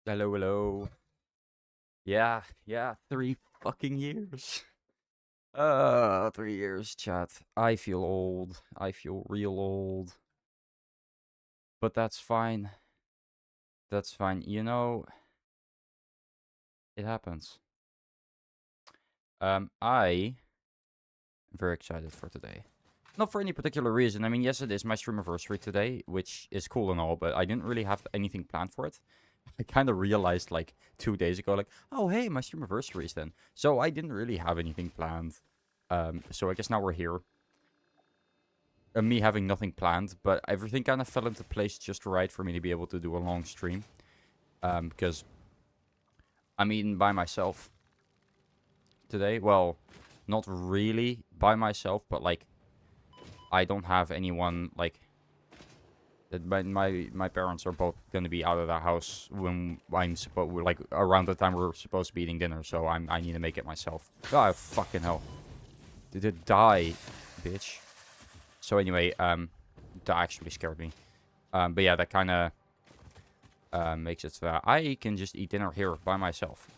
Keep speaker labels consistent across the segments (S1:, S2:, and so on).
S1: Hello, hello. Yeah, 3 fucking years. 3 years, chat. I feel old. I feel real old. But that's fine. That's fine. It happens. I am very excited for today. Not for any particular reason. I mean, yes, it is my streamiversary today, which is cool and all, but I didn't really have anything planned for it. I kind of realized like 2 days ago, like, oh, hey, my streamiversary is then. So I didn't really have anything planned. So I guess now we're here. Me having nothing planned, but everything kind of fell into place just right for me to be able to do a long stream. Because I'm eating by myself today. Well, not really by myself, but like I don't have anyone like. My parents are both gonna be out of the house when I'm supposed like around the time we're supposed to be eating dinner, so I need to make it myself. Oh fucking hell! Did it die, bitch? So anyway, that actually scared me. But yeah, that kind of makes it so that I can just eat dinner here by myself.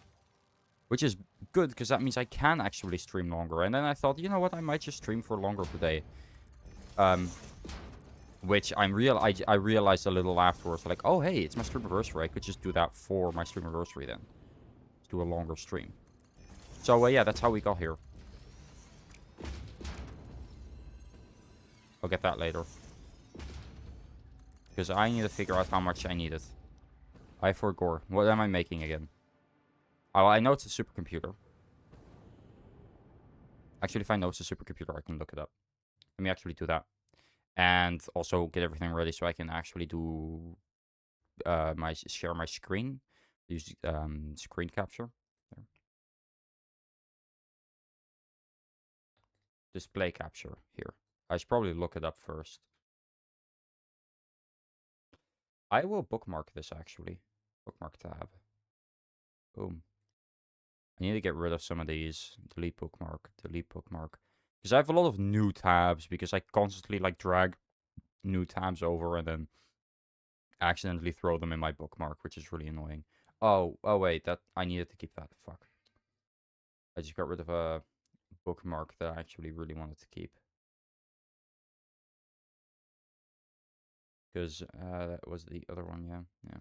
S1: Which is good, because that means I can actually stream longer. And then I thought, you know what, I might just stream for longer today. Which I realized a little afterwards, like, oh hey, it's my streamiversary. I could just do that for my streamiversary then. Just do a longer stream. So yeah, that's how we got here. I'll get that later. Because I need to figure out how much I need it. I forgot. What am I making again? Oh, I know it's a supercomputer. Actually, if I know it's a supercomputer, I can look it up. Let me actually do that. And also get everything ready so I can actually do share my screen. Use screen capture. There. Display capture here. I should probably look it up first. I will bookmark this actually. Bookmark tab. Boom. I need to get rid of some of these. Delete bookmark. Delete bookmark. Because I have a lot of new tabs because I constantly like drag new tabs over and then accidentally throw them in my bookmark, which is really annoying. Oh wait, that I needed to keep that. Fuck. I just got rid of a bookmark that I actually really wanted to keep. Because that was the other one, yeah.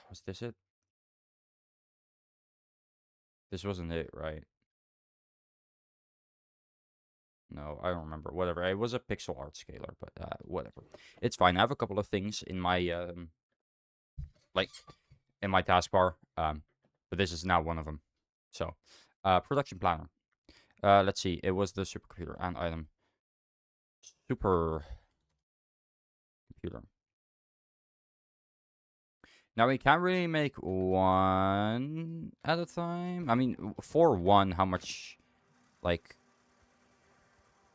S1: Was this it? This wasn't it, right? No, I don't remember. Whatever. It was a pixel art scaler, but whatever. It's fine. I have a couple of things in my like in my taskbar, but this is now one of them. So, production planner. Let's see. It was the supercomputer and item. Super computer. Now we can't really make one at a time. I mean, for one, how much? Like,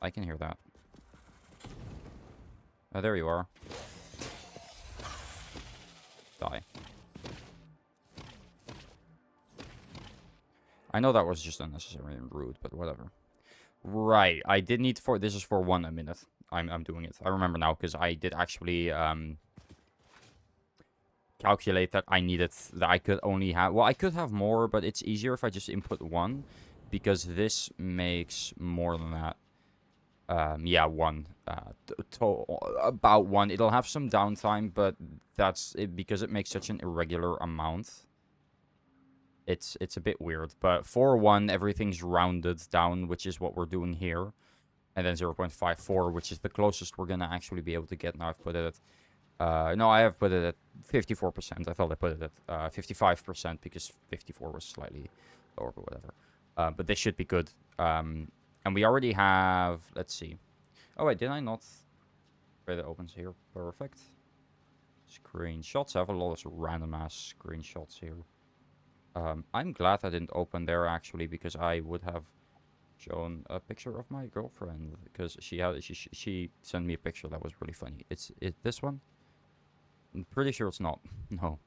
S1: I can hear that. Oh, there you are. Die. I know that was just unnecessary and rude, but whatever. Right, I did need for this is for 1 a minute. I'm doing it. I remember now because I did actually calculate that I needed that I could only have. Well, I could have more, but it's easier if I just input 1 because this makes more than that. Yeah, 1. About 1. It'll have some downtime, but that's it because it makes such an irregular amount. It's a bit weird, but for 1, everything's rounded down, which is what we're doing here. And then 0.54, which is the closest we're going to actually be able to get. Now I've put it at... no, I have put it at 54%. I thought I put it at 55% because 54 was slightly lower, but whatever. But this should be good. And we already have... Let's see. Oh, wait, did I not... Where it opens here. Perfect. Screenshots. I have a lot of random-ass screenshots here. I'm glad I didn't open there, actually, because I would have shown a picture of my girlfriend. Because she sent me a picture that was really funny. Is this one? I'm pretty sure it's not. No.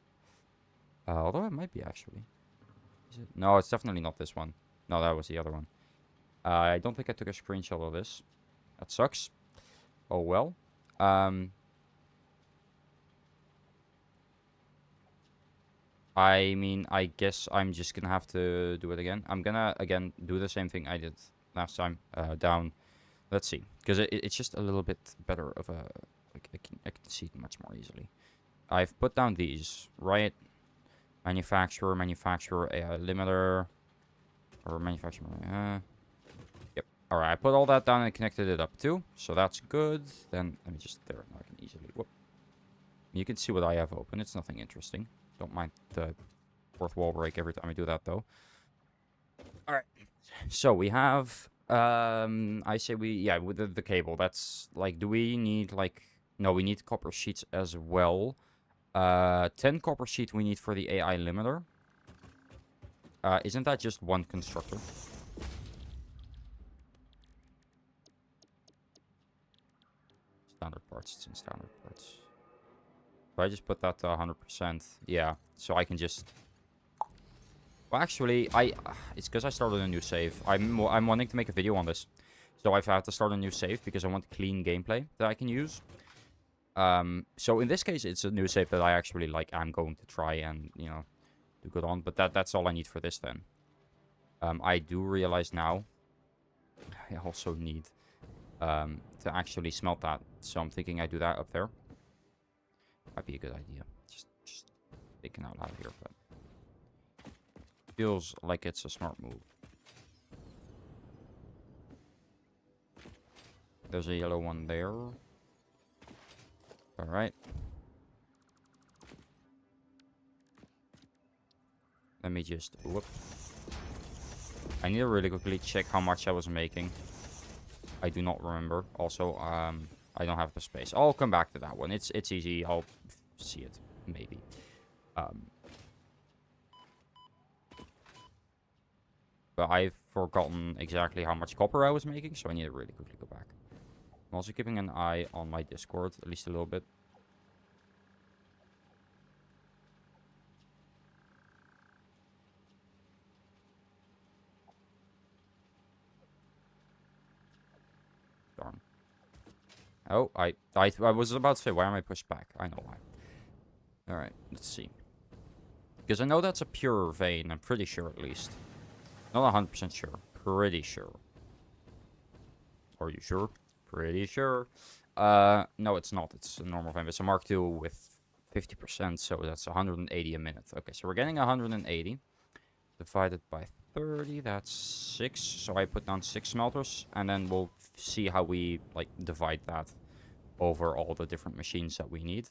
S1: Although it might be, actually. Is it? No, it's definitely not this one. No, that was the other one. I don't think I took a screenshot of this. That sucks. Oh, well. I mean, I guess I'm just gonna have to do it again. I'm gonna, again, do the same thing I did last time. Down. Let's see. Because it's just a little bit better of a... Like, I can see it much more easily. I've put down these, right? Manufacturer, limiter. Or manufacturer, yep. Alright, I put all that down and connected it up too. So that's good. Then, let me just... There, now I can easily... Whoop. You can see what I have open. It's nothing interesting. Don't mind the fourth wall break every time I do that, though. Alright. So, we have... I say yeah, with the cable. That's, like, do we need, like... No, we need copper sheets as well. 10 copper sheet we need for the AI limiter. Isn't that just one constructor? Standard parts. It's in standard parts. So I just put that to 100%. Yeah, so I can just... Well, actually, it's because I started a new save. I'm wanting to make a video on this. So I've had to start a new save because I want clean gameplay that I can use. So in this case, it's a new save that I actually, like, I'm going to try and, you know, do good on. But that's all I need for this then. I do realize now I also need to actually smelt that. So I'm thinking I do that up there. Might be a good idea. Just thinking out loud here, but feels like it's a smart move. There's a yellow one there. Alright. Let me just... Whoop. I need to really quickly check how much I was making. I do not remember. Also, I don't have the space. I'll come back to that one. It's easy. I'll see it. Maybe. But I've forgotten exactly how much copper I was making, so I need to really quickly go back. I'm also keeping an eye on my Discord, at least a little bit. Darn. Oh, I was about to say, why am I pushed back? I know why. Alright, let's see. Because I know that's a pure vein, I'm pretty sure at least. Not 100% sure. Pretty sure. Are you sure? Pretty sure. No, it's not. It's a normal vein. It's a Mark II with 50%, so that's 180 a minute. Okay, so we're getting 180. Divided by 30, that's 6. So I put down 6 smelters, and then we'll see how we, like, divide that over all the different machines that we need.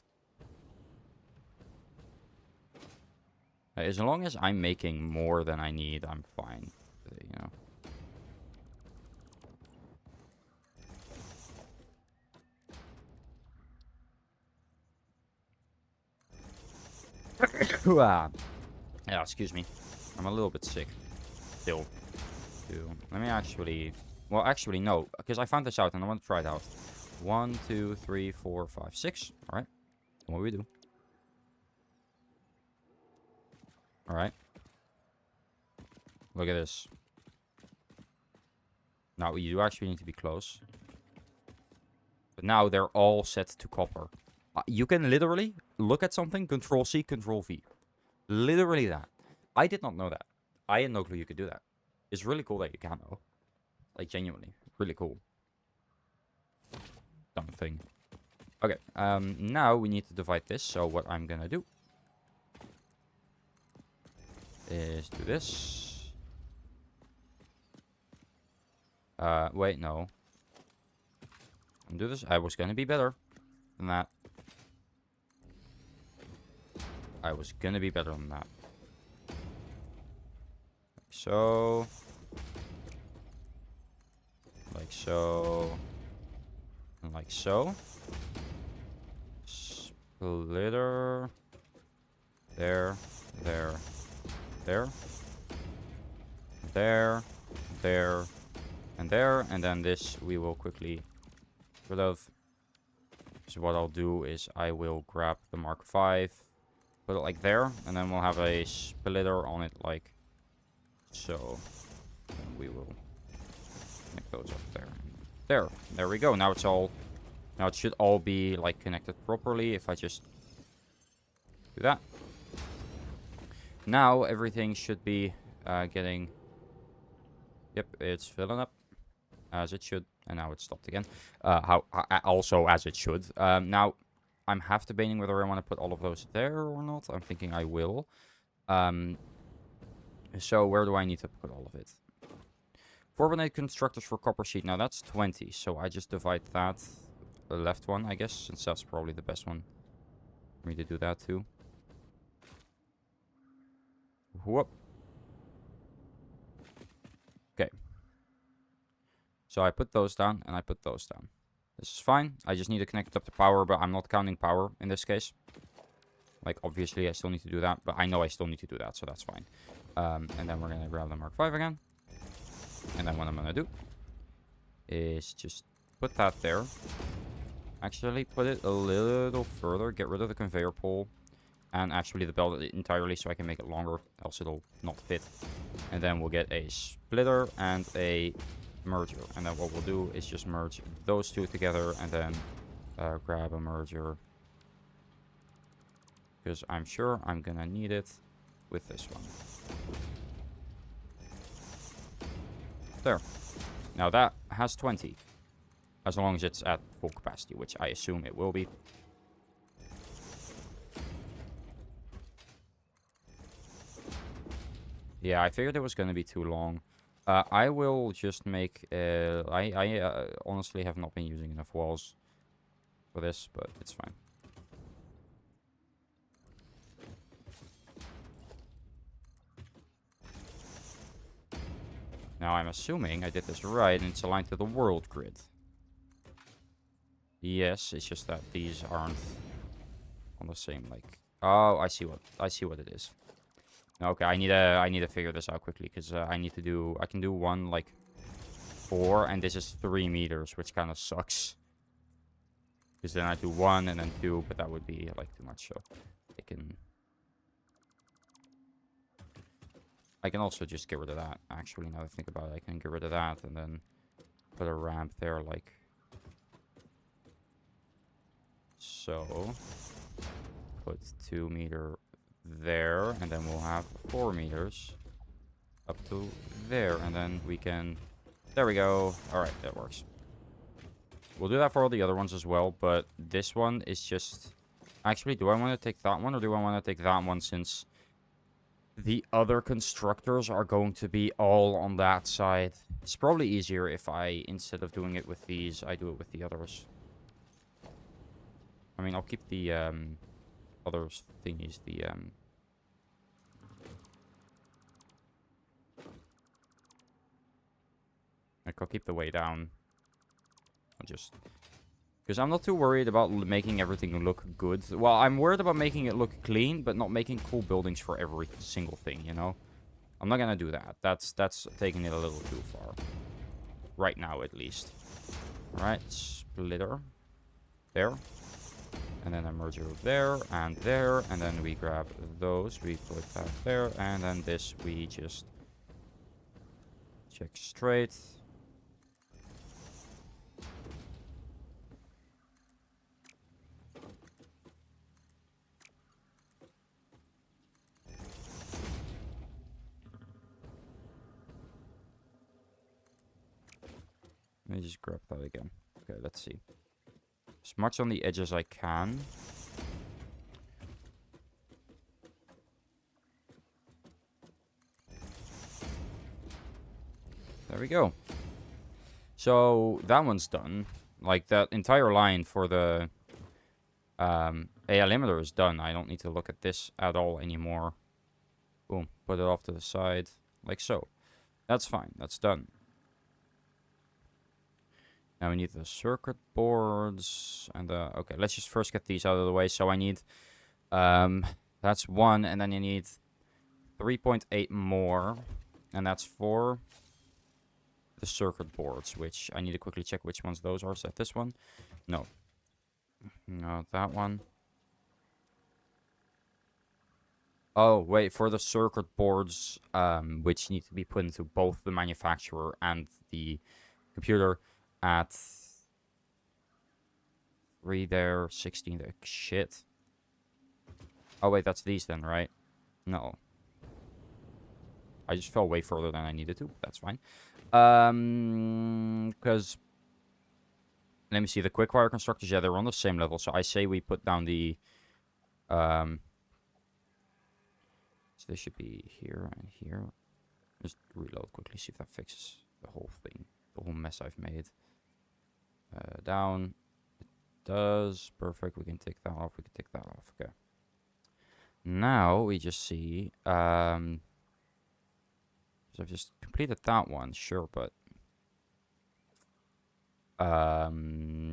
S1: As long as I'm making more than I need, I'm fine. You know. Yeah, excuse me. I'm a little bit sick. Still. Let me actually... Well, actually, no. Because I found this out and I want to try it out. 1, 2, 3, 4, 5, 6. Alright. What do we do? Alright. Look at this. Now, you do actually need to be close. But now they're all set to copper. You can literally look at something, Control-C, Control-V. Literally that. I did not know that. I had no clue you could do that. It's really cool that you can, though. Like, genuinely. Really cool. Dumb thing. Okay, now we need to divide this. So what I'm gonna do is do this. Wait, no. Do this. I was gonna be better than that. I was gonna be better than that. Like so. Like so. And like so. Splitter. There. There. There. There. There. And there. And then this we will quickly rid of. So what I'll do is I will grab the Mark V. Put it like there. And then we'll have a splitter on it like so. And we will make those up there. There we go. Now it's all Now it should all be like connected properly if I just do that. Now everything should be getting... Yep, it's filling up as it should. And now it stopped again. Also as it should. Now I'm half debating whether I want to put all of those there or not. I'm thinking I will. So where do I need to put all of it? 418 constructors for copper sheet. Now that's 20. So I just divide that. The left one, I guess, since that's probably the best one for me to do that too. Whoop. Okay. So I put those down and I put those down. This is fine. I just need to connect it up to power, but I'm not counting power in this case. Like, obviously, I still need to do that, but I know I still need to do that, so that's fine. And then we're going to grab the Mark V again. And then what I'm going to do is just put that there. Actually, put it a little further. Get rid of the conveyor pole. And actually the belt entirely so I can make it longer. Else it'll not fit. And then we'll get a splitter and a merger. And then what we'll do is just merge those two together. And then grab a merger. Because I'm sure I'm going to need it with this one. There. Now that has 20. As long as it's at full capacity, which I assume it will be. Yeah, I figured it was going to be too long. I will just make... I honestly have not been using enough walls for this, but it's fine. Now I'm assuming I did this right and it's aligned to the world grid. Yes, it's just that these aren't on the same, like... Oh, I see what it is. Okay, I need to figure this out quickly because I can do one like 4 and this is 3 meters, which kind of sucks. Because then I do 1 and then 2, but that would be like too much. So I can also just get rid of that. Actually, now that I think about it, I can get rid of that and then put a ramp there, like so. Put 2 meter there, and then we'll have 4 meters up to there, and then we can... There we go. All right, that works. We'll do that for all the other ones as well, but this one is just... Actually, do I want to take that one, or do I want to take that one, since the other constructors are going to be all on that side? It's probably easier if I, instead of doing it with these, I do it with the others. I mean, I'll keep the other thingies, the I'll keep the way down. I'll just... Because I'm not too worried about making everything look good. Well, I'm worried about making it look clean, but not making cool buildings for every single thing, you know? I'm not gonna do that. That's taking it a little too far. Right now, at least. Alright, splitter. There. And then a merger there, and then we grab those. We put that there, and then this we just check straight. Let me just grab that again. Okay, let's see. As much on the edge as I can. There we go. So that one's done. Like that entire line for the AI limiter is done. I don't need to look at this at all anymore. Boom. Put it off to the side. Like so. That's fine. That's done. Now we need the circuit boards and the... Okay, let's just first get these out of the way. So I need... that's 1, and then you need 3.8 more. And that's for the circuit boards, which I need to quickly check which ones those are. Is that this one? No. No, that one. Oh, wait, for the circuit boards, which need to be put into both the manufacturer and the computer at 3 there, 16 there. Shit. Oh, wait, that's these then, right? No. I just fell way further than I needed to. That's fine. Because... Let me see, the quick wire constructors, yeah, they're on the same level. So I say we put down the... So they should be here and here. Just reload quickly, see if that fixes the whole thing. The whole mess I've made. Down. It does. Perfect, we can take that off, we can take that off. Okay. Now we just see... so I've just completed that one, sure, but...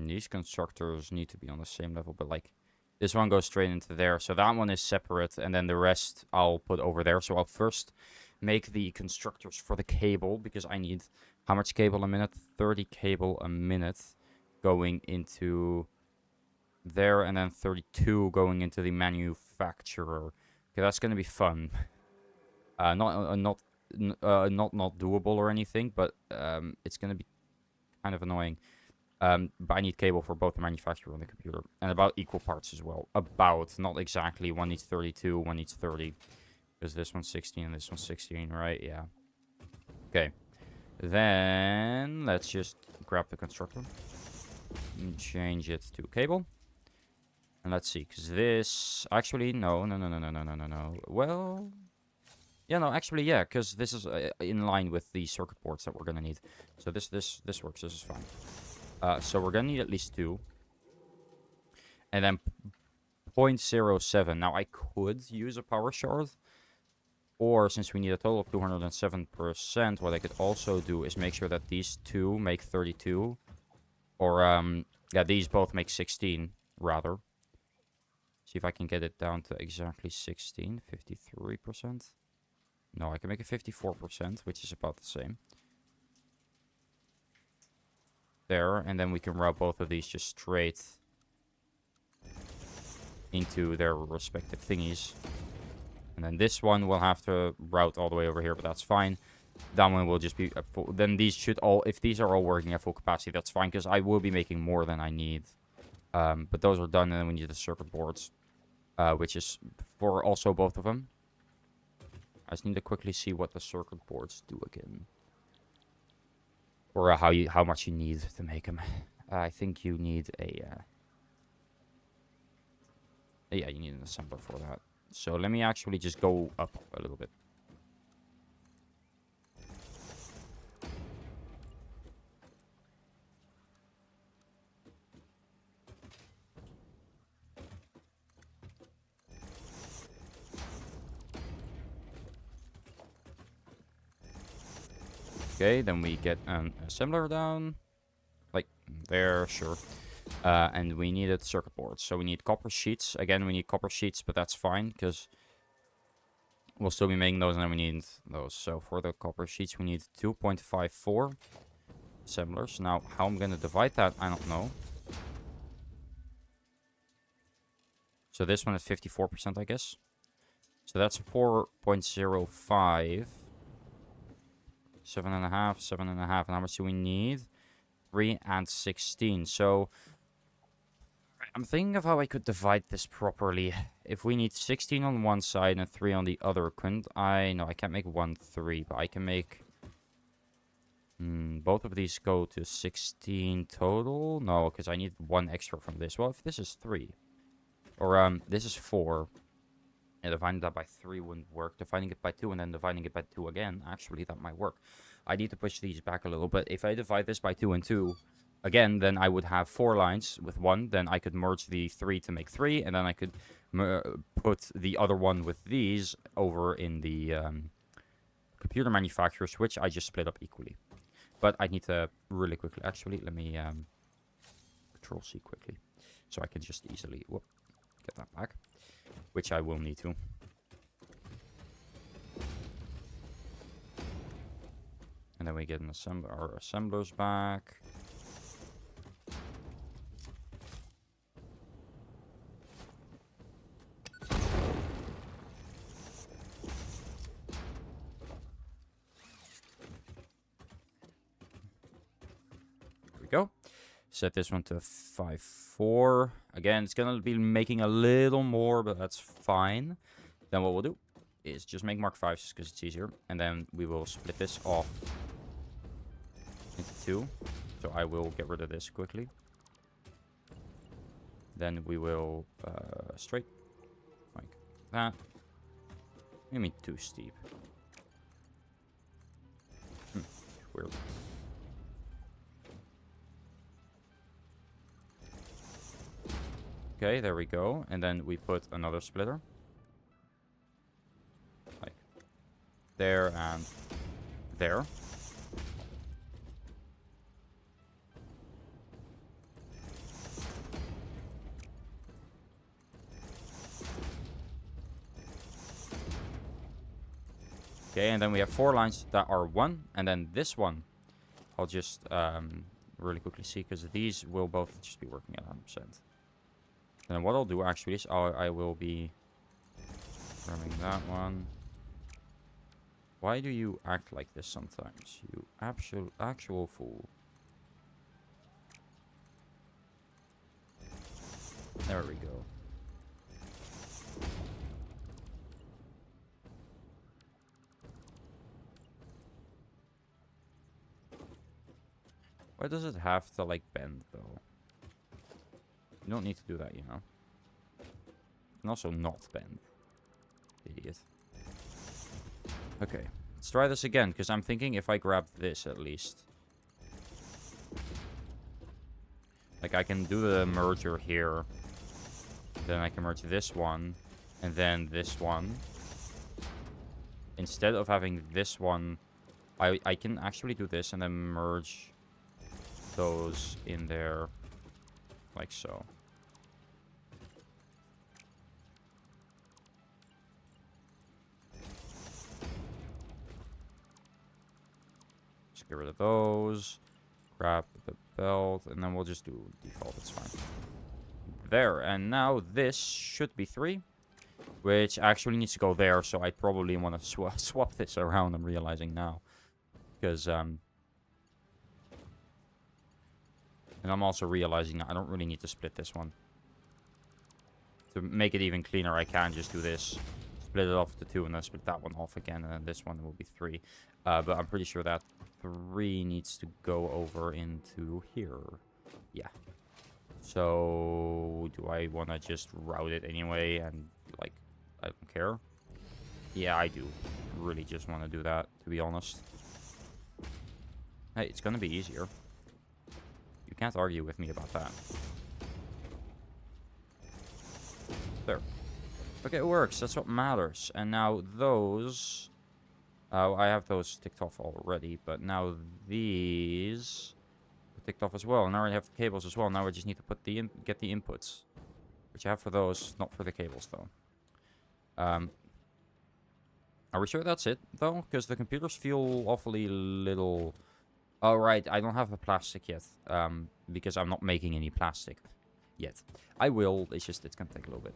S1: these constructors need to be on the same level, but like this one goes straight into there, so that one is separate, and then the rest I'll put over there. So I'll first make the constructors for the cable, because I need how much cable a minute? 30 cable a minute going into there, and then 32 going into the manufacturer. Okay, that's gonna be fun. Not doable or anything, but it's gonna be kind of annoying. But I need cable for both the manufacturer and the computer. And about equal parts as well. About, not exactly. One needs 32, one needs 30. Because this one's 16 and this one's 16, right? Yeah. Okay. Then, let's just grab the constructor. And change it to cable. And let's see, because this... Actually, no. Well... Yeah, no, actually, yeah, because this is in line with the circuit boards that we're going to need. So this works, this is fine. So we're going to need at least 2. And then 0.07. Now, I could use a power shard. Or, since we need a total of 207%, what I could also do is make sure that these 2 make 32. Or, yeah, these both make 16, rather. See if I can get it down to exactly 16. 53%. No, I can make it 54%, which is about the same. There, and then we can route both of these just straight into their respective thingies. And then this one will have to route all the way over here, but that's fine. That one will just be at full. Then these should all, if these are all working at full capacity, that's fine, because I will be making more than I need. But those are done, and then we need the circuit boards, which is for also both of them. I just need to quickly see what the circuit boards do again. Or how much you need to make them. I think you need a... yeah, you need an assembler for that. So let me actually just go up a little bit. Okay, then we get an assembler down. Like, there, sure. And we needed circuit boards. So we need copper sheets. Again, we need copper sheets, but that's fine, because we'll still be making those, and then we need those. So for the copper sheets, we need 2.54 assemblers. Now, how I'm going to divide that, I don't know. So this one is 54%, I guess. So that's 4.05. 7.5, 7.5. And how much do we need? 3 and 16. So I'm thinking of how I could divide this properly. If we need 16 on one side and 3 on the other, couldn't I? No, I can't make 1, 3, but I can make... both of these go to 16 total? No, because I need 1 extra from this. Well, if this is 3. Or, this is 4. Yeah, dividing that by 3 wouldn't work. Dividing it by 2 and then dividing it by 2 again, actually, that might work. I need to push these back a little bit. If I divide this by 2 and 2, again, then I would have 4 lines with 1. Then I could merge the 3 to make 3, and then I could put the other one with these over in the computer manufacturers, which I just split up equally. But I need to really quickly... Actually, let me Control-C quickly, so I can just easily get that back. Which I will need to. And then we get our assemblers back. There we go. Set this one to 5.4. Again, it's gonna be making a little more, but that's fine. Then what we'll do is just make Mark 5s because it's easier. And then we will split this off into 2. So I will get rid of this quickly. Then we will straight like that. Maybe too steep. Weird. Okay, there we go. And then we put another splitter. Like there and there. Okay, and then we have 4 lines that are 1, and then this one, I'll just really quickly see, because these will both just be working at 100%. And what I'll do actually is I will be grabbing that one. Why do you act like this sometimes, you actual fool? There we go. Why does it have to, like, bend, though? You don't need to do that, you know. And also not bend. Idiot. Okay. Let's try this again, because I'm thinking if I grab this, at least. Like, I can do the merger here. Then I can merge this one. And then this one. Instead of having this one, I can actually do this and then merge those in there, like so. Just get rid of those, grab the belt, and then we'll just do default, it's fine. There, and now this should be 3, which actually needs to go there, so I probably want to swap this around, I'm realizing now. Because, and I'm also realizing that I don't really need to split this one. To make it even cleaner, I can just do this. Split it off to 2 and then split that one off again. And then this one will be 3. But I'm pretty sure that 3 needs to go over into here. Yeah. So, do I want to just route it anyway? And, like, I don't care. Yeah, I do. Really just want to do that, to be honest. Hey, it's going to be easier. You can't argue with me about that. There. Okay, it works. That's what matters. And now those... I have those ticked off already, but now these are ticked off as well. And now I have the cables as well. Now I just need to put get the inputs, which I have for those, not for the cables though. Are we sure that's it though? Because the computers feel awfully little. Oh, right, I don't have the plastic yet, because I'm not making any plastic yet. I will, it's just, it's gonna take a little bit.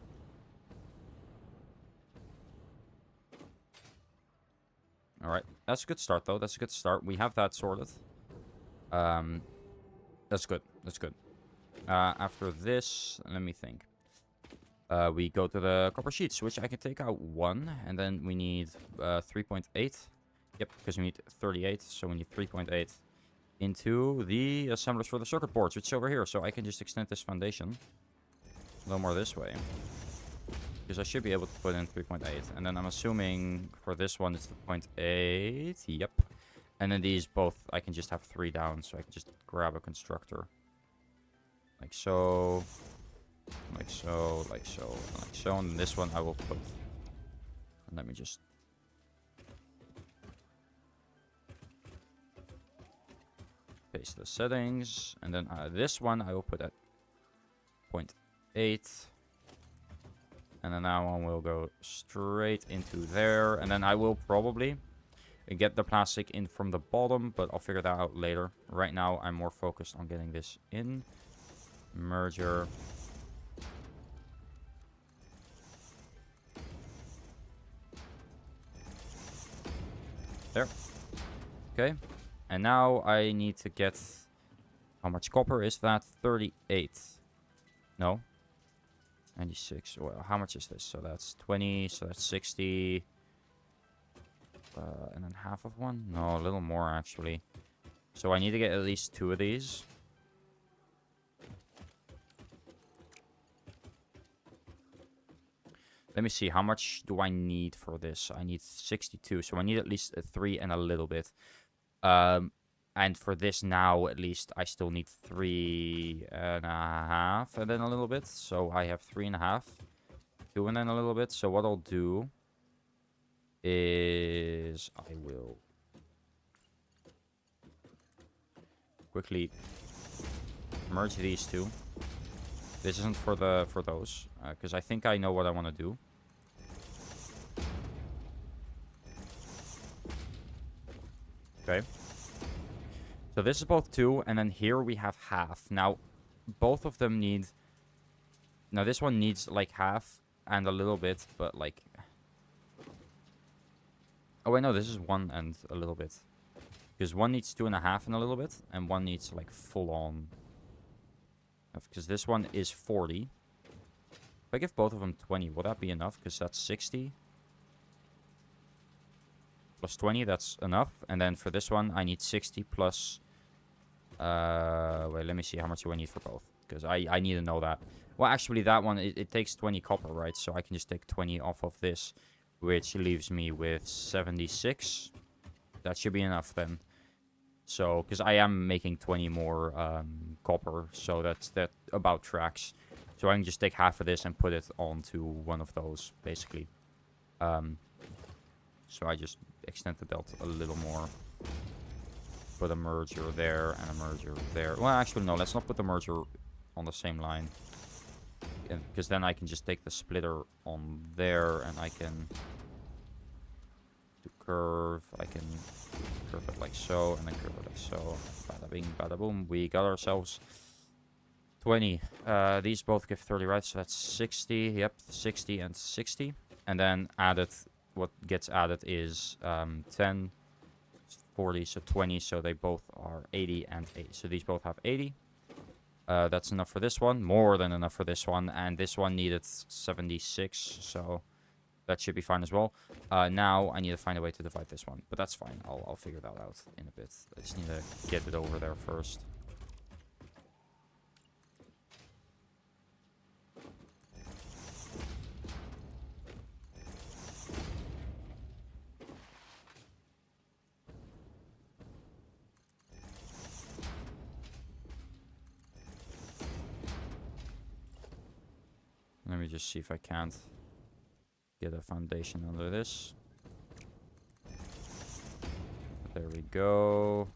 S1: Alright, that's a good start, though. That's a good start. We have that sorted. That's good. That's good. After this, let me think. We go to the copper sheets, which I can take out 1, and then we need 3.8. Yep, because we need 38, so we need 3.8 into the assemblers for the circuit boards, which is over here. So I can just extend this foundation a little more this way. Because I should be able to put in 3.8. And then I'm assuming for this one it's the 0.8. Yep. And then these both, I can just have 3 down. So I can just grab a constructor. Like so. Like so, like so, like so. And this one I will put. And let me just... paste the settings. And then this one I will put at 0.8. And then that one will go straight into there. And then I will probably get the plastic in from the bottom, but I'll figure that out later. Right now, I'm more focused on getting this in. Merger. There. Okay. And now I need to get How much copper is that? 38. No. 96. Well, how much is this? So that's 20. So that's 60. And then half of one? No, a little more actually. So I need to get at least 2 of these. Let me see. How much do I need for this? I need 62. So I need at least a 3 and a little bit. And for this now, at least, I still need 3.5 and then a little bit. So I have 3.5, 2 and then a little bit. So what I'll do is I will quickly merge these two. This isn't for those, because I think I know what I want to do. Okay. So this is both 2, and then here we have half. Now, both of them need... Now, this one needs, like, half and a little bit, but, like... Oh, wait, no, this is 1 and a little bit. Because one needs 2.5 and a little bit, and one needs, like, full-on... Because this one is 40. If I give both of them 20, will that be enough? Because that's 60. Plus 20, that's enough. And then for this one, I need 60 plus... wait, let me see. How much do I need for both? Because I need to know that. Well, actually, that one, it takes 20 copper, right? So I can just take 20 off of this, which leaves me with 76. That should be enough then. So, because I am making 20 more copper, so that about tracks. So I can just take half of this and put it onto one of those, basically. So I just extend the belt a little more. Put a merger there and a merger there. Well, actually, no, let's not put the merger on the same line. Because then I can just take the splitter on there and I can... curve. I can curve it like so, and then curve it like so. Bada bing, bada boom. We got ourselves 20. These both give 30, right? So that's 60. Yep, 60 and 60. And then added, what gets added is 10, 40, so 20. So they both are 80 and 80. So these both have 80. That's enough for this one. More than enough for this one. And this one needed 76. So... that should be fine as well. Now I need to find a way to divide this one. But that's fine. I'll figure that out in a bit. I just need to get it over there first. Let me just see if I can't get a foundation under this. There we go.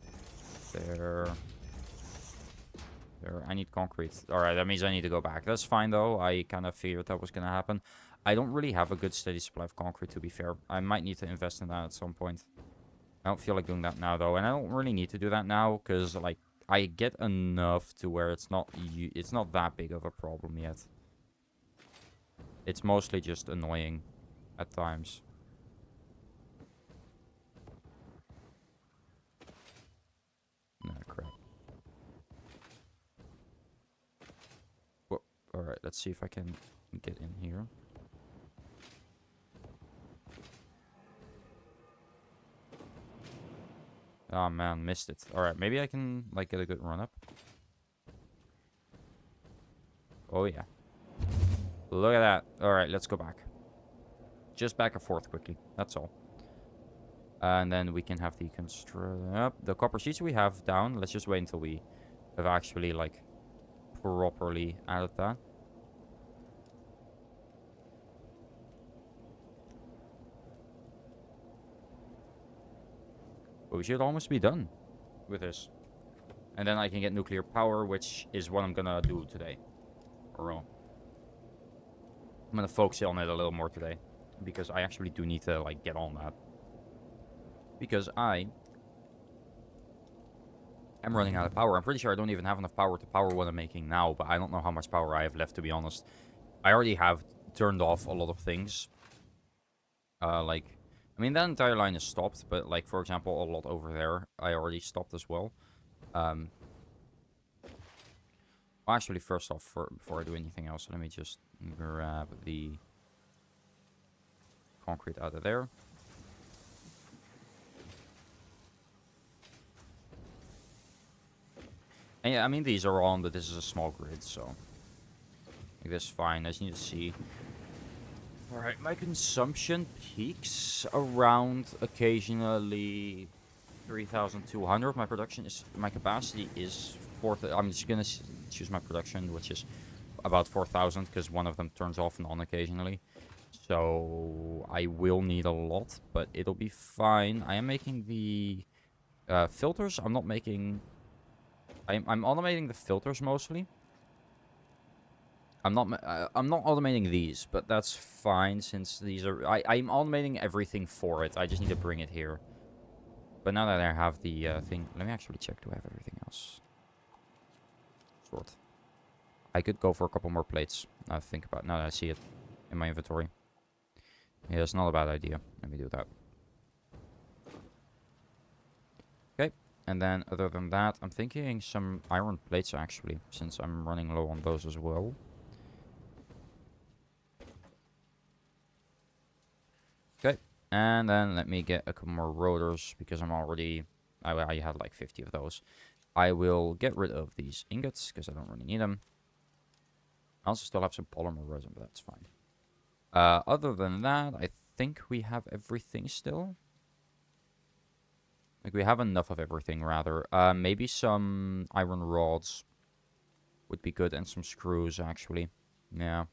S1: There. There. I need concrete. Alright, that means I need to go back. That's fine though. I kind of figured that was going to happen. I don't really have a good steady supply of concrete, to be fair. I might need to invest in that at some point. I don't feel like doing that now though. And I don't really need to do that now because like I get enough to where it's not that big of a problem yet. It's mostly just annoying at times. Nah, crap. Whoa. Alright, let's see if I can get in here. Oh man, missed it. Alright, maybe I can like get a good run up. Oh yeah. Look at that. Alright, let's go back. Just back and forth quickly. That's all. And then we can have the the copper sheets we have down. Let's just wait until we have actually like properly added that. But we should almost be done with this. And then I can get nuclear power, which is what I'm gonna do today. Or I'm gonna focus on it a little more today. Because I actually do need to like get on that. Because I am running out of power. I'm pretty sure I don't even have enough power to power what I'm making now. But I don't know how much power I have left, to be honest. I already have turned off a lot of things. Like, I mean, that entire line is stopped. But like, for example, a lot over there, I already stopped as well. Well, actually, first off, before I do anything else, let me just grab the concrete out of there. And yeah, I mean, these are on, but this is a small grid, so like this is fine. I just need to see. Alright, my consumption peaks around occasionally 3,200. My production is, my capacity is 4,000. I'm just gonna choose my production, which is about 4,000, because one of them turns off and on occasionally. So I will need a lot, but it'll be fine. I am making the filters. I'm not making. I'm automating the filters mostly. I'm not automating these, but that's fine since these are. I'm automating everything for it. I just need to bring it here. But now that I have the thing, let me actually check. Do I have everything else? Sort. I could go for a couple more plates. Now think about. Now that I see it in my inventory. Yeah, it's not a bad idea. Let me do that. Okay, and then other than that, I'm thinking some iron plates actually, since I'm running low on those as well. Okay, and then let me get a couple more rotors because I'm already. I had like 50 of those. I will get rid of these ingots because I don't really need them. I also still have some polymer resin, but that's fine. Other than that, I think we have everything still. Like, we have enough of everything, rather. Maybe some iron rods would be good, and some screws, actually. Yeah.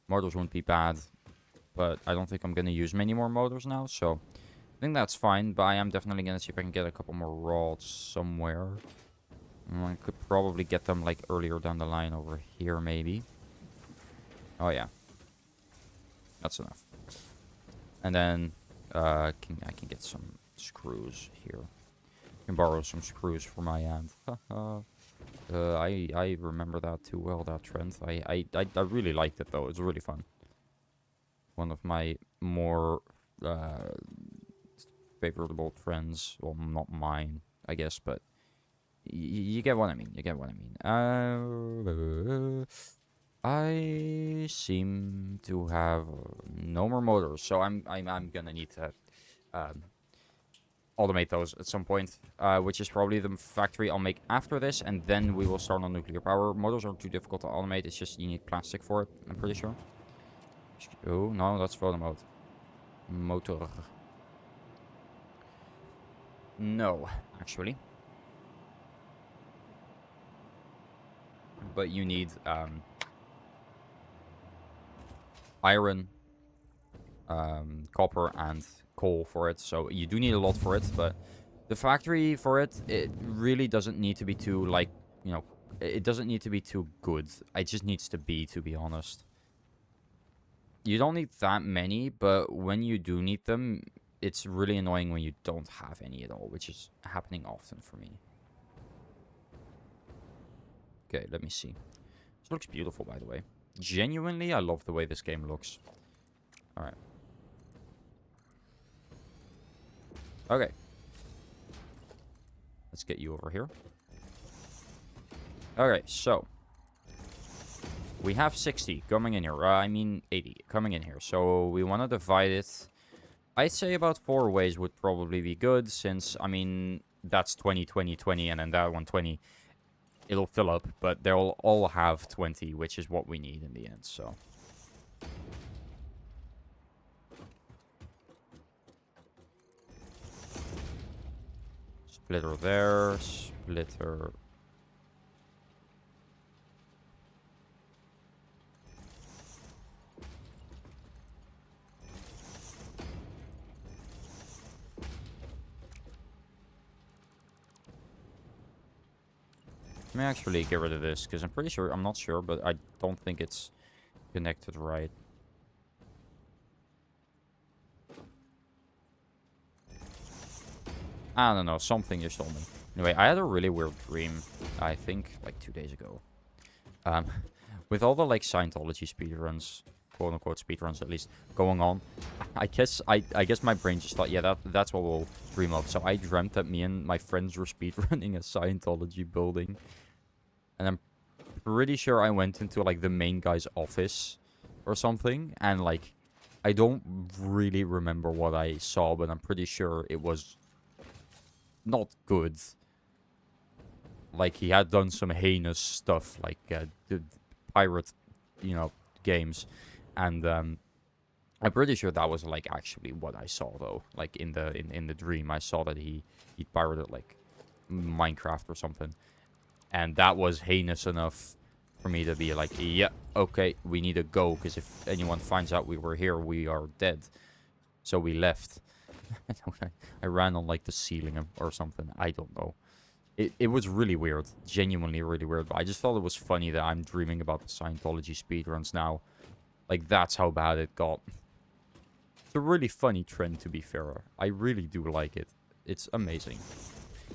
S1: Motors wouldn't be bad, but I don't think I'm going to use many more motors now, so I think that's fine, but I am definitely going to see if I can get a couple more rods somewhere. I could probably get them, like, earlier down the line over here, maybe. Oh, yeah. That's enough. And then I can get some screws here. I can borrow some screws for my hand. I remember that too well, that trend. I really liked it, though. It's really fun. One of my more favorable trends. Well, not mine, I guess, but you get what I mean. You get what I mean. I seem to have no more motors, so I'm gonna need to automate those at some point, which is probably the factory I'll make after this, and then we will start on nuclear power. Motors are too difficult to automate. It's just you need plastic for it, I'm pretty sure. Oh, no, that's photo mode. Motor. No, actually. But you need iron, copper, and coal for it, so you do need a lot for it, but the factory for it, it really doesn't need to be too, like, you know, it doesn't need to be too good. It just needs to be honest. You don't need that many, but when you do need them, it's really annoying when you don't have any at all, which is happening often for me. Okay, let me see. This looks beautiful, by the way. Genuinely, I love the way this game looks. Alright. Okay. Let's get you over here. Okay, so we have 60 coming in here. I mean 80 coming in here. So we want to divide it. I'd say about 4 ways would probably be good, since, I mean, that's 20, 20, 20, and then that one 20. It'll fill up, but they'll all have 20, which is what we need in the end, so. Splitter there, splitter. Let me actually get rid of this, because I'm pretty sure, I'm not sure, but I don't think it's connected right. I don't know, something just told me. Anyway, I had a really weird dream, I think, like 2 days ago. With all the, like, Scientology speedruns, quote-unquote speedruns at least, going on, I guess my brain just thought, yeah, that's what we'll dream of. So I dreamt that me and my friends were speedrunning a Scientology building. And I'm pretty sure I went into, like, the main guy's office or something. And, like, I don't really remember what I saw, but I'm pretty sure it was not good. Like, he had done some heinous stuff, like, the pirate, you know, games. And, I'm pretty sure that was, like, actually what I saw, though. Like, in the dream, I saw that he pirated, like, Minecraft or something. And that was heinous enough for me to be like, yeah, okay, we need to go, because if anyone finds out we were here, we are dead. So we left. I ran on, like, the ceiling or something. I don't know. It was really weird. Genuinely really weird. But I just thought it was funny that I'm dreaming about the Scientology speedruns now. Like, that's how bad it got. It's a really funny trend, to be fair. I really do like it. It's amazing.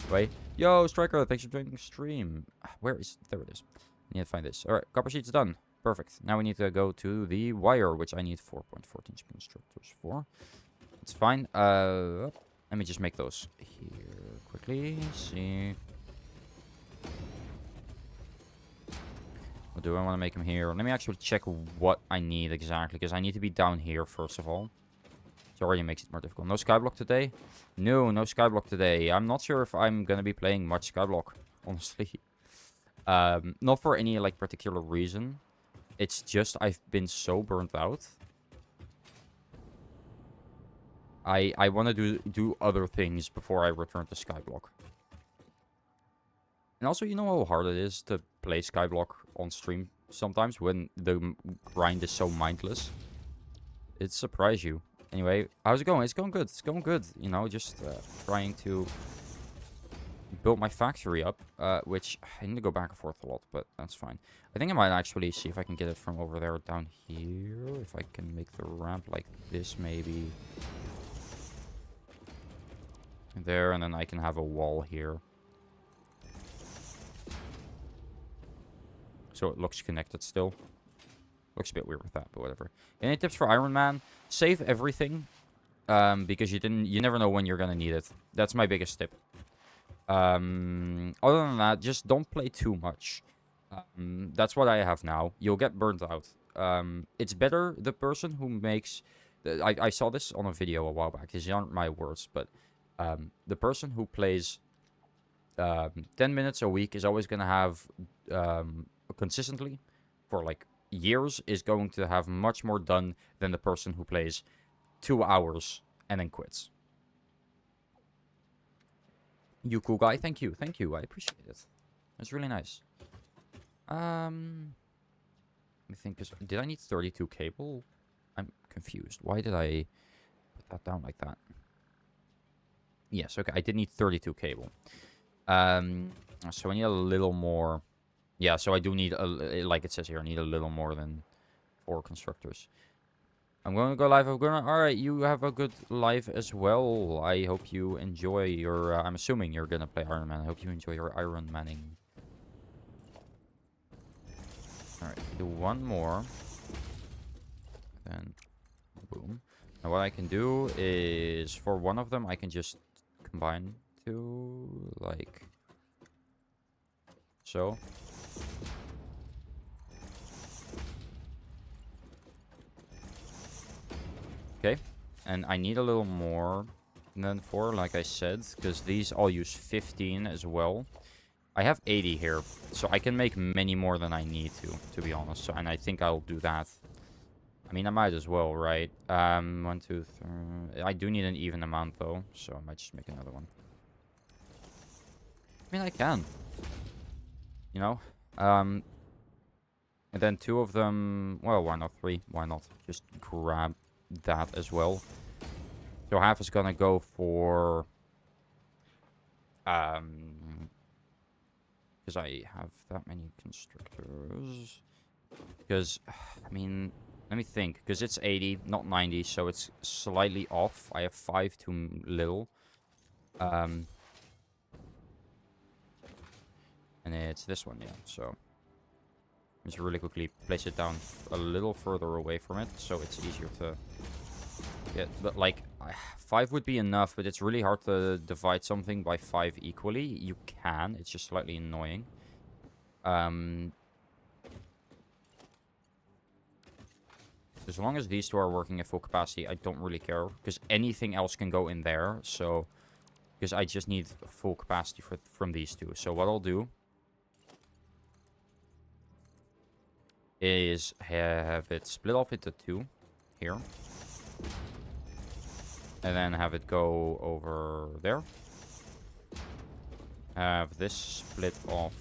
S1: Right? Yo, Striker, thanks for joining the stream. Where is... There it is. I need to find this. Alright, copper sheet's done. Perfect. Now we need to go to the wire, which I need 4.14 constructors for. It's fine. Let me just make those here quickly. See... Or do I want to make them here? Let me actually check what I need exactly, because I need to be down here first of all. It already makes it more difficult. No skyblock today? No skyblock today. I'm not sure if I'm going to be playing much skyblock, honestly. Not for any, like, particular reason. It's just I've been so burnt out. I want to do other things before I return to skyblock. And also, you know how hard it is to play skyblock on stream sometimes when the grind is so mindless? It surprises you. Anyway, how's it going? It's going good. It's going good. You know, just trying to build my factory up, which I need to go back and forth a lot, but that's fine. I think I might actually see if I can get it from over there down here. If I can make the ramp like this, maybe. There, and then I can have a wall here. So it looks connected still. Looks a bit weird with that, but whatever. Any tips for Iron Man? Save everything. Because you never know when you're gonna need it. That's my biggest tip. Other than that, just don't play too much. That's what I have now. You'll get burnt out. It's better the person who makes... I saw this on a video a while back. These aren't my words, but the person who plays 10 minutes a week is always gonna have... consistently for like years is going to have much more done than the person who plays 2 hours and then quits. You cool guy, thank you, I appreciate it. That's really nice. I think did I need 32 cable? I'm confused. Why did I put that down like that? Yes, okay, I did need 32 cable. So I need a little more. Yeah, so I do need, like it says here, I need a little more than 4 constructors. I'm going to go live. Alright, you have a good life as well. I hope you enjoy your... I'm assuming you're going to play Iron Man. I hope you enjoy your Iron Manning. Alright, do one more. Then, boom. Now what I can do is, for one of them, I can just combine 2, like... So... Okay, and I need a little more than 4, like I said, because these all use 15 as well. I have 80 here, so I can make many more than I need to be honest. So, and I think I'll do that. I mean, I might as well, right? 1, 2, 3. I do need an even amount though, so I might just make another one. I mean, I can. You know? And then 2 of them... Well, why not 3? Why not? Just grab that as well. So half is gonna go for... Because I have that many constructors. Because, I mean... Let me think. Because it's 80, not 90, so it's slightly off. I have 5 too little. And it's this one, yeah. So... Just really quickly place it down a little further away from it, so it's easier to get. But like, 5 would be enough, but it's really hard to divide something by 5 equally. You can, it's just slightly annoying. As long as these two are working at full capacity, I don't really care. Because anything else can go in there. So, because I just need full capacity from these two. So what I'll do is have it split off into two here. And then have it go over there. Have this split off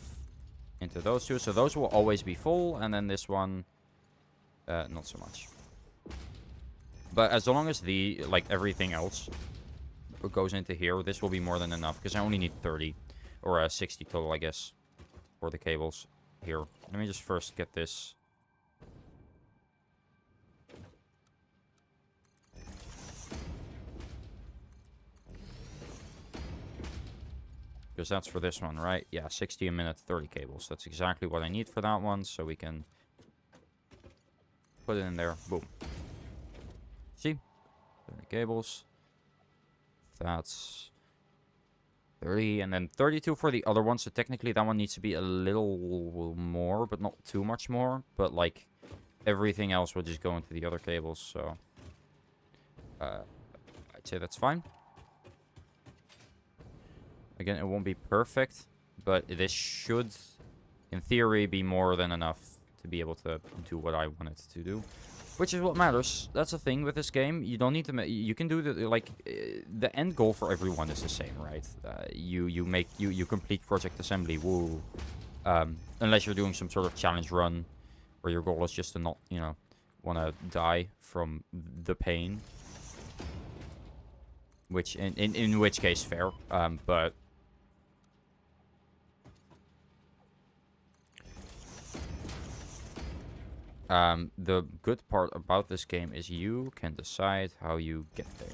S1: into those two. So those will always be full. And then this one, not so much. But as long as everything else goes into here, this will be more than enough. Because I only need 30 or 60 total, I guess, for the cables here. Let me just first get this. Because that's for this one, right? Yeah, 60 a minute, 30 cables. That's exactly what I need for that one. So we can put it in there. Boom. See? 30 cables. That's 30. And then 32 for the other one. So technically that one needs to be a little more, but not too much more. But like everything else will just go into the other cables. So I'd say that's fine. Again, it won't be perfect, but this should, in theory, be more than enough to be able to do what I want it to do. Which is what matters. That's the thing with this game. You don't need to you can do the end goal for everyone is the same, right? You complete project assembly, woo. Unless you're doing some sort of challenge run where your goal is just to not, want to die from the pain. Which in which case fair. But the good part about this game is you can decide how you get there.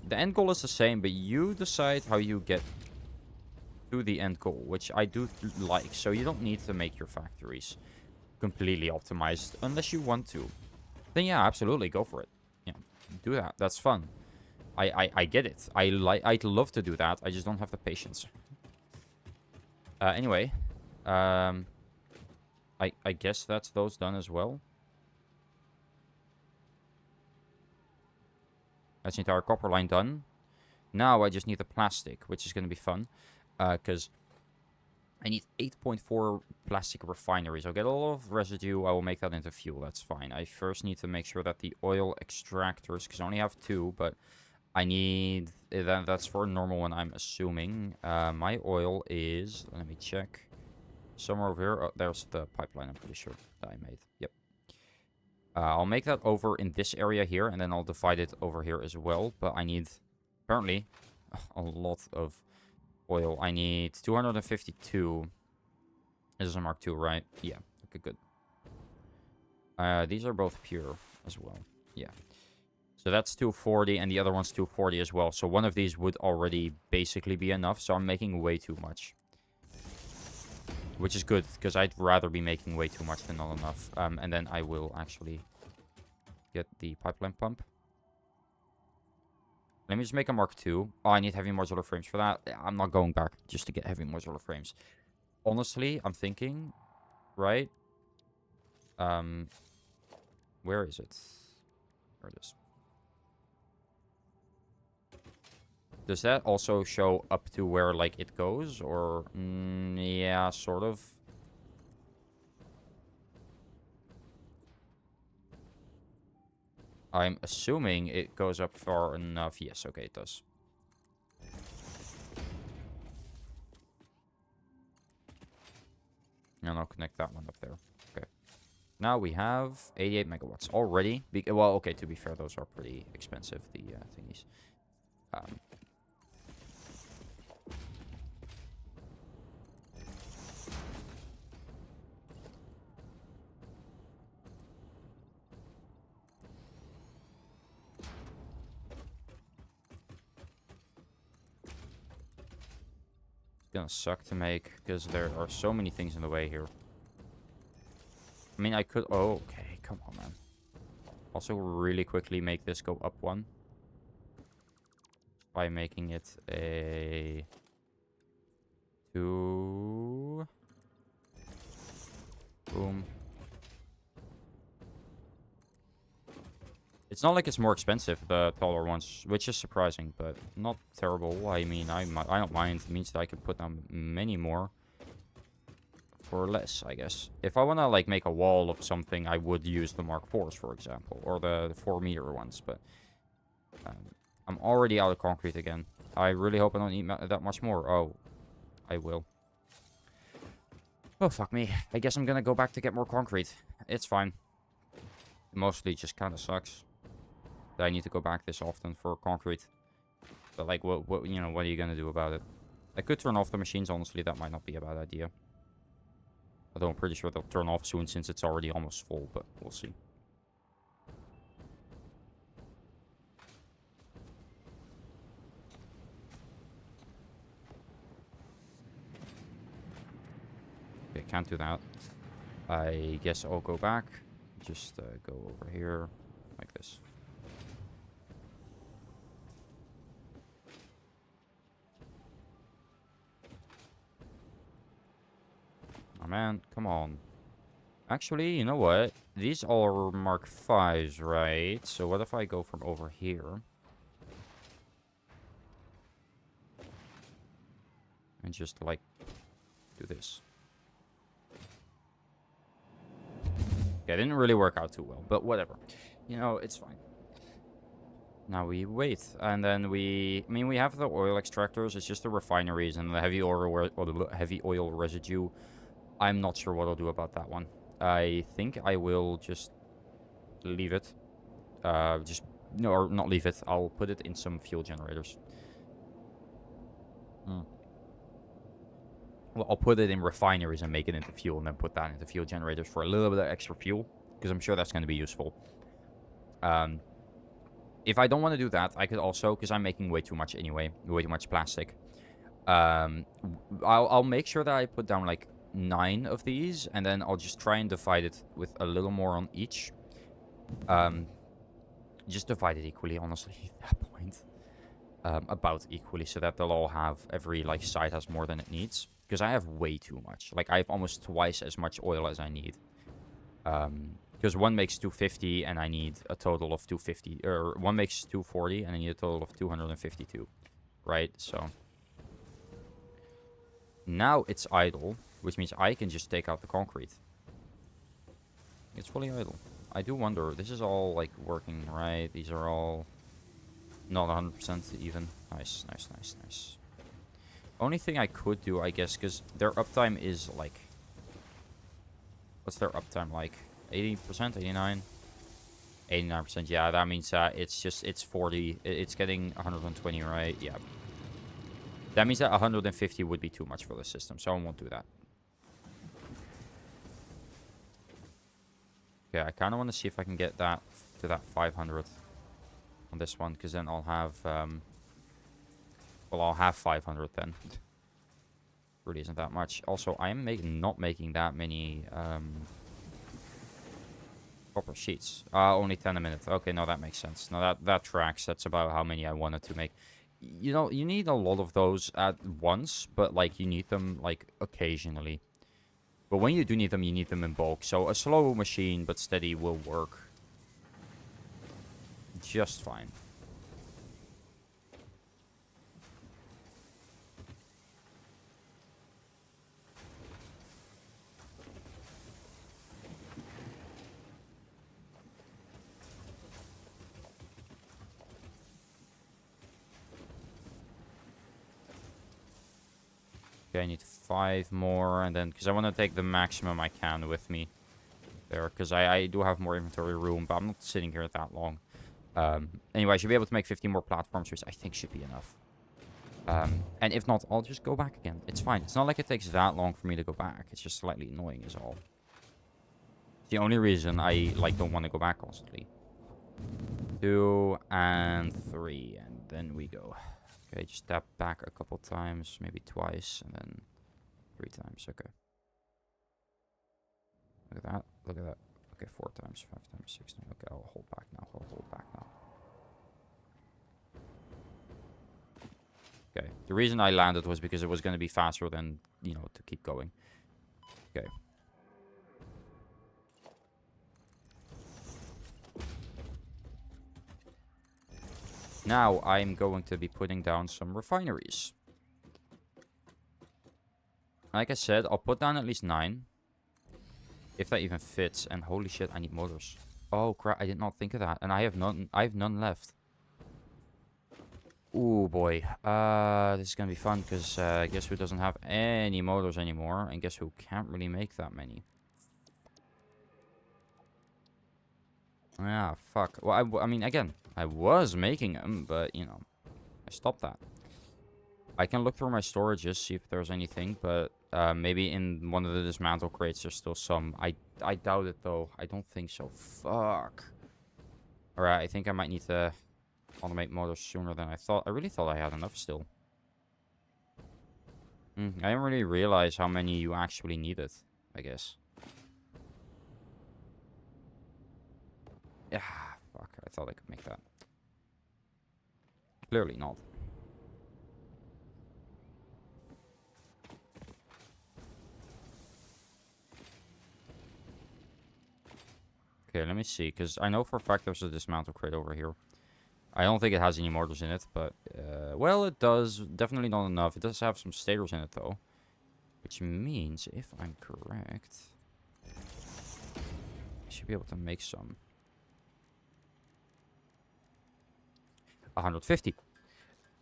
S1: The end goal is the same, but you decide how you get to the end goal, which I do like. So you don't need to make your factories completely optimized unless you want to. Then yeah, absolutely, go for it. Yeah, do that. That's fun. I get it. I'd love to do that. I just don't have the patience. Anyway, I guess that's those done as well. That's the entire copper line done. Now I just need the plastic, which is going to be fun. Because I need 8.4 plastic refineries. I'll get a lot of residue. I will make that into fuel. That's fine. I first need to make sure that the oil extractors, because I only have 2, but I need... That's for a normal one, I'm assuming. My oil is... Let me check. Somewhere over here. Oh, there's the pipeline, I'm pretty sure, that I made. Yep. I'll make that over in this area here, and then I'll divide it over here as well. But I need, apparently, a lot of oil. I need 252. This is a Mark II, right? Yeah. Okay, good. These are both pure as well. Yeah. So that's 240, and the other one's 240 as well. So one of these would already basically be enough. So I'm making way too much. Which is good, because I'd rather be making way too much than not enough. And then I will actually get the pipeline pump. Let me just make a Mark II. Oh, I need heavy modular frames for that. I'm not going back just to get heavy modular frames. Honestly, I'm thinking, right? Where is it? There it is. Does that also show up to where, like, it goes? Or, yeah, sort of. I'm assuming it goes up far enough. Yes, okay, it does. And I'll connect that one up there. Okay. Now we have 88 megawatts already. Well, okay, to be fair, those are pretty expensive, the thingies. Gonna suck to make because there are so many things in the way here. I mean, I could... Oh, okay. Come on, man. Also, really quickly make this go up one. By making it a... 2... Boom. It's not like it's more expensive, the taller ones, which is surprising, but not terrible. I mean, I don't mind. It means that I can put down many more for less, I guess. If I want to, like, make a wall of something, I would use the Mark IVs, for example, or the 4-meter ones, but I'm already out of concrete again. I really hope I don't need that much more. Oh, I will. Oh, fuck me. I guess I'm gonna go back to get more concrete. It's fine. It mostly just kind of sucks that I need to go back this often for concrete. But, like, what are you gonna do about it? I could turn off the machines, honestly. That might not be a bad idea. Although I'm pretty sure they'll turn off soon since it's already almost full, but we'll see. Okay, can't do that. I guess I'll go back. Just go over here like this. Oh man, come on. Actually, you know what? These are Mark 5s, right? So what if I go from over here? And just, like, do this. Yeah, it didn't really work out too well, but whatever. You know, it's fine. Now we wait, and then we have the oil extractors. It's just the refineries and the heavy oil residue. I'm not sure what I'll do about that one. I think I will just leave it. No, or not leave it. I'll put it in some fuel generators. Well, I'll put it in refineries and make it into fuel, and then put that into fuel generators for a little bit of extra fuel, because I'm sure that's going to be useful. If I don't want to do that, I could also, because I'm making way too much anyway, way too much plastic. I'll make sure that I put down like 9 of these, and then I'll just try and divide it with a little more on each. Just divide it equally, honestly, at that point. About equally, so that they'll all have, every like side has more than it needs. Because I have way too much. Like, I have almost twice as much oil as I need. Because one makes 250 and I need a total of 250. Or one makes 240 and I need a total of 252. Right? So now it's idle, which means I can just take out the concrete. It's fully idle. I do wonder, this is all like working, right? These are all not 100% even. Nice, nice, nice, nice. Only thing I could do, I guess, because their uptime is like... What's their uptime like? 80%? 89? 89%, yeah, that means it's 40. It's getting 120, right? Yeah. That means that 150 would be too much for the system, so I won't do that. Okay, I kind of want to see if I can get that to that 500 on this one, because then I'll have... well, I'll have 500 then. Really isn't that much. Also, I am not making that many copper sheets. Only 10 a minute. Okay, no, that makes sense. No, that tracks. That's about how many I wanted to make. You know, you need a lot of those at once, but, like, you need them, like, occasionally. But when you do need them, you need them in bulk. So a slow machine, but steady, will work just fine. Okay, I need 5 more, and then, because I want to take the maximum I can with me there, because I do have more inventory room, but I'm not sitting here that long. Anyway, I should be able to make 50 more platforms, which I think should be enough. And if not, I'll just go back again. It's fine. It's not like it takes that long for me to go back. It's just slightly annoying is all. The only reason I, like, don't want to go back constantly. 2 and 3, and then we go. Okay, just tap back a couple times, maybe twice, and then 3 times. Okay. Look at that. Look at that. Okay, 4 times, 5 times, 6 times. Okay, I'll hold back now. I'll hold back now. Okay. The reason I landed was because it was going to be faster than, you know, to keep going. Okay. Now I'm going to be putting down some refineries. Like I said, I'll put down at least 9. If that even fits. And holy shit, I need motors. Oh crap, I did not think of that. And I have none left. Ooh boy. This is gonna be fun because guess who doesn't have any motors anymore, and guess who can't really make that many. Ah, fuck. Well, I mean, again, I was making them, but you know, I stopped that. I can look through my storages, see if there's anything, but maybe in one of the dismantle crates there's still some. I doubt it though. I don't think so. Fuck. Alright, I think I might need to automate motors sooner than I thought. I really thought I had enough still. I didn't really realize how many you actually needed, I guess. Yeah, fuck. I thought I could make that. Clearly not. Okay, let me see, because I know for a fact there's a dismantle crate over here. I don't think it has any mortars in it, but, well, it does. Definitely not enough. It does have some stators in it, though. Which means, if I'm correct, I should be able to make some. 150.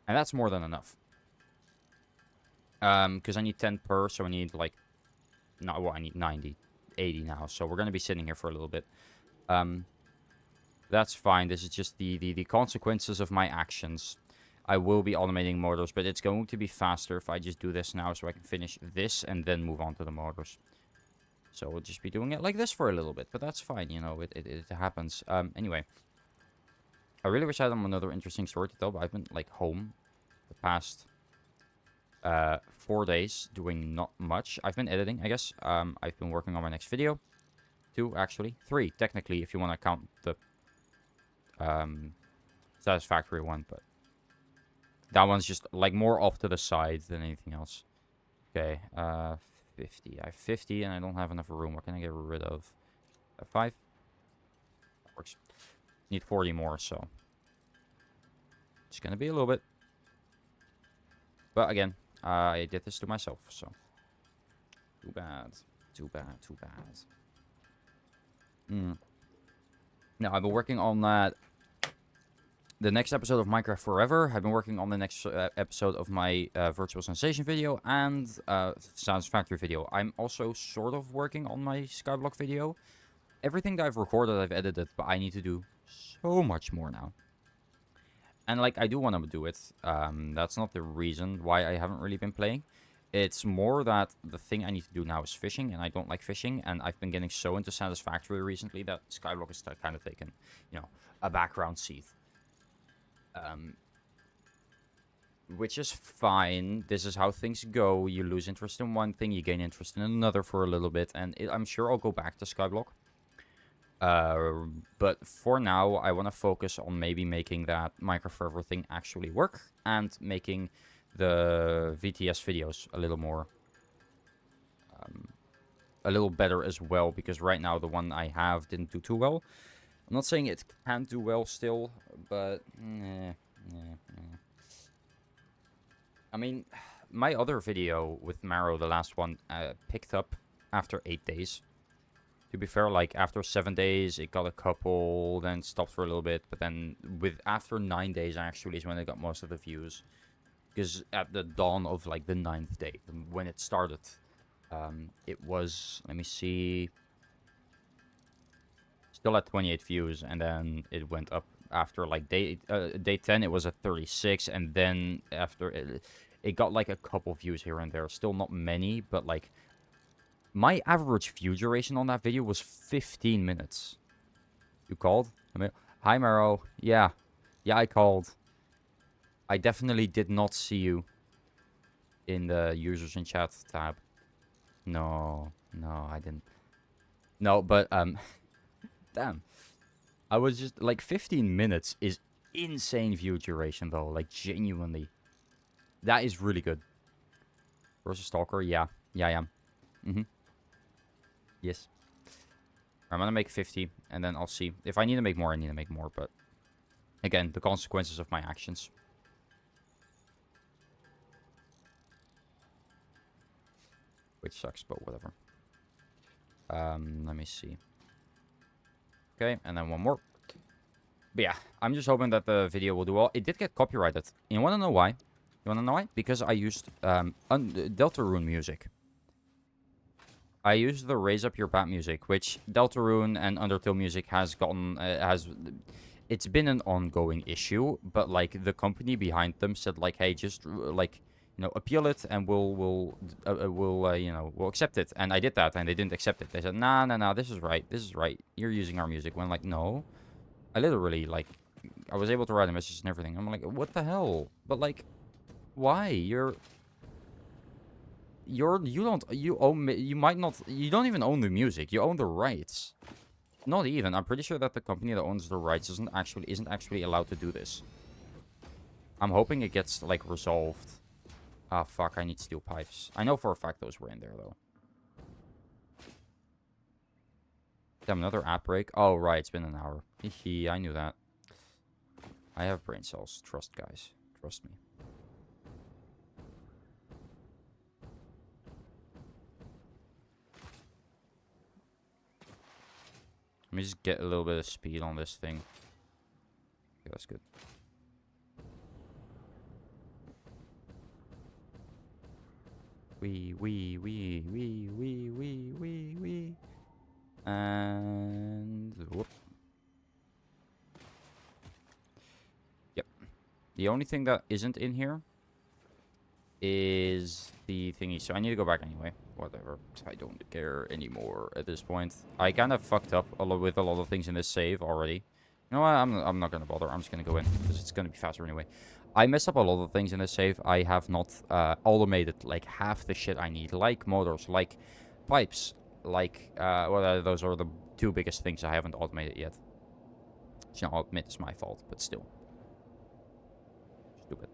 S1: And that's more than enough. Because I need 10 per, so I need, like, no, well, I need 90, 80 now. So we're going to be sitting here for a little bit. That's fine. This is just the consequences of my actions. I will be automating motors, but it's going to be faster if I just do this now so I can finish this and then move on to the motors. So we'll just be doing it like this for a little bit, but that's fine, you know, it happens. Anyway, I really wish I had another interesting story to tell, but I've been, like, home the past 4 days doing not much. I've been editing, I guess. I've been working on my next video. 2, actually. 3, technically, if you want to count the satisfactory one, but that one's just like more off to the side than anything else. Okay, 50. I have 50 and I don't have enough room. What can I get rid of? 5? That works. Need 40 more, so it's gonna be a little bit. But again, I did this to myself, so too bad. Too bad, too bad. Now, I've been working on the next episode of Minecraft Forever. I've been working on the next episode of my Virtual Sensation video and Satisfactory video. I'm also sort of working on my Skyblock video. Everything that I've recorded, I've edited, but I need to do so much more now. And, like, I do want to do it. That's not the reason why I haven't really been playing. It's more that the thing I need to do now is fishing, and I don't like fishing, and I've been getting so into Satisfactory recently that Skyblock has kind of taken, you know, a background seat. Which is fine. This is how things go. You lose interest in one thing, you gain interest in another for a little bit, and I'm sure I'll go back to Skyblock. But for now, I want to focus on maybe making that Minecraft Forever thing actually work, and making the VTS videos a little more, a little better as well, because right now the one I have didn't do too well. I'm not saying it can't do well still, but I mean, my other video with Marrow, the last one, picked up after 8 days. To be fair, like, after 7 days, it got a couple, then stopped for a little bit, but then after 9 days, actually, is when it got most of the views. Because at the dawn of, like, the 9th day, when it started, it was, let me see, still at 28 views, and then it went up after, like, day 10, it was at 36, and then after, it got, like, a couple views here and there. Still not many, but, like, my average view duration on that video was 15 minutes. You called? Hi, Marrow. Yeah, I called. I definitely did not see you in the users in chat tab. No, I didn't. No, but, damn. I was just, like, 15 minutes is insane view duration, though. Like, genuinely. That is really good. Where's a stalker? Yeah, I am. Yes. I'm gonna make 50, and then I'll see. If I need to make more, I need to make more, but Again, the consequences of my actions. Which sucks, but whatever. Let me see. Okay, and then one more. But yeah, I'm just hoping that the video will do well. It did get copyrighted. You want to know why? You want to know why? Because I used Deltarune music. I used the Raise Up Your Bat music, which Deltarune and Undertale music has gotten... it's been an ongoing issue, but, like, the company behind them said, like, hey, just, like, you know, appeal it, and we'll accept it. And I did that, and they didn't accept it. They said, nah, this is right. This is right. You're using our music. When, like, no. I literally, like, I was able to write a message and everything. I'm like, what the hell? But, like, why? You don't even own the music. You own the rights. Not even. I'm pretty sure that the company that owns the rights isn't actually allowed to do this. I'm hoping it gets, like, resolved. Ah, fuck, I need steel pipes. I know for a fact those were in there, though. Damn, another app break? Oh, right, it's been an hour. Hehe, I knew that. I have brain cells. Trust, guys. Trust me. Let me just get a little bit of speed on this thing. Okay, that's good. Wee. And whoop. Yep. The only thing that isn't in here is the thingy. So I need to go back anyway. Whatever. I don't care anymore at this point. I kind of fucked up with a lot of things in this save already. You know what? I'm not going to bother. I'm just going to go in because it's going to be faster anyway. I messed up a lot of things in this save. I have not automated like half the shit I need. Like motors, like pipes, like... well, those are the two biggest things I haven't automated yet. Which, I'll admit it's my fault, but still. Stupid.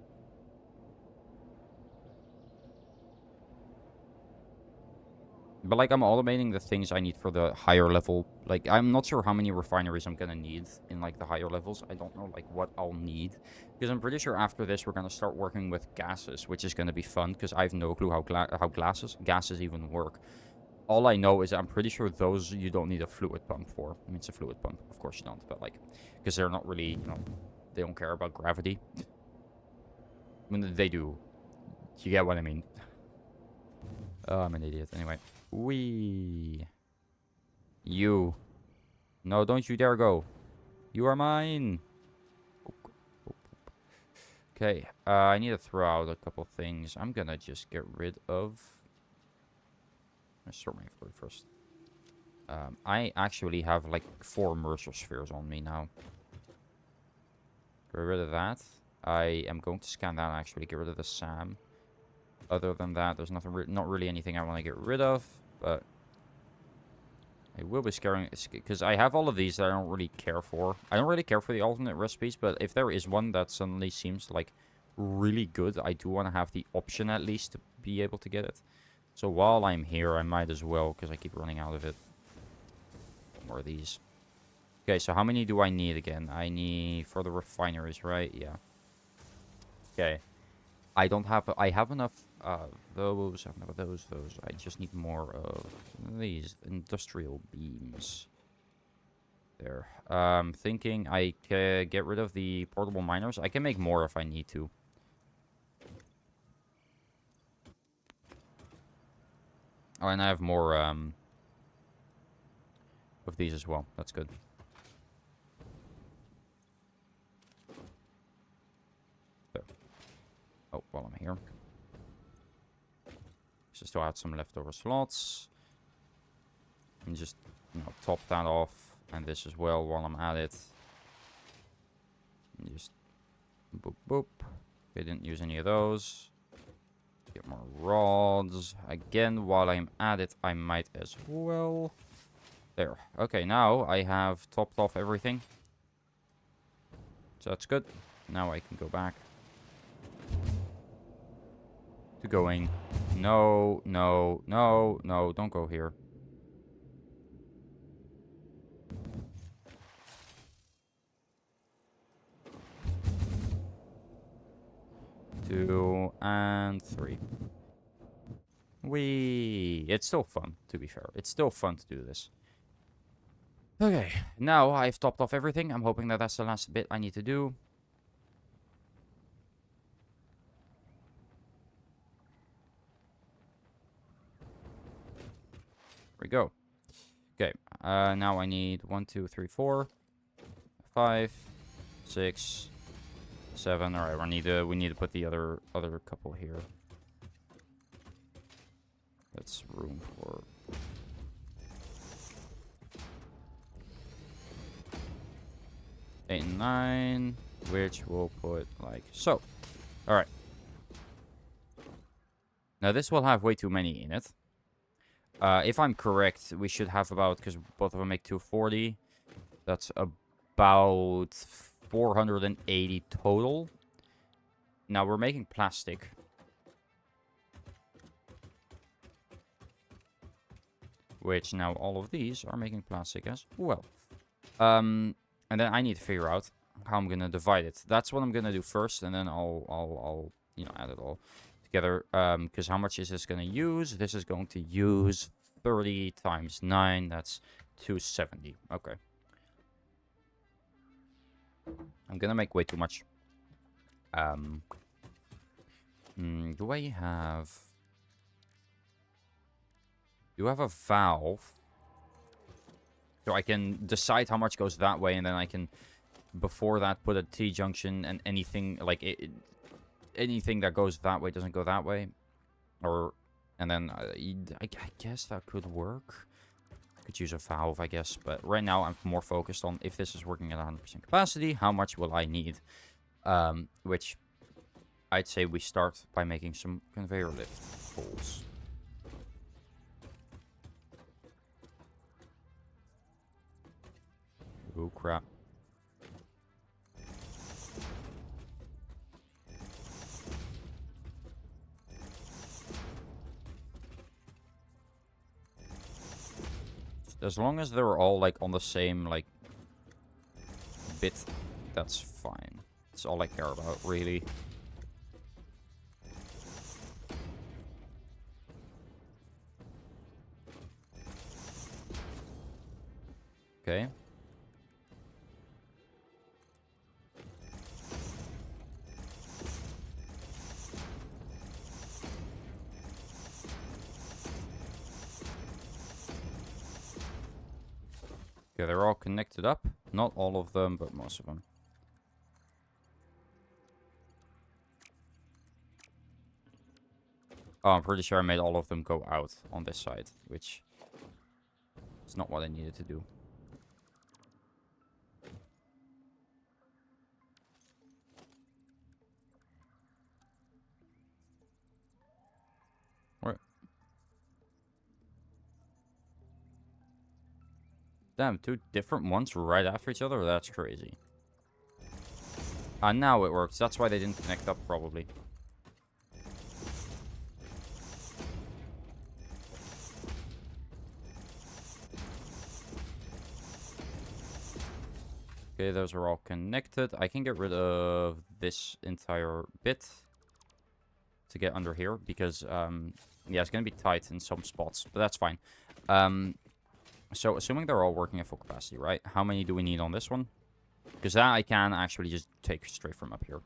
S1: But, like, I'm automating the things I need for the higher level. Like, I'm not sure how many refineries I'm gonna need in, like, the higher levels. I don't know, like, what I'll need. Because I'm pretty sure after this, we're gonna start working with gases, which is gonna be fun. Because I have no clue how gases even work. All I know is I'm pretty sure those you don't need a fluid pump for. I mean, it's a fluid pump. Of course you don't. But, like, because they're not really, you know, they don't care about gravity. I mean, they do. You get what I mean. Oh, I'm an idiot. Anyway. Wee. You. No, don't you dare go. You are mine. Okay. I need to throw out a couple things. I'm gonna just get rid of... Let's start my inventory first. I actually have like 4 Mercer spheres on me now. Get rid of that. I am going to scan that and actually get rid of the SAM. Other than that, there's not really anything I want to get rid of, but I will be scaring, because I have all of these that I don't really care for. I don't really care for the alternate recipes, but if there is one that suddenly seems like really good, I do want to have the option at least to be able to get it. So while I'm here, I might as well, because I keep running out of it. More of these. Okay, so how many do I need again? I need for the refineries, right? Yeah. Okay. I have enough those. I have enough of those. I just need more of these industrial beams. There. Thinking I can get rid of the portable miners. I can make more if I need to. Oh, and I have more of these as well. That's good. There. Oh, while I'm here. So still had some leftover slots. And just, you know, top that off. And this as well while I'm at it. And just boop, boop. Okay, didn't use any of those. Get more rods. Again, while I'm at it, I might as well. There. Okay, now I have topped off everything. So that's good. Now I can go back to going. No, no, no, no, don't go here. 2, and 3. It's still fun, to be fair. It's still fun to do this. Okay, now I've topped off everything. I'm hoping that that's the last bit I need to do. There we go. Okay, now I need 1, 2, 3, 4, 5, 6, 7. All right, we need to put the other couple here. That's room for 8 and 9, which we'll put like so. All right. Now this will have way too many in it. If I'm correct, we should have about, because both of them make 240. That's about 480 total. Now we're making plastic. Which now all of these are making plastic as well. And then I need to figure out how I'm gonna divide it. That's what I'm gonna do first, and then I'll add it all together. Because how much is this gonna use? This is going to use 30 times 9. That's 270. Okay. I'm gonna make way too much. Do I have a valve? So I can decide how much goes that way, and then I can, before that, put a T-junction, and anything, like, anything that goes that way doesn't go that way. And then, I guess that could work. Could use a valve, I guess. But right now, I'm more focused on, if this is working at 100% capacity, how much will I need? Which, I'd say we start by making some conveyor lift holes. Oh, crap. As long as they're all, like, on the same, like, bit, that's fine. That's all I care about, really. Okay. Okay, they're all connected up. Not all of them, but most of them. Oh, I'm pretty sure I made all of them go out on this side, which is not what I needed to do. What? Damn, 2 different ones right after each other? That's crazy. Now it works. That's why they didn't connect up, probably. Okay, those are all connected. I can get rid of this entire bit to get under here, because, yeah, it's going to be tight in some spots, but that's fine. So, assuming they're all working at full capacity, right? How many do we need on this one? Because that I can actually just take straight from up here.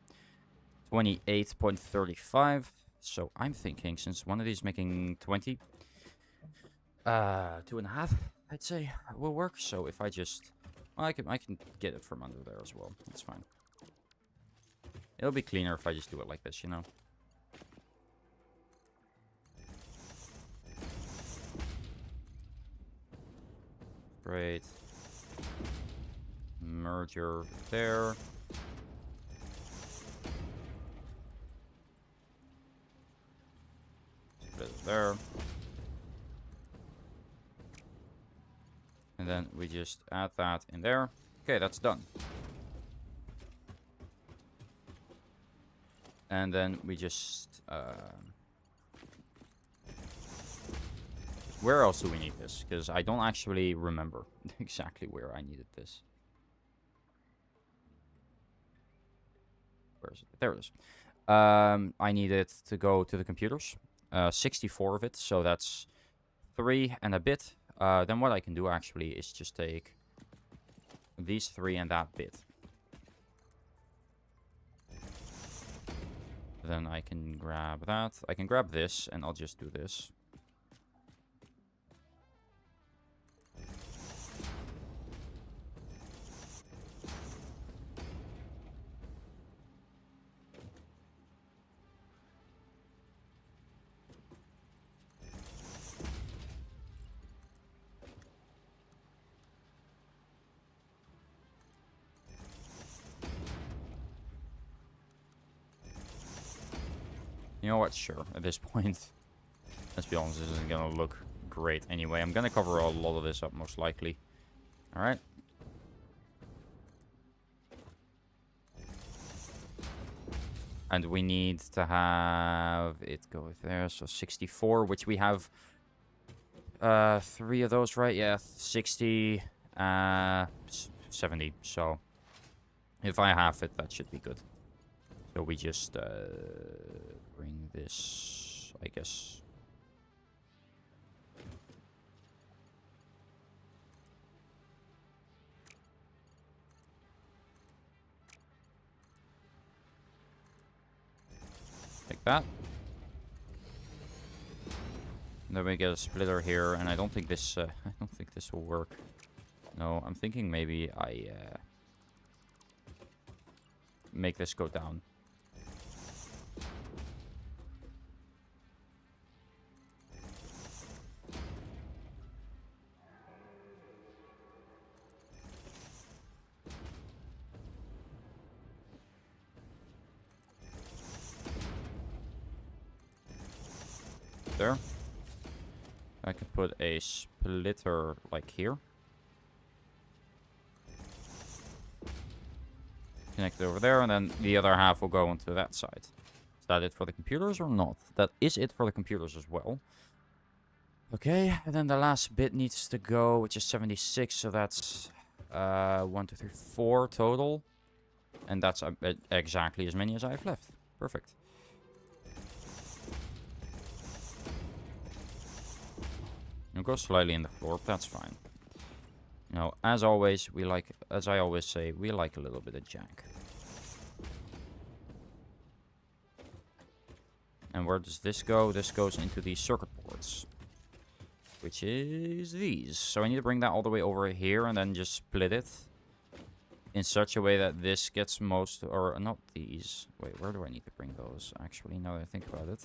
S1: 28.35. So, I'm thinking, since one of these is making 20, 2.5, I'd say, will work. So, if I just... Well, I can get it from under there as well. That's fine. It'll be cleaner if I just do it like this, you know? Great. Merger there. Split it there. And then we just add that in there. Okay, that's done. And then we just... where else do we need this? Because I don't actually remember exactly where I needed this. Where is it? There it is. I need it to go to the computers. 64 of it, so that's 3 and a bit. Then what I can do actually is just take these 3 and that bit. Then I can grab that. I can grab this, and I'll just do this. You know what? Sure. At this point, let's be honest, this isn't gonna look great anyway. I'm gonna cover a lot of this up, most likely. Alright. And we need to have it go there. So 64, which we have 3 of those, right? Yeah, 60, 70. So if I have it, that should be good. So we just bring this, I guess. Like that. And then we get a splitter here, and I don't think this I don't think this will work. No, I'm thinking maybe I make this go down. There. I can put a splitter like here. Connect it over there, and then the other half will go onto that side. Is that it for the computers or not? That is it for the computers as well. Okay, and then the last bit needs to go, which is 76, so that's 1, 2, 3, 4 total. And that's exactly as many as I have left. Perfect. It'll go slightly in the floor, but that's fine. You know, as always, we like, as I always say, we like a little bit of jank. And where does this go? This goes into the circuit boards, which is these. So I need to bring that all the way over here and then just split it in such a way that this gets most, or not these. Wait, where do I need to bring those? Actually, now that I think about it.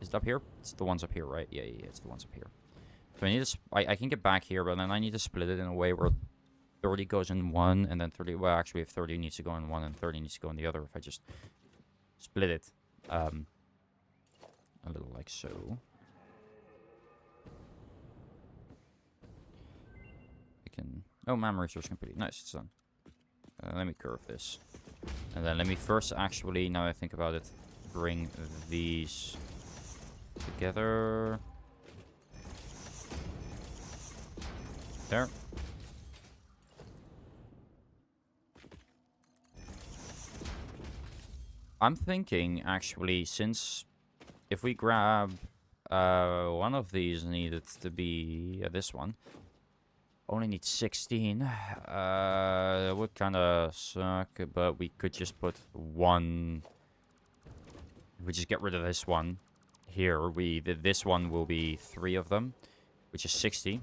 S1: Is it up here? It's the ones up here, right? Yeah, it's the ones up here. So I need to, I can get back here, but then I need to split it in a way where 30 goes in one, and then 30, well, actually, if 30 needs to go in one and 30 needs to go in the other, if I just split it, a little like so. I can, oh, memory source complete. Nice, it's done. Let me curve this. And then let me first actually, now I think about it, bring these together. There. I'm thinking, actually, since if we grab one of these needed to be this one, only need 16. It would kind of suck, but we could just put one. If we just get rid of this one here, this one will be 3 of them, which is 60.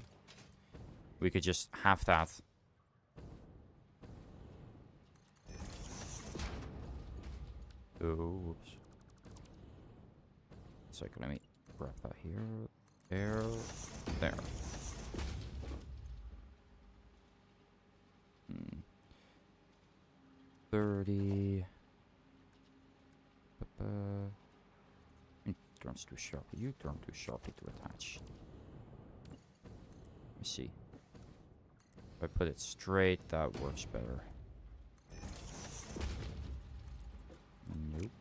S1: We could just have that. Oh, whoops. So let me grab that here, there, there. 30. Turns too sharply. You turn too sharply to attach. Let me see. If I put it straight, that works better. Nope.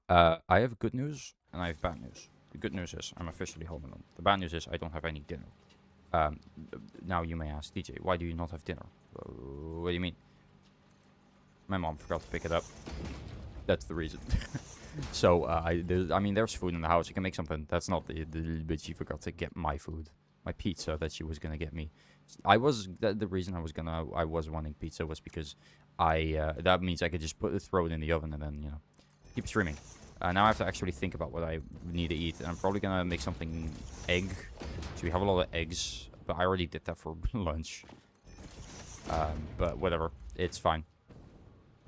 S1: I have good news and I have bad news. The good news is I'm officially home alone. The bad news is I don't have any dinner. Now you may ask, DJ, why do you not have dinner? What do you mean? My mom forgot to pick it up. That's the reason. So, I mean, there's food in the house. You can make something. That's not but she forgot to get my food. My pizza that she was going to get me. The reason I was wanting pizza was because that means I could just throw it in the oven and then, you know, keep streaming. Now I have to actually think about what I need to eat. And I'm probably going to make something egg. So we have a lot of eggs. But I already did that for lunch. But whatever. It's fine.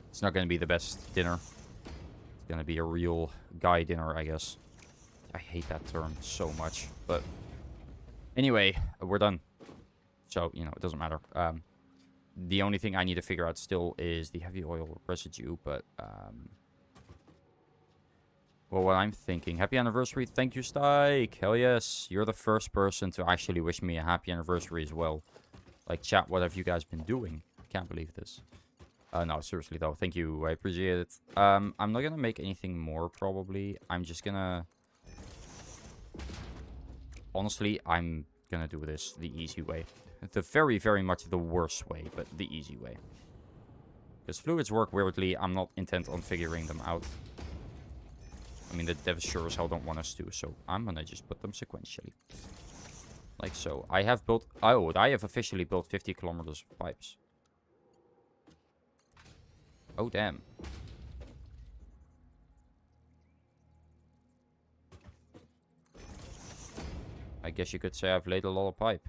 S1: It's not going to be the best dinner. It's going to be a real guy dinner, I guess. I hate that term so much. But anyway, we're done. So, you know, it doesn't matter. The only thing I need to figure out still is the heavy oil residue. But, well, what I'm thinking... Happy anniversary. Thank you, Stike. Hell yes. You're the first person to actually wish me a happy anniversary as well. Like, chat, what have you guys been doing? Can't believe this. No, seriously, though. Thank you. I appreciate it. I'm not going to make anything more, probably. I'm just going to... Honestly, I'm going to do this the easy way. The very, very much the worst way, but the easy way. Because fluids work weirdly. I'm not intent on figuring them out. I mean, the devs sure as hell don't want us to, so I'm going to just put them sequentially. Like so. I have built... Oh, I have officially built 50 kilometers of pipes. Oh, damn. I guess you could say I've laid a lot of pipe.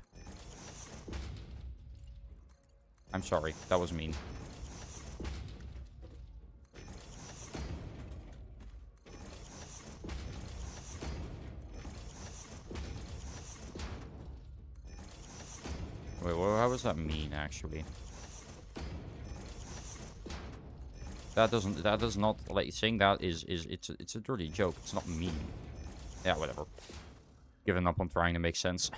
S1: I'm sorry. That was mean. Wait, well, how does that mean, actually? That does not, like, saying that it's a dirty joke. It's not mean. Yeah, whatever. Given up on trying to make sense.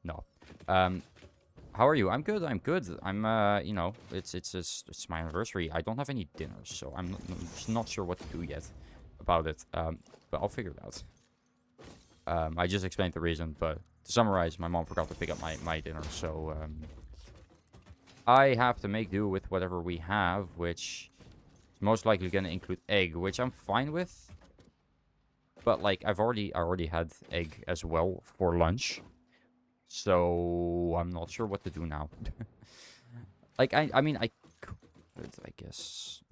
S1: No. How are you? I'm good, I'm good. I'm, you know, it's my anniversary. I don't have any dinners, so I'm not sure what to do yet about it. But I'll figure it out. I just explained the reason, but to summarize, my mom forgot to pick up my dinner, so, I have to make do with whatever we have, which... most likely going to include egg, which I'm fine with. But, like, I already had egg as well for lunch. So, I'm not sure what to do now. Like, I mean, I could, I guess.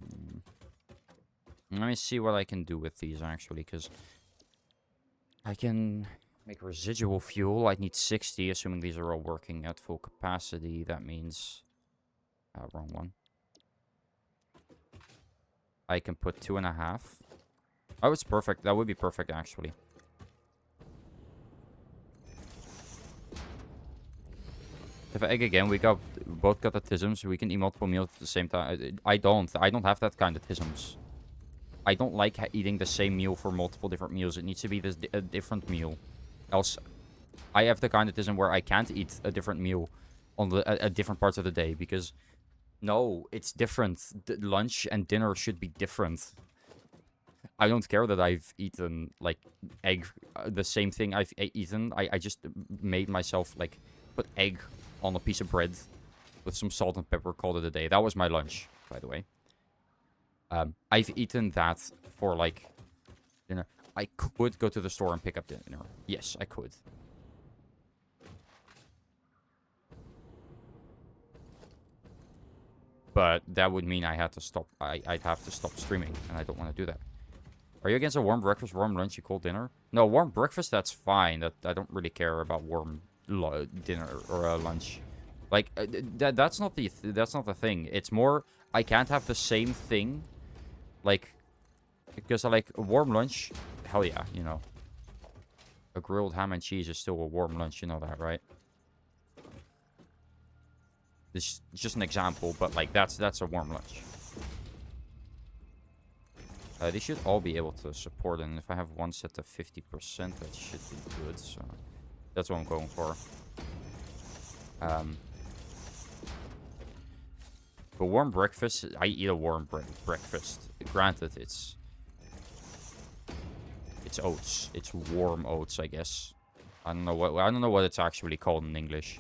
S1: Let me see what I can do with these, actually, because I can make residual fuel. I need 60, assuming these are all working at full capacity. That means... wrong one. I can put 2.5. Oh, it's perfect. That would be perfect, actually. If I egg again, we both got the tisms. We can eat multiple meals at the same time. I don't have that kind of tisms. I don't like eating the same meal for multiple different meals. It needs to be a different meal. Else, I have the kind of tism where I can't eat a different meal on at different parts of the day because... No, it's different. Lunch and dinner should be different. I don't care that I've eaten, like, egg, the same thing I've eaten. I just made myself, like, put egg on a piece of bread with some salt and pepper, called it a day. That was my lunch, by the way. I've eaten that for, like, dinner. I could go to the store and pick up dinner. Yes, I could. But that would mean I had to stop. I'd have to stop streaming, and I don't want to do that. Are you against a warm breakfast, warm lunch, cold dinner? No, warm breakfast, that's fine. I don't really care about warm dinner or lunch. Like, that's not the thing. It's more, I can't have the same thing. Like, because I like a warm lunch. Hell yeah, you know. A grilled ham and cheese is still a warm lunch. You know that, right? This is just an example, but like that's a warm lunch. They should all be able to support it, and if I have one set to 50%, that should be good. So that's what I'm going for. But warm breakfast, I eat a warm breakfast. Granted, it's it's oats. It's warm oats, I guess. I don't know what it's actually called in English.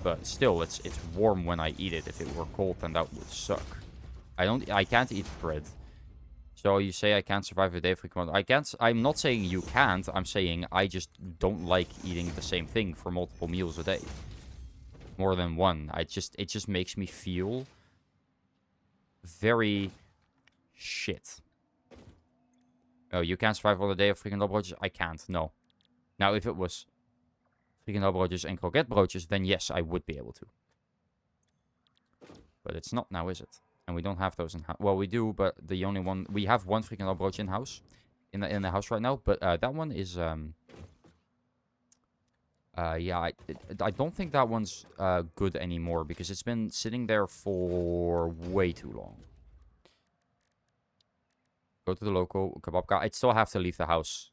S1: But still, it's warm when I eat it. If it were cold, then that would suck. I can't eat bread. So you say I can't survive a day of freaking. I can't. I'm not saying you can't. I'm saying I just don't like eating the same thing for multiple meals a day. More than one. It just makes me feel very shit. Oh, you can't survive on a day of freaking broodjes? I can't. No. Now, if it was freaking broodjes and croquette broodjes, then yes, I would be able to. But it's not now, is it? And we don't have those in house. Well, we do, but the only one we have one freaking broodje in house, in the house right now. But that one is yeah, I don't think that one's good anymore because it's been sitting there for way too long. Go to the local kebab guy. I'd still have to leave the house.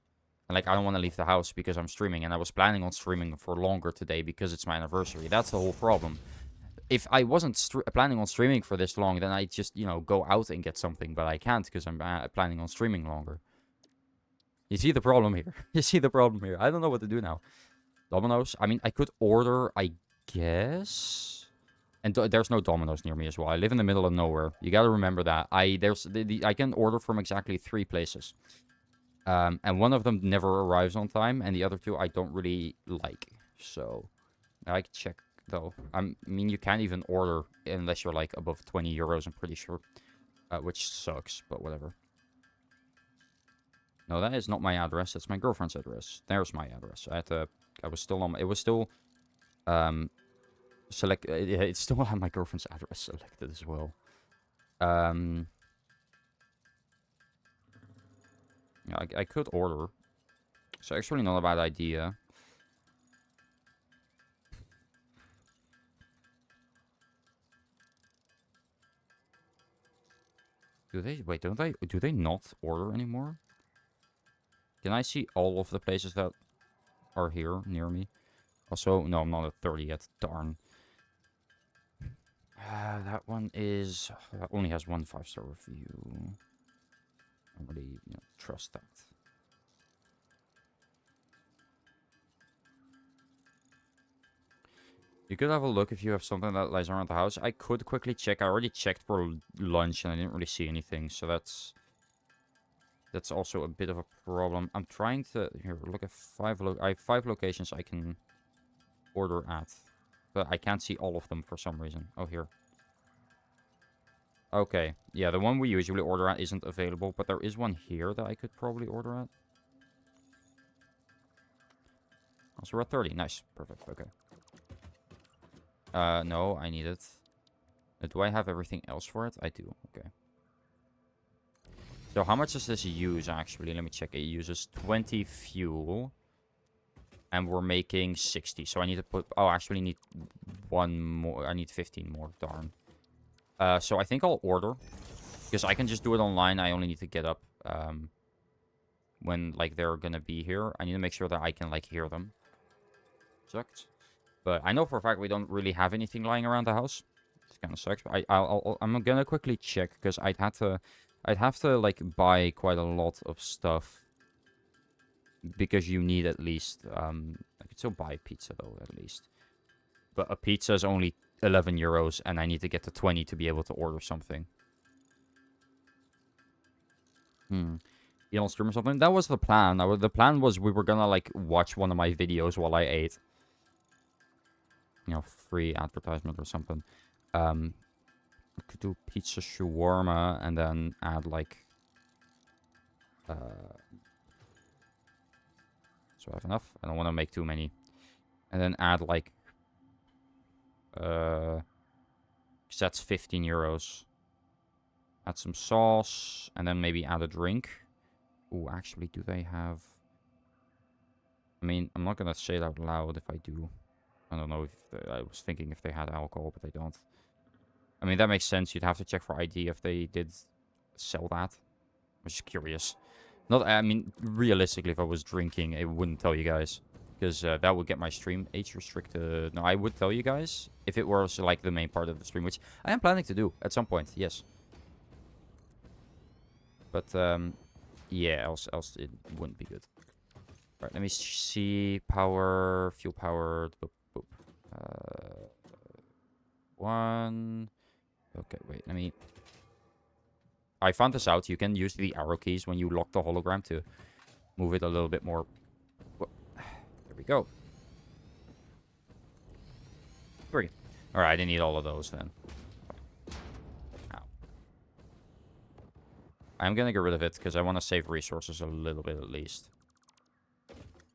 S1: And, like, I don't want to leave the house because I'm streaming. And I was planning on streaming for longer today because it's my anniversary. That's the whole problem. If I wasn't planning on streaming for this long, then I'd just, you know, go out and get something. But I can't because I'm planning on streaming longer. You see the problem here? You see the problem here? I don't know what to do now. Domino's? I mean, I could order, I guess... And there's no Domino's near me as well. I live in the middle of nowhere. You gotta remember that. I can order from exactly 3 places. And one of them never arrives on time. And the other 2 I don't really like. So, I can check, though. I mean, you can't even order unless you're, like, above 20 euros, I'm pretty sure. Which sucks, but whatever. No, that is not my address. That's my girlfriend's address. There's my address. I was still on... It was still... Select. Yeah, it still had my girlfriend's address selected as well. Yeah, I could order. It's actually not a bad idea. Do they? Wait, don't they? Do they not order anymore? Can I see all of the places that are here near me? Also, no, I'm not at 30 yet. Darn. That one is... That only has 1 5-star review. I don't really, you know, trust that. You could have a look if you have something that lies around the house. I could quickly check. I already checked for lunch and I didn't really see anything. So that's also a bit of a problem. I'm trying to... Here, look at 5... I have 5 locations I can order at. But I can't see all of them for some reason. Oh, here. Okay. Yeah, the one we usually order at isn't available. But there is one here that I could probably order at. Also, we're at 30. Nice. Perfect. Okay. No, I need it. Do I have everything else for it? I do. Okay. So how much does this use, actually? Let me check. It uses 20 fuel. And we're making 60. So I need to put... Oh, I actually need 1 more. I need 15 more. Darn. So I think I'll order. Because I can just do it online. I only need to get up when, like, they're gonna be here. I need to make sure that I can, like, hear them. Sucks. But I know for a fact we don't really have anything lying around the house. It kind of sucks. But I'm gonna quickly check. Because I'd have to, like, buy quite a lot of stuff. Because you need at least... I could still buy pizza, though, at least. But a pizza is only 11 euros, and I need to get to 20 to be able to order something. You don't stream or something? That was the plan. The plan was we were gonna, like, watch one of my videos while I ate. You know, free advertisement or something. I could do pizza shawarma, and then add, like... So I have enough. I don't want to make too many. And then add, like... Because that's 15 euros. Add some sauce. And then maybe add a drink. Ooh, actually, do they have... I mean, I'm not going to say it out loud if I do. I don't know if... I was thinking if they had alcohol, but they don't. I mean, that makes sense. You'd have to check for ID if they did sell that. I'm just curious. Not, I mean, realistically, if I was drinking, I wouldn't tell you guys. Because that would get my stream age restricted. No, I would tell you guys if it was, like, the main part of the stream. Which I am planning to do at some point, yes. But, Yeah, else it wouldn't be good. All right, let me see. Power, fuel powered. Boop, boop. 1. Okay, wait, let me... I found this out. You can use the arrow keys when you lock the hologram to move it a little bit more. There we go. 3. All right, I didn't need all of those then. Ow. I'm going to get rid of it because I want to save resources a little bit at least.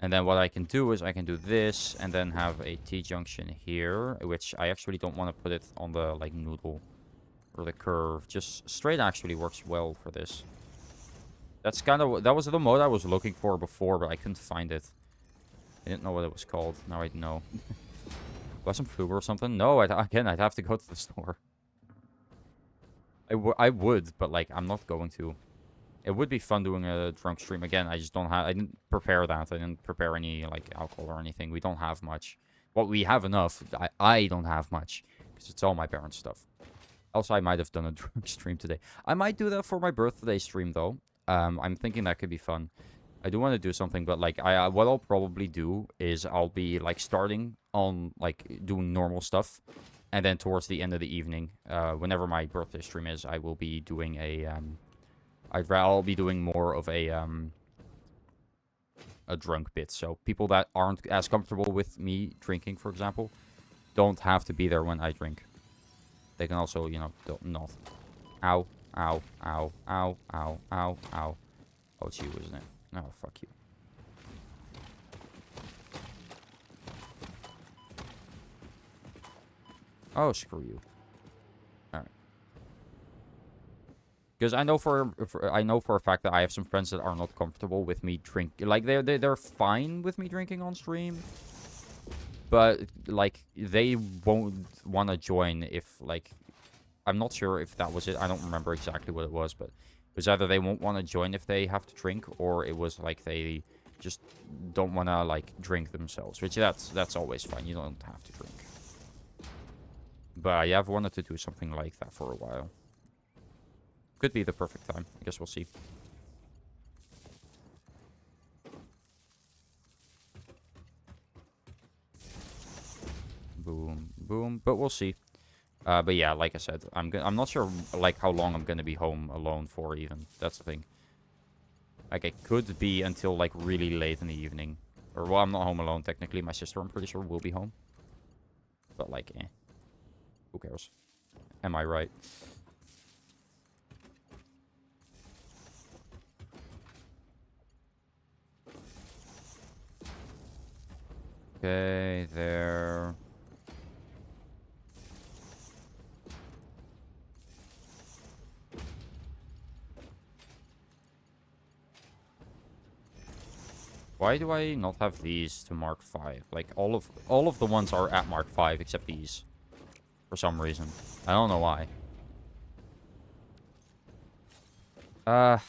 S1: And then what I can do is I can do this and then have a T-junction here, which I actually don't want to put it on the, like, noodle or the curve. Just straight actually works well for this. That's kind of... That was the mode I was looking for before, but I couldn't find it. I didn't know what it was called. Now I know. Was some fluid or something? No, again, I'd have to go to the store. I would, but, like, I'm not going to. It would be fun doing a drunk stream again. I just don't have... I didn't prepare that. I didn't prepare any, like, alcohol or anything. We don't have much. Well, we have enough. I don't have much. Because it's all my parents' stuff. Also, I might have done a drunk stream today. I might do that for my birthday stream, though. I'm thinking that could be fun. I do want to do something, but, like, what I'll probably do is I'll be, like, starting on, like, doing normal stuff. And then towards the end of the evening, whenever my birthday stream is, I will be doing a... I'll be doing more of a drunk bit. So people that aren't as comfortable with me drinking, for example, don't have to be there when I drink. They can also, you know, not. Ow, ow, ow, ow, ow, ow, ow. Oh, it's you, isn't it? No, fuck you. Oh, screw you. Because I know for a fact that I have some friends that are not comfortable with me drinking. Like they're fine with me drinking on stream, but like they won't want to join if like I'm not sure if that was it. I don't remember exactly what it was, but it was either they won't want to join if they have to drink, or it was like they just don't want to like drink themselves. Which that's always fine. You don't have to drink. But yeah, I've wanted to do something like that for a while. Could be the perfect time. I guess we'll see. Boom, boom. But we'll see. But yeah, like I said, I'm not sure like how long I'm gonna be home alone for even. That's the thing. Like it could be until like really late in the evening. Or well, I'm not home alone technically. My sister, I'm pretty sure, will be home. But like, who cares? Am I right? Okay, there. Why do I not have these to Mark 5? Like all of the ones are at Mark 5 except these. For some reason. I don't know why. I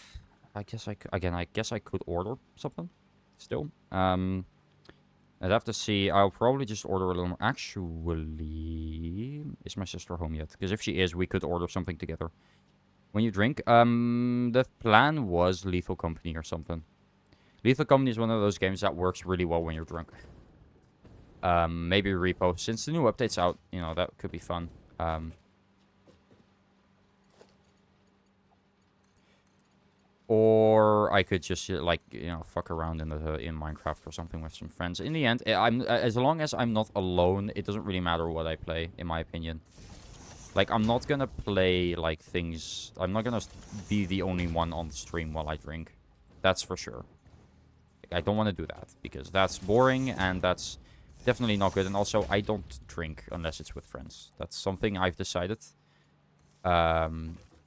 S1: guess I guess I could order something still. I'd have to see. I'll probably just order a little more. Actually, is my sister home yet? Because if she is, we could order something together. When you drink, the plan was Lethal Company or something. Lethal Company is one of those games that works really well when you're drunk. Maybe Repo. Since the new update's out, you know, that could be fun. Or I could just like, you know, fuck around in Minecraft or something with some friends. In the end, as long as I'm not alone, it doesn't really matter what I play, in my opinion. Like, I'm not gonna play like things. I'm not gonna be the only one on the stream while I drink. That's for sure. Like, I don't want to do that because that's boring and that's definitely not good. And also, I don't drink unless it's with friends. That's something I've decided.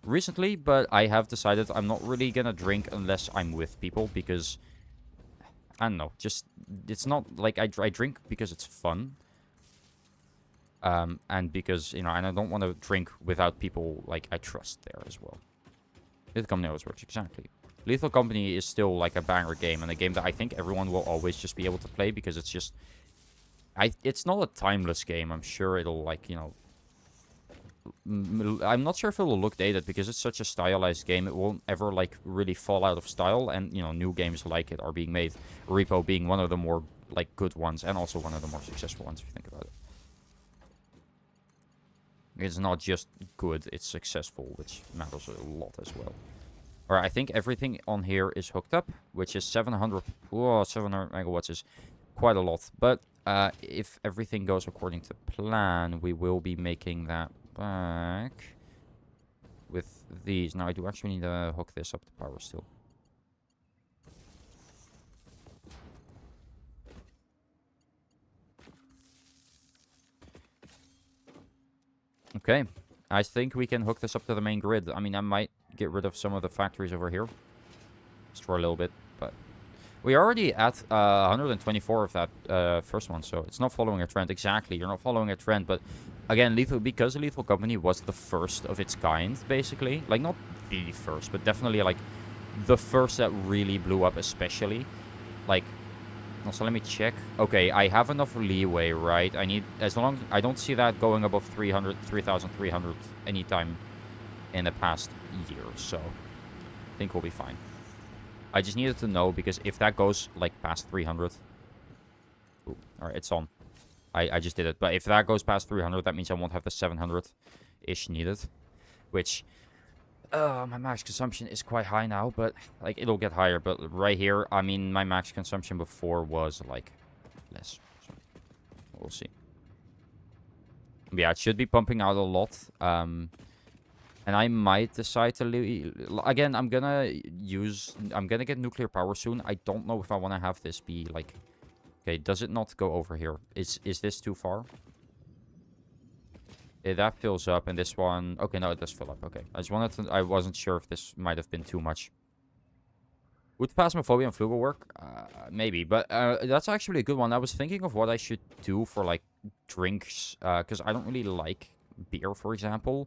S1: Recently, but I have decided I'm not really gonna drink unless I'm with people because I don't know, just it's not like I drink because it's fun, and because, you know, and I don't want to drink without people like I trust there as well. Lethal Company always works, exactly. Lethal Company is still like a banger game and a game that I think everyone will always just be able to play because it's just it's not a timeless game. I'm sure it'll like, you know, I'm not sure if it will look dated because it's such a stylized game. It won't ever like really fall out of style, and you know, new games like it are being made. Repo being one of the more like good ones, and also one of the more successful ones if you think about it. It's not just good; it's successful, which matters a lot as well. All right, I think everything on here is hooked up, which is 700. Whoa, 700 megawatts is quite a lot. But if everything goes according to plan, we will be making that back with these. Now, I do actually need to hook this up to power still. Okay, I think we can hook this up to the main grid. I mean, I might get rid of some of the factories over here. Just for a little bit, but we're already at 124 of that first one, so it's not following a trend. Exactly, you're not following a trend, but again, because Lethal Company was the first of its kind, basically. Like, not the first, but definitely, like, the first that really blew up, especially. Like, also, let me check. Okay, I have enough leeway, right? I need, as long, I don't see that going above 3,300 anytime in the past year, so I think we'll be fine. I just needed to know, because if that goes, like, past 300... Ooh, alright, it's on. I just did it. But if that goes past 300, that means I won't have the 700-ish needed. Which, my max consumption is quite high now, but, like, it'll get higher. But right here, I mean, my max consumption before was, like, less. So, we'll see. Yeah, it should be pumping out a lot. And I might decide to again, I'm gonna get nuclear power soon. I don't know if I want to have this be like, okay, does it not go over here? Is this too far? Yeah, that fills up, and this one, okay, no, it does fill up. Okay, I wasn't sure if this might have been too much. Would Phasmophobia and Flugel work? Maybe, but that's actually a good one. I was thinking of what I should do for like drinks, because I don't really like beer, for example.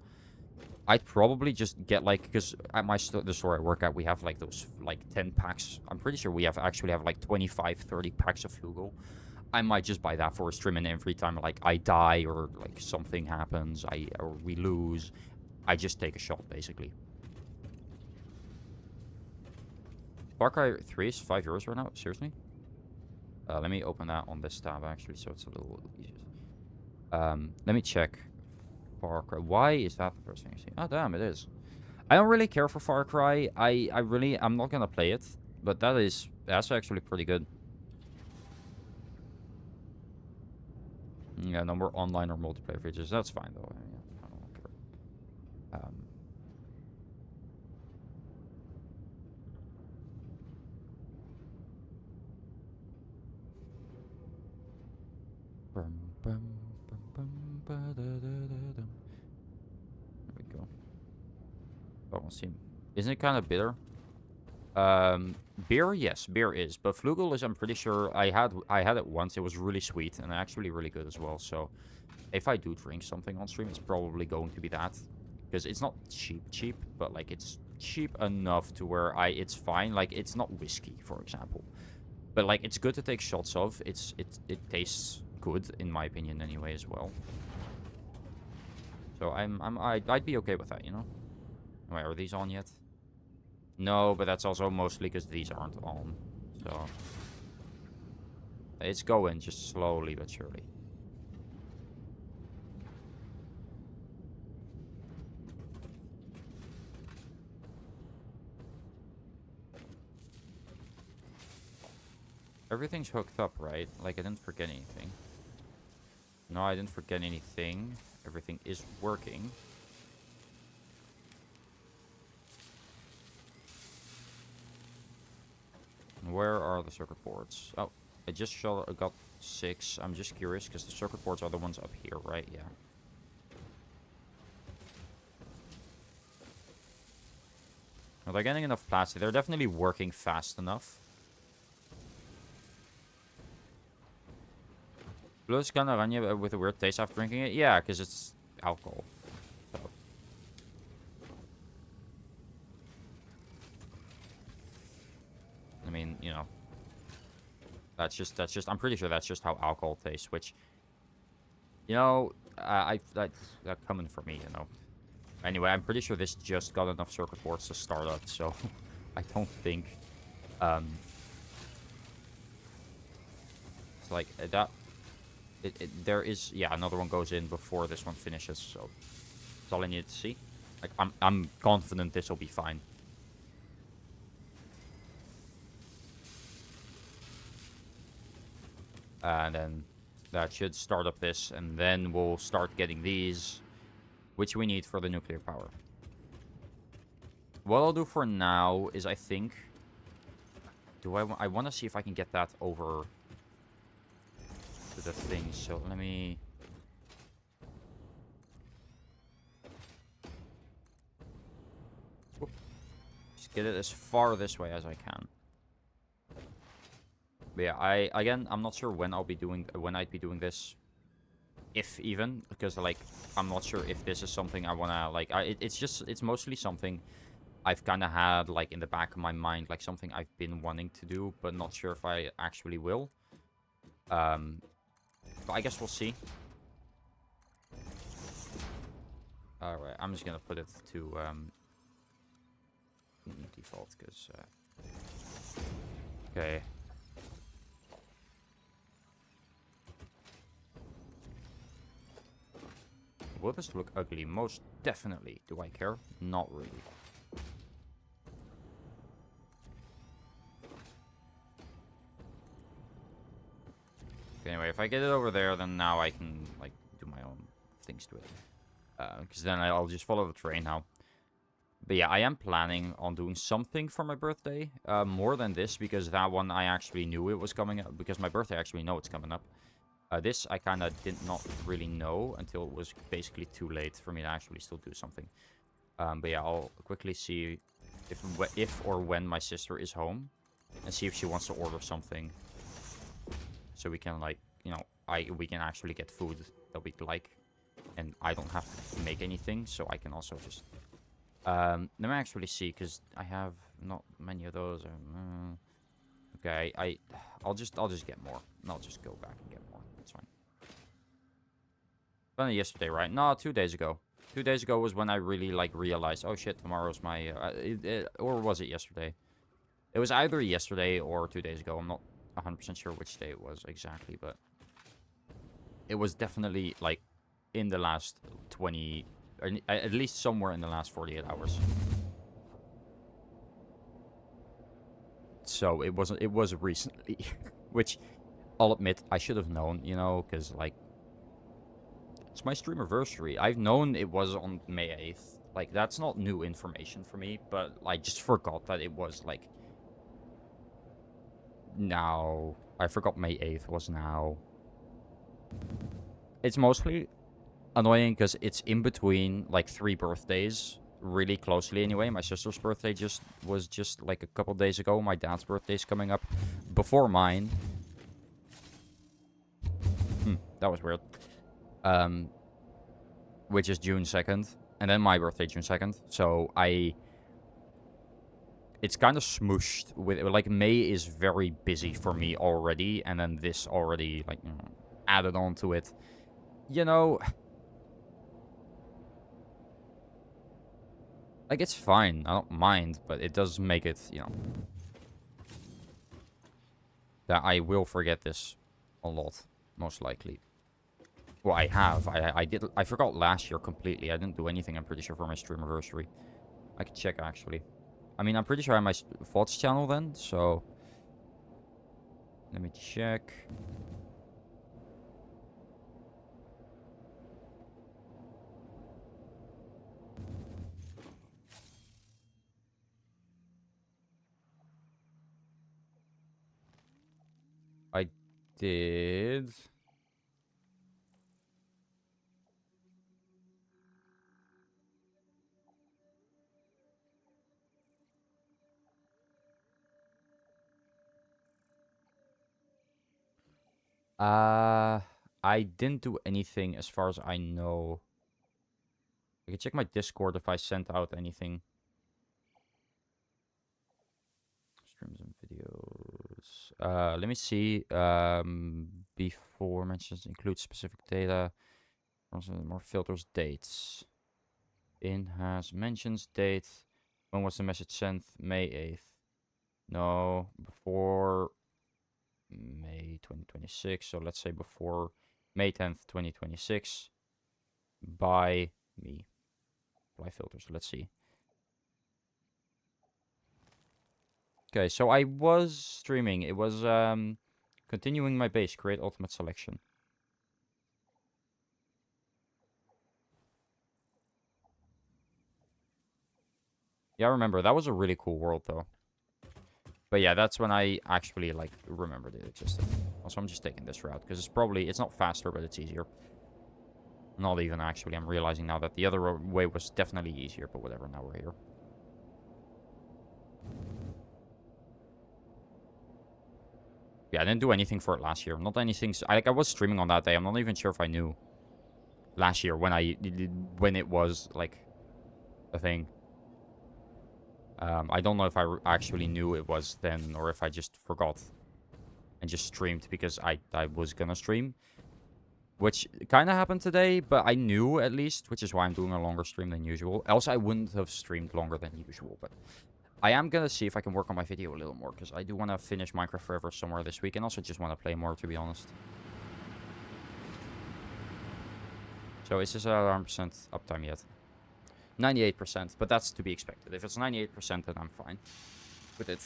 S1: I'd probably just get, like, because at the store I work at, we have, like, those, like, 10 packs. I'm pretty sure we actually have, like, 25, 30 packs of Flugel. I might just buy that for a stream, and every time, like, I die or, like, something happens, or we lose, I just take a shot, basically. Far Cry 3 is €5 right now? Seriously? Let me open that on this tab, actually, so it's a little easier. Let me check. Far Cry. Why is that the first thing I see? Oh, damn, it is. I don't really care for Far Cry. I'm not gonna play it, but that's actually pretty good. Yeah, no more online or multiplayer features. That's fine, though. I don't care. There we go. Oh, we'll see. Isn't it kind of bitter? Beer, yes, beer is. But Flugel is, I'm pretty sure, I had it once. It was really sweet and actually really good as well. So if I do drink something on stream, it's probably going to be that. Because it's not cheap, but like it's cheap enough to where it's fine. Like, it's not whiskey, for example. But like, it's good to take shots of. It tastes good, in my opinion, anyway, as well. So I'd be okay with that, you know? Wait, are these on yet? No, but that's also mostly because these aren't on. So it's going just slowly but surely. Everything's hooked up, right? Like, I didn't forget anything. No, I didn't forget anything. Everything is working. Where are the circuit boards? Oh, I just got 6. I'm just curious because the circuit boards are the ones up here, right? Yeah. Are they getting enough plastic? They're definitely working fast enough. Blue's gonna run you with a weird taste after drinking it? Yeah, because it's alcohol. So. I mean, you know. That's just, I'm pretty sure that's just how alcohol tastes, which, you know, they're coming for me, you know. Anyway, I'm pretty sure this just got enough circuit boards to start up, so I don't think it's like that. There is, yeah, another one goes in before this one finishes, so that's all I need to see. Like, I'm confident this will be fine. And then that should start up this, and then we'll start getting these, which we need for the nuclear power. What I'll do for now is, I think, I want to see if I can get that over to the thing. So let me. Whoop. Just get it as far this way as I can. But yeah, I'm not sure when I'd be doing this, if even, because like I'm not sure if this is something I wanna like. It's mostly something I've kind of had like in the back of my mind, like something I've been wanting to do, but not sure if I actually will. But I guess we'll see. Alright, I'm just gonna put it to default, because okay. Will this look ugly? Most definitely. Do I care? Not really. Okay, anyway, if I get it over there, then now I can like do my own things to it. Because then I'll just follow the train now. But yeah, I am planning on doing something for my birthday. More than this, because that one I actually knew it was coming up. Because my birthday, I actually know it's coming up. This I kind of did not really know until it was basically too late for me to actually still do something. But yeah, I'll quickly see if or when my sister is home, and see if she wants to order something, so we can like, you know, we can actually get food that we like, and I don't have to make anything, so I can also just let me actually see, because I have not many of those. Okay, I'll just get more, and I'll just go back and get more. That's fine. Only yesterday, right? No, 2 days ago. 2 days ago was when I really like realized, oh shit, tomorrow's my or was it yesterday? It was either yesterday or 2 days ago. I'm not 100% sure which day it was exactly, but it was definitely like in the last 20, or at least somewhere in the last 48 hours. So it was recently, which I'll admit I should have known, you know, because like it's my streamiversary. I've known it was on May 8th. Like, that's not new information for me, but I just forgot that it was like now. I forgot May 8th was now. It's mostly annoying because it's in between like 3 birthdays, really closely anyway. My sister's birthday was just like a couple days ago. My dad's birthday's coming up before mine. That was weird. Which is June 2nd, and then my birthday June 2nd. So it's kind of smooshed with, like, May is very busy for me already, and then this already, like, you know, added on to it. You know, like, it's fine. I don't mind, but it does make it, you know, that I will forget this a lot, most likely. Well, I have. I forgot last year completely. I didn't do anything, I'm pretty sure, for my streamiversary. I could check, actually. I mean, I'm pretty sure I have my VODs channel then, so let me check. I did. I didn't do anything as far as I know. I can check my Discord if I sent out anything. Streams and videos. Let me see. Before mentions include specific data. More filters, dates. In has mentions date. When was the message sent? May 8th. No, before May 2026. So let's say before May 10th, 2026. By me. Apply filters. Let's see. Okay, so I was streaming. It was continuing my base. Create ultimate selection. Yeah, I remember. That was a really cool world, though. But yeah, that's when I actually, like, remembered it existed. Also, I'm just taking this route, because it's not faster, but it's easier. Not even, actually. I'm realizing now that the other way was definitely easier, but whatever, now we're here. Yeah, I didn't do anything for it last year. Not anything... I was streaming on that day. I'm not even sure if I knew last year when it was, like, a thing. I don't know if I actually knew it was then, or if I just forgot and just streamed because I was gonna stream. Which kind of happened today, but I knew at least, which is why I'm doing a longer stream than usual. Else I wouldn't have streamed longer than usual, but I am gonna see if I can work on my video a little more, because I do want to finish Minecraft Forever somewhere this week, and also just want to play more, to be honest. So is this 100% uptime yet? 98%, but that's to be expected. If it's 98%, then I'm fine with it.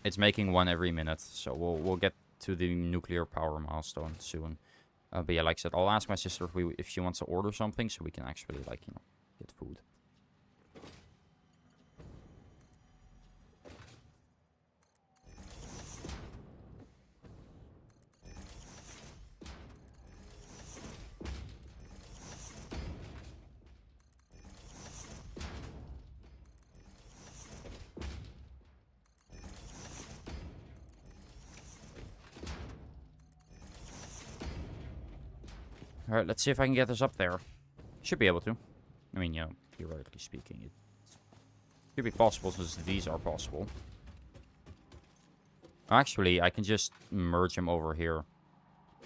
S1: It's making one every minute, so we'll get to the nuclear power milestone soon. But yeah, like I said, I'll ask my sister if she wants to order something, so we can actually, like, you know, get food. Alright, let's see if I can get this up there. Should be able to. I mean, you know, theoretically speaking, it should be possible since these are possible. Actually, I can just merge them over here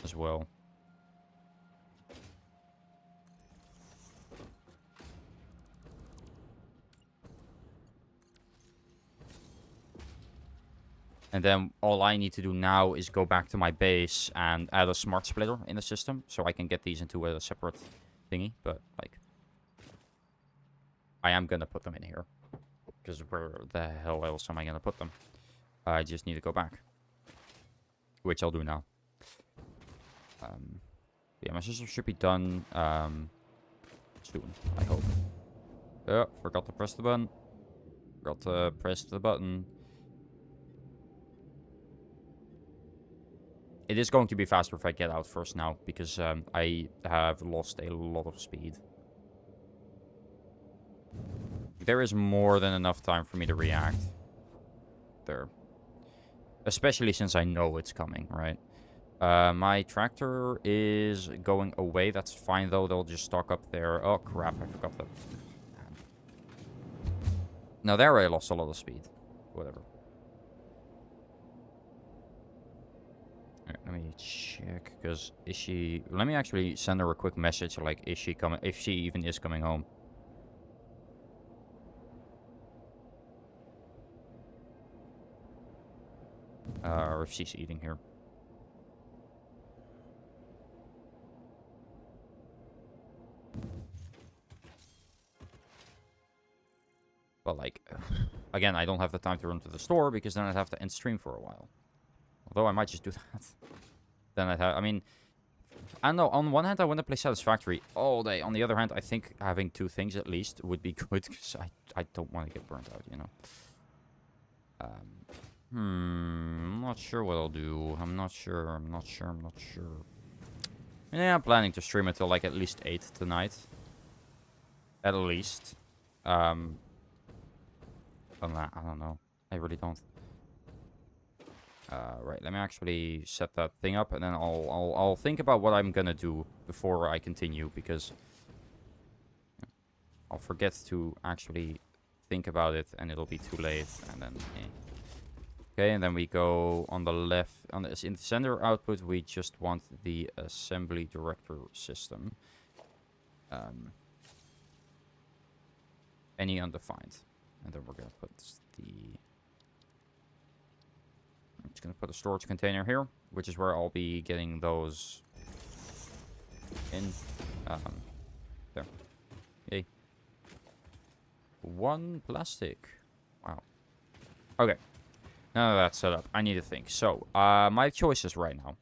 S1: as well. And then all I need to do now is go back to my base and add a smart splitter in the system, so I can get these into a separate thingy. But, like, I am going to put them in here, because where the hell else am I going to put them? I just need to go back, which I'll do now. Yeah, my system should be done soon, I hope. Oh, forgot to press the button. Forgot to press the button. It is going to be faster if I get out first now, because I have lost a lot of speed. There is more than enough time for me to react there. Especially since I know it's coming, right? My tractor is going away. That's fine, though. They'll just stock up there. Oh, crap. I forgot that. Now, there I lost a lot of speed. Whatever. Alright, let me check, because is she... Let me actually send her a quick message, like, is she coming... If she even is coming home. Or if she's eating here. But, like, again, I don't have the time to run to the store, because then I'd have to end stream for a while. Although I might just do that. Then I'd have... I mean... I don't know. On one hand, I want to play Satisfactory all day. On the other hand, I think having two things at least would be good, because I don't want to get burnt out, you know. I'm not sure what I'll do. I'm not sure. Yeah, I'm planning to stream until, like, at least 8 tonight. At least. I don't know. I really don't. Right, let me actually set that thing up, and then I'll think about what I'm gonna do before I continue, because I'll forget to actually think about it, and it'll be too late, and then... Okay, and then we go on the left, in the center output, we just want the assembly director system. Any undefined. And then we're going to put I'm just going to put a storage container here, which is where I'll be getting those in. There. Yay. 1 plastic. Wow. Okay. Now that's set up, I need to think. So, my choices right now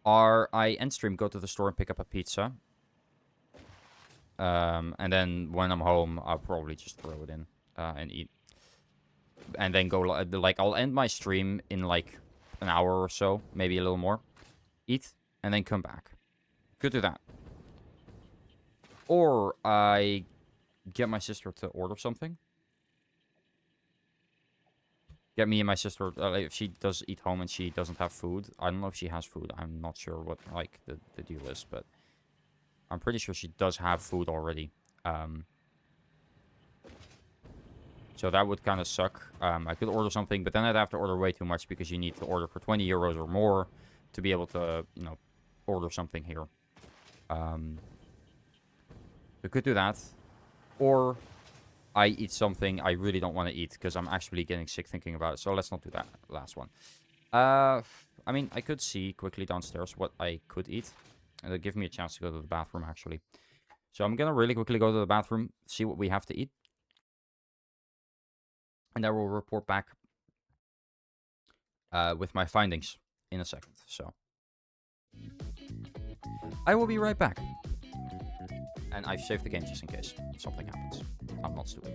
S1: are I end stream, go to the store and pick up a pizza. And then when I'm home, I'll probably just throw it in and eat. And then go, like, I'll end my stream in, like, an hour or so, maybe a little more. Eat, and then come back. Could do that. Or I get my sister to order something. Get me and my sister, if she does eat home and she doesn't have food. I don't know if she has food. I'm not sure what, like, the deal is, but I'm pretty sure she does have food already. So that would kind of suck. I could order something, but then I'd have to order way too much because you need to order for 20 euros or more to be able to, you know, order something here. We could do that. Or I eat something I really don't want to eat because I'm actually getting sick thinking about it. So let's not do that last one. I mean, I could see quickly downstairs what I could eat. It'll give me a chance to go to the bathroom, actually. So I'm going to really quickly go to the bathroom, see what we have to eat. And I will report back with my findings in a second. So I will be right back. And I've saved the game just in case something happens. I'm not stupid.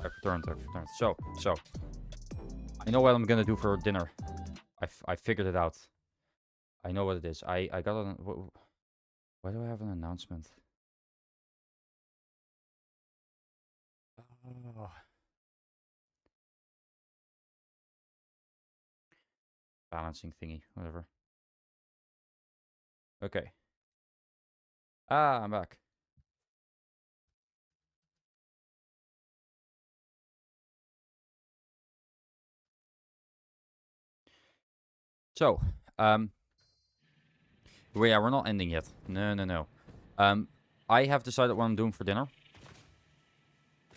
S1: I've returned. So, I know what I'm gonna do for dinner. I figured it out. I know what it is. I got an... Why do I have an announcement? Oh. Balancing thingy, whatever. Okay. Ah, I'm back. So, well, yeah, we're not ending yet. No. I have decided what I'm doing for dinner.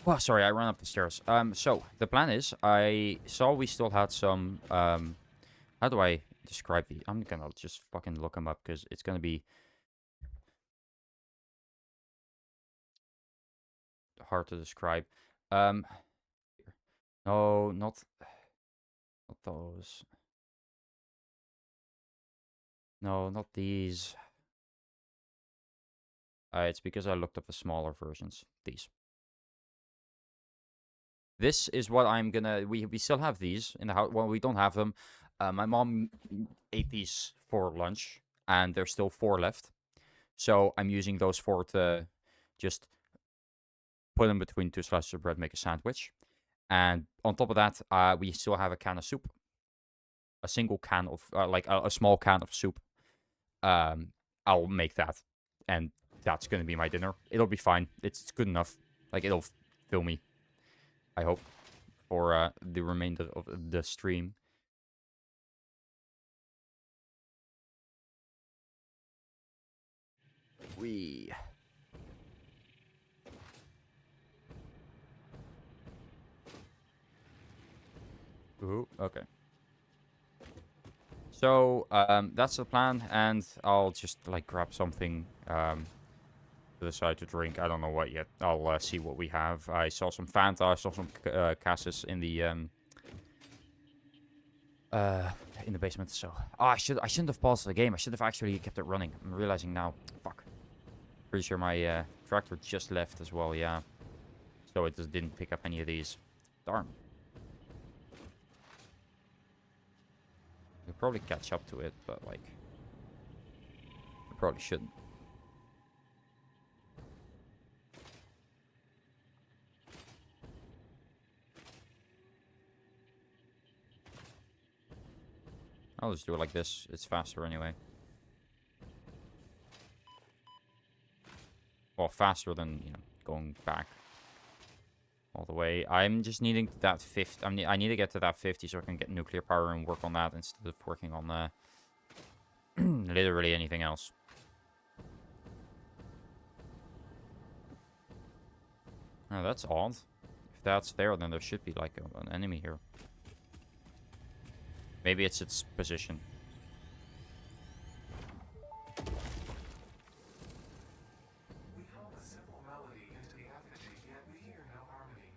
S1: Well, sorry, I ran up the stairs. So the plan is, I saw we still had some, how do I describe these? I'm gonna just fucking look them up, because it's gonna be hard to describe. No, not those. No, not these. It's because I looked up the smaller versions. These. This is what I'm gonna... We still have these in the house. Well, we don't have them. My mom ate these for lunch, and there's still 4 left. So I'm using those 4 to just put them between 2 slices of bread, make a sandwich. And on top of that, we still have a can of soup. A single can of, like a small can of soup. I'll make that. And that's going to be my dinner. It'll be fine. It's good enough. Like, it'll fill me, I hope, for the remainder of the stream. Ooh, okay. So, that's the plan, and I'll just, like, grab something, to the side to drink. I don't know what yet. I'll, see what we have. I saw some Fanta, I saw some, Cassis in the basement, so... Oh, I shouldn't have paused the game. I should have actually kept it running. I'm realizing now. Fuck. Pretty sure my, tractor just left as well, yeah. So it just didn't pick up any of these. Darn. We'll probably catch up to it, but, like... I probably shouldn't. I'll just do it like this. It's faster anyway. Well, faster than, you know, going back all the way. I'm just needing that 50. I need to get to that 50 so I can get nuclear power and work on that instead of working on literally anything else. Oh, that's odd. If that's there, then there should be like an enemy here. Maybe it's its position.
S2: We hum a simple melody into the effigy, yet we hear no harmony.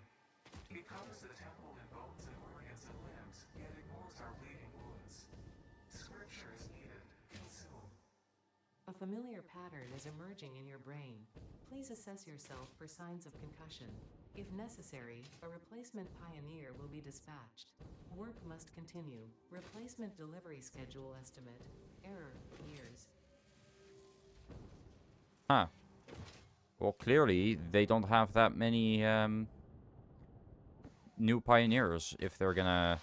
S2: It covers the temple in bones and organs and limbs, yet ignores our bleeding wounds. Scripture is needed, and soon.
S3: A familiar pattern is emerging in your brain. Please assess yourself for signs of concussion. If necessary, a replacement pioneer will be dispatched. Work must continue. Replacement delivery schedule estimate. Error, years.
S1: Huh. Well, clearly, they don't have that many, new pioneers if they're gonna...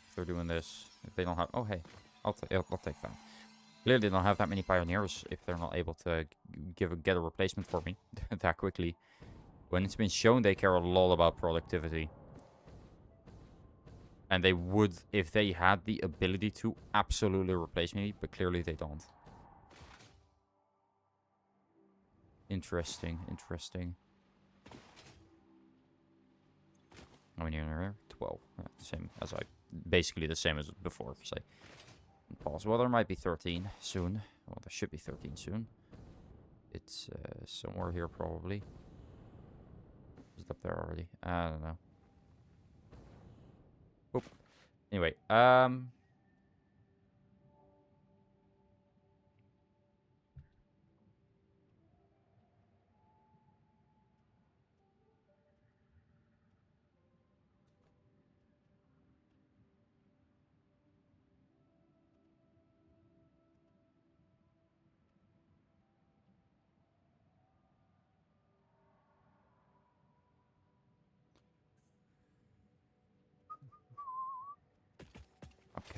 S1: If they're doing this. If they don't have... Oh, hey. I'll take that. Clearly, they don't have that many pioneers if they're not able to get a replacement for me that quickly. When it's been shown they care a lot about productivity. And they would, if they had the ability to, absolutely replace me, but clearly they don't. Interesting. How many are there? 12. Yeah, same as basically the same as before, because I pause. Well, there might be 13 soon. Well, there should be 13 soon. It's somewhere here, probably. Is it up there already? I don't know. Oop. Anyway,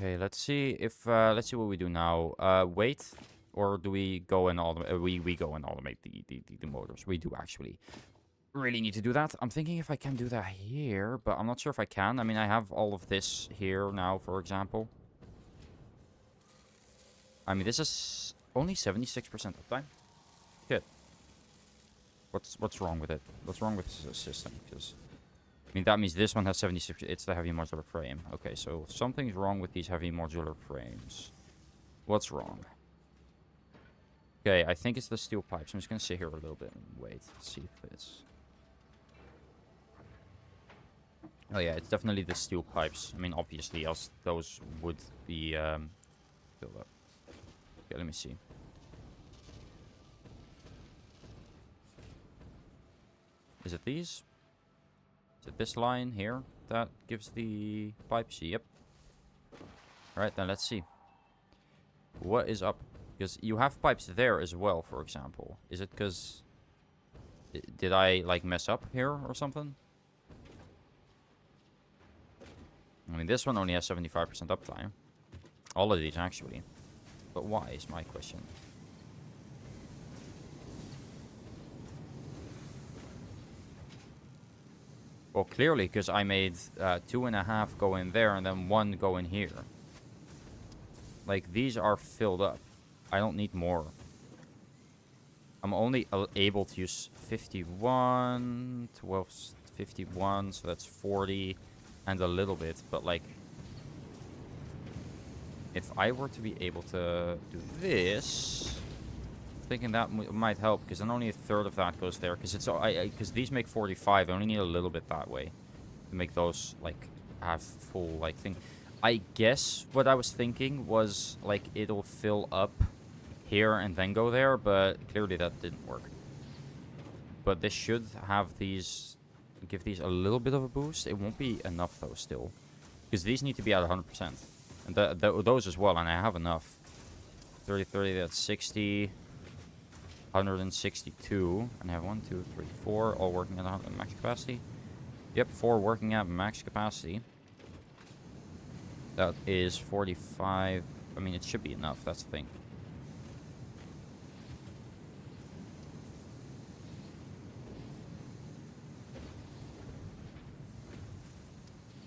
S1: Okay, let's see if let's see what we do now. Wait, or do we go and automate? We go and automate the motors. We do actually really need to do that. I'm thinking if I can do that here, but I'm not sure if I can. I mean, I have all of this here now, for example. I mean, this is only 76% uptime. Good. What's wrong with it? What's wrong with this system? Because I mean, that means this one has 76. It's the heavy modular frame. Okay, so something's wrong with these heavy modular frames. What's wrong? Okay, I think it's the steel pipes. I'm just gonna sit here a little bit and wait. See if it's... Oh yeah, it's definitely the steel pipes. I mean, obviously, else those would be filled up. Okay, let me see. Is it these? Is it this line here that gives the pipes? Yep. Alright, then let's see. What is up? Because you have pipes there as well, for example. Is it because... Did I, like, mess up here or something? I mean, this one only has 75% uptime. All of these, actually. But why is my question. Well, clearly, because I made 2.5 go in there and then 1 go in here. Like, these are filled up. I don't need more. I'm only able to use 51, 12, 51, so that's 40 and a little bit. But, like, if I were to be able to do this... thinking that might help, because then only a third of that goes there, because it's because these make 45. I only need a little bit that way to make those like have full like thing. I guess what I was thinking was like it'll fill up here and then go there, but clearly that didn't work. But this should have these, give these a little bit of a boost. It won't be enough though still, because these need to be at 100%, and those as well, and I have enough. 30, 30, that's 60. 162, and I have 1, 2, 3, 4 all working at max capacity. Yep, 4 working at max capacity. That is 45. I mean, it should be enough. That's the thing.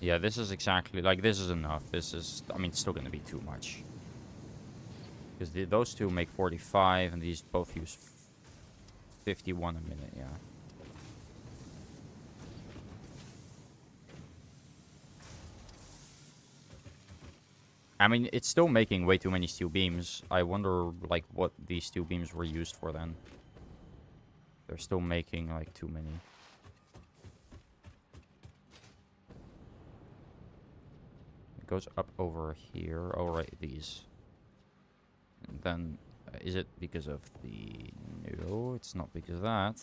S1: Yeah, this is exactly like this is enough. This is, I mean, it's still going to be too much, because those two make 45, and these both use 51 a minute, yeah. I mean, it's still making way too many steel beams. I wonder, like, what these steel beams were used for then. They're still making, like, too many. It goes up over here. Oh, right, these. And then... is it because of the... No, it's not because of that.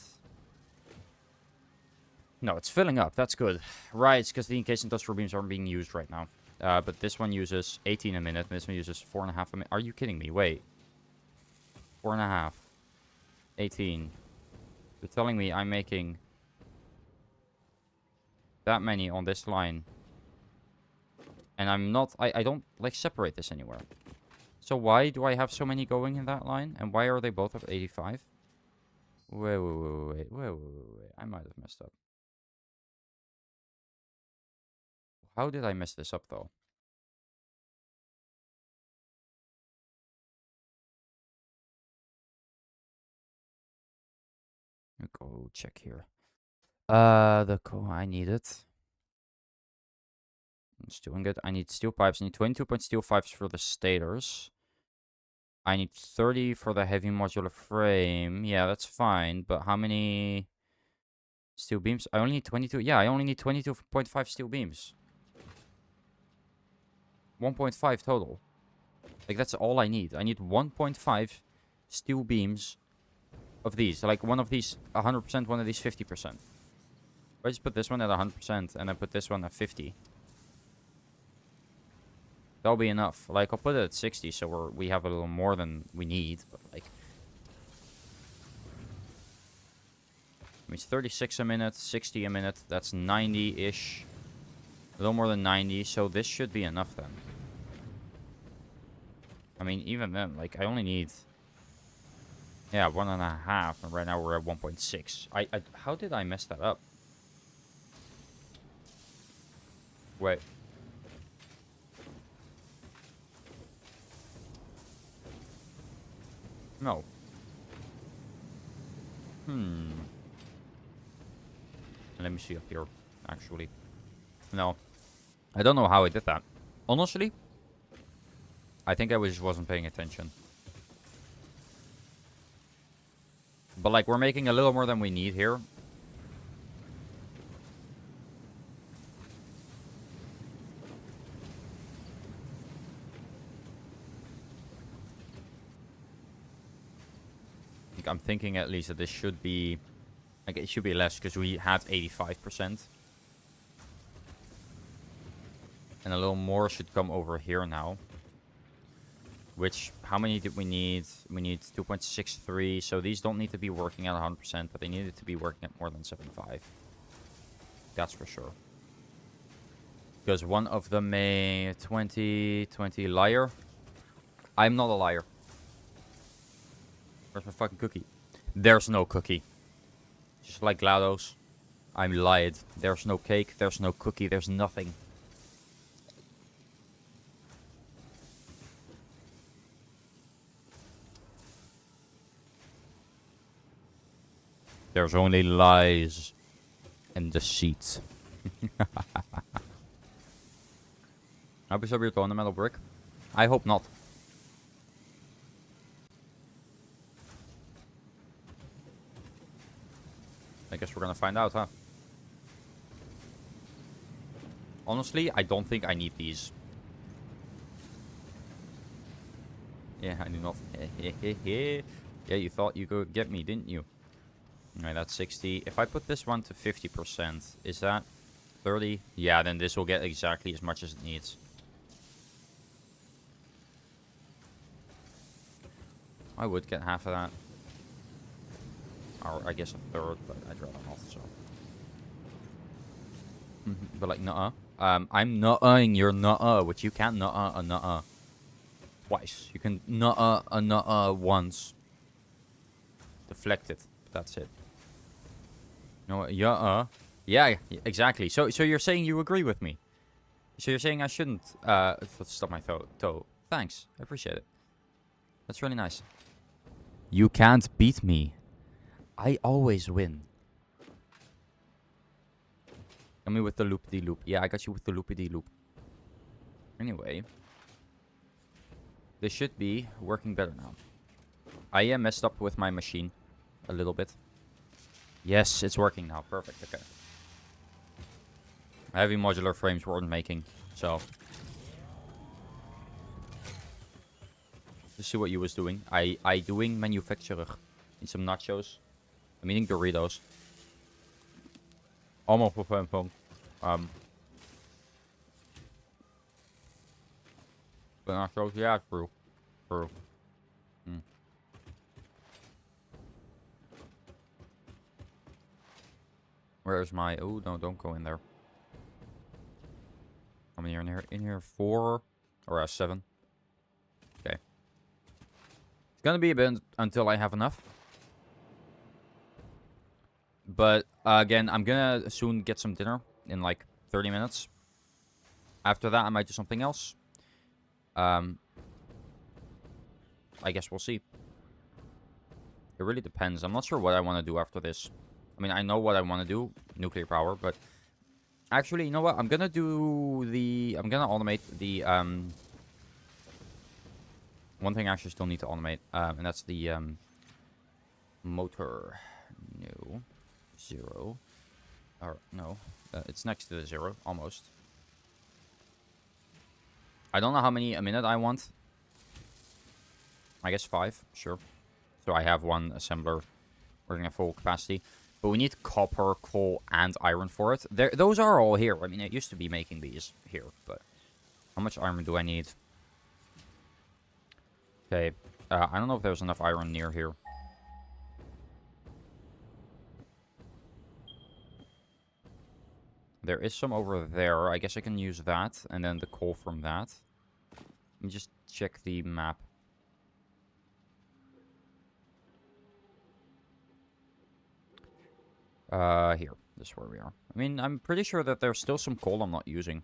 S1: No, it's filling up. That's good. Right, it's because the encased industrial beams aren't being used right now. But this one uses 18 a minute, and this one uses 4.5 a minute. Are you kidding me? Wait. 4.5. 18. You're telling me I'm making that many on this line. And I'm not... I don't, like, separate this anywhere. So why do I have so many going in that line? And why are they both at 85? Wait. I might have messed up. How did I mess this up, though? Go check here. I need it. It's doing good. I need steel pipes. I need 22 point steel pipes for the stators. I need 30 for the heavy modular frame. Yeah, that's fine. But how many steel beams? I only need 22. Yeah, I only need 22.5 steel beams. 1.5 total. Like, that's all I need. I need 1.5 steel beams of these. Like, one of these 100%, one of these 50%. I just put this one at 100% and I put this one at 50. That'll be enough. Like, I'll put it at 60 so we have a little more than we need. But, like... I mean, it's 36 a minute, 60 a minute. That's 90-ish. A little more than 90. So this should be enough then. I mean, even then, like, I only need... Yeah, 1.5, and right now we're at 1.6. How did I mess that up? Wait. No. Let me see up here, actually. No. I don't know how I did that. Honestly, I think I just wasn't paying attention. But, like, we're making a little more than we need here. Like, I'm thinking at least that this should be... Like, it should be less, because we had 85%. And a little more should come over here now. Which, how many did we need? We need 2.63, so these don't need to be working at 100%, but they needed to be working at more than 75. That's for sure. Because one of them made 20 liar. I'm not a liar. Where's my fucking cookie? There's no cookie. Just like GLaDOS. I'm lied. There's no cake, there's no cookie, there's nothing. There's only lies and deceit. I'll be sure on the metal brick. I hope not. I guess we're gonna find out, huh? Honestly, I don't think I need these. Yeah, I do not. Yeah, you thought you could get me, didn't you? Alright, that's 60. If I put this one to 50%, is that 30? Yeah, then this will get exactly as much as it needs. I would get half of that. Or I guess a third, but I'd rather not, so. But like, nuh-uh. I'm nuh-uhing your nuh-uh, which you can't nuh-uh a nuh-uh twice. You can nuh-uh a nuh-uh once. Deflect it. That's it. No, yeah, yeah, exactly. So you're saying you agree with me? So you're saying I shouldn't stop my toe? Thanks, I appreciate it. That's really nice. You can't beat me. I always win. Come me with the loop-de-loop. Yeah, I got you with the loop-de-loop. Anyway, this should be working better now. I am messed up with my machine a little bit. Yes, it's working now. Perfect. Okay. Heavy modular frames weren't making, so. Let's see what you was doing. I doing manufacturer. Need some nachos. I'm eating Doritos. Almost for phone. The nachos, yeah, true. True. Where's my... Oh, no, don't go in there. How many are in here? In here, 4 or 7. Okay. It's gonna be a bit until I have enough. But, again, I'm gonna soon get some dinner in, like, 30 minutes. After that, I might do something else. I guess we'll see. It really depends. I'm not sure what I want to do after this. I mean, I know what I want to do. Nuclear power, but... Actually, you know what? I'm gonna do the... I'm gonna automate the, One thing I actually still need to automate, and that's the, motor. No. 0. Or, no. It's next to the 0, almost. I don't know how many a minute I want. I guess 5, sure. So I have one assembler working at full capacity. But we need copper, coal, and iron for it. Those are all here. I mean, it used to be making these here, but... How much iron do I need? Okay. I don't know if there's enough iron near here. There is some over there. I guess I can use that. And then the coal from that. Let me just check the map. Here. This is where we are. I mean, I'm pretty sure that there's still some coal I'm not using.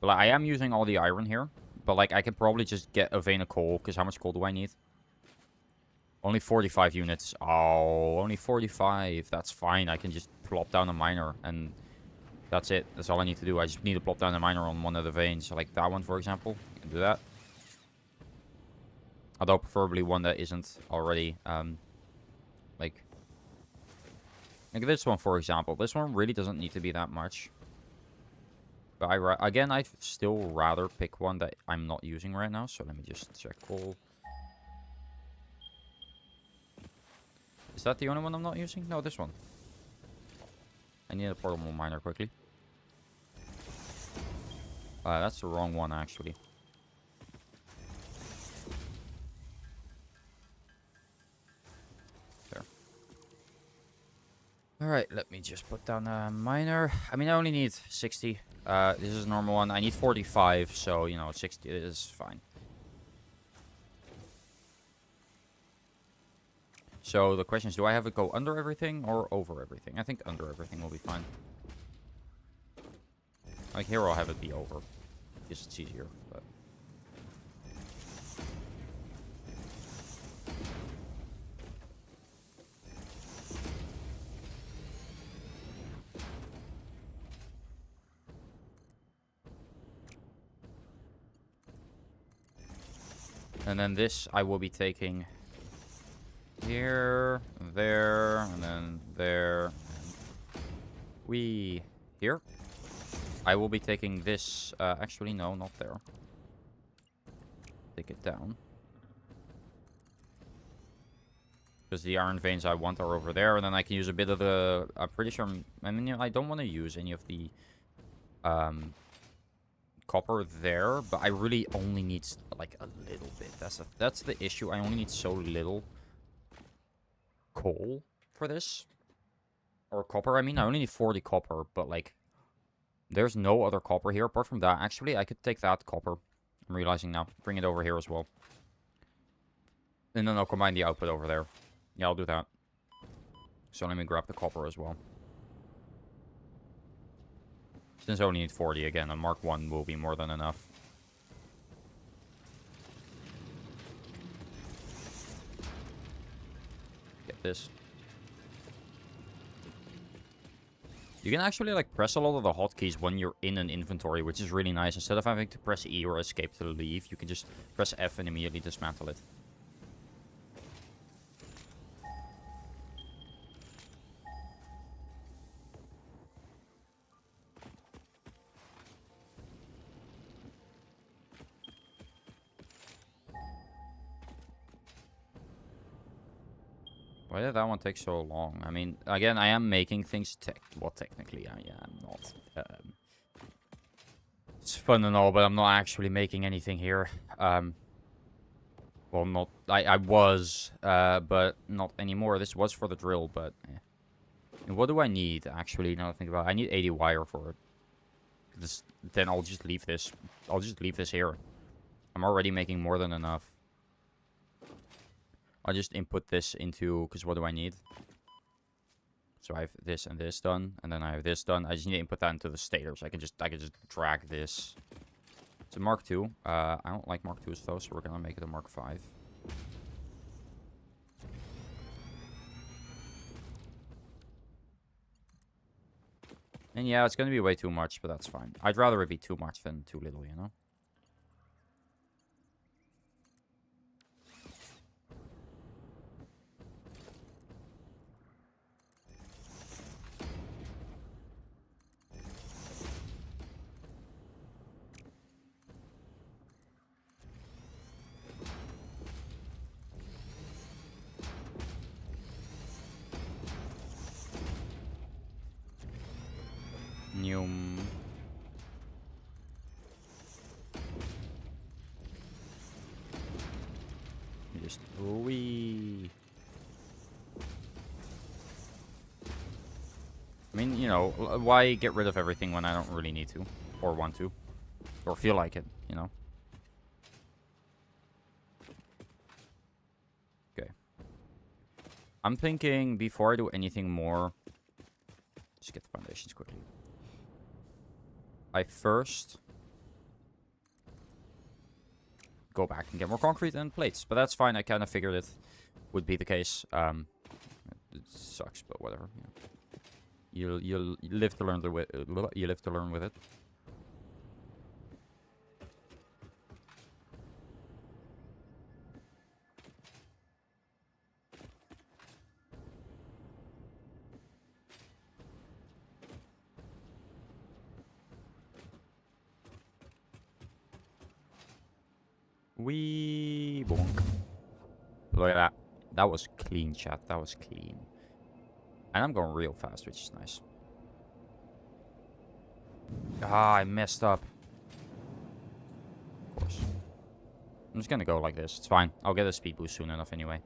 S1: But like, I am using all the iron here. But like, I could probably just get a vein of coal. Because how much coal do I need? Only 45 units. Oh, only 45. That's fine. I can just plop down a miner. And that's it. That's all I need to do. I just need to plop down a miner on one of the veins. Like that one, for example. I can do that. Although preferably one that isn't already... Like this one, for example. This one really doesn't need to be that much. But again, I'd still rather pick one that I'm not using right now. So let me just check coal. Is that the only one I'm not using? No, this one. I need a portable miner quickly. That's the wrong one, actually. Alright, let me just put down a miner. I mean, I only need 60. This is a normal one. I need 45, so, you know, 60 is fine. So, the question is, do I have it go under everything or over everything? I think under everything will be fine. Like, here I'll have it be over. Because it's easier, but... And then this I will be taking here, there, and then there. And here. I will be taking this. Actually, no, not there. Take it down. Because the iron veins I want are over there, and then I can use a bit of the. I'm pretty sure. I mean, I don't want to use any of the copper there, but I really only need like a little bit. That's the issue. I only need so little coal for this, or copper. I mean, I only need 40 copper, but like, there's no other copper here apart from that. Actually, I could take that copper. I'm realizing now. Bring it over here as well, and then I'll combine the output over there. Yeah, I'll do that. So let me grab the copper as well. Since I only need 40 again, a Mark 1 will be more than enough. Get this. You can actually like press a lot of the hotkeys when you're in an inventory, which is really nice. Instead of having to press E or escape to leave, you can just press F and immediately dismantle it. Why did that one take so long? I mean, again, I am making things well, technically, I am not. It's fun and all, but I'm not actually making anything here. Well, not... I was, but not anymore. This was for the drill, but... And what do I need, actually, now that I think about it? I need 80 wire for it. Then I'll just leave this. I'll just leave this here. I'm already making more than enough. I'll just input this into, because what do I need? So I have this and this done, and then I have this done. I just need to input that into the stators. I can just drag this. It's a Mark II. I don't like Mark IIs though, so we're gonna make it a Mark V. And yeah, it's gonna be way too much, but that's fine. I'd rather it be too much than too little, you know? Just wee. I mean, you know, why get rid of everything when I don't really need to, or want to, or feel like it, you know? Okay. I'm thinking before I do anything more, just get the foundations quickly. I first go back and get more concrete and plates, but that's fine. I kind of figured it would be the case. It sucks, but whatever. You live to learn with you live to learn with it. Wee bonk. Look at that. That was clean, chat. That was clean. And I'm going real fast, which is nice. Ah, I messed up. Of course. I'm just gonna go like this. It's fine. I'll get a speed boost soon enough anyway.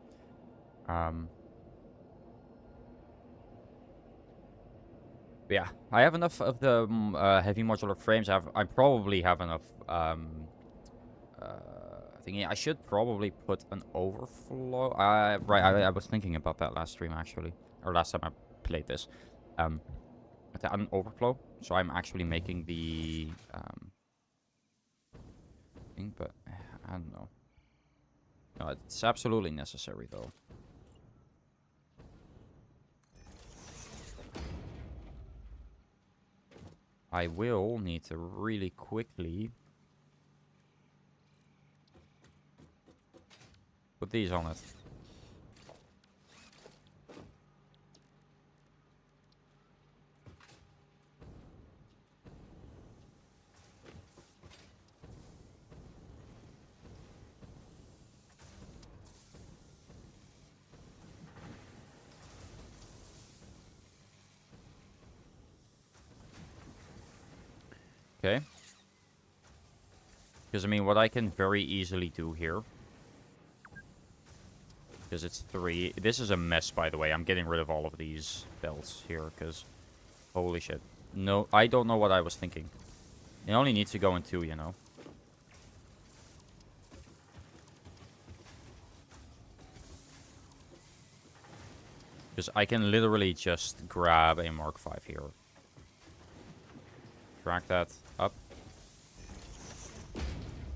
S1: But yeah, I have enough of the heavy modular frames. I probably have enough. Thingy. I should probably put an overflow. Right. I was thinking about that last stream actually, or last time I played this. An overflow, so I'm actually making the thing, but I don't know. No, it's absolutely necessary though. I will need to really quickly put these on it. Okay. Because, I mean, what I can very easily do here... Because it's 3... This is a mess, by the way. I'm getting rid of all of these belts here, because... Holy shit. No, I don't know what I was thinking. It only needs to go in 2, you know. Because I can literally just grab a Mark 5 here. Drag that up.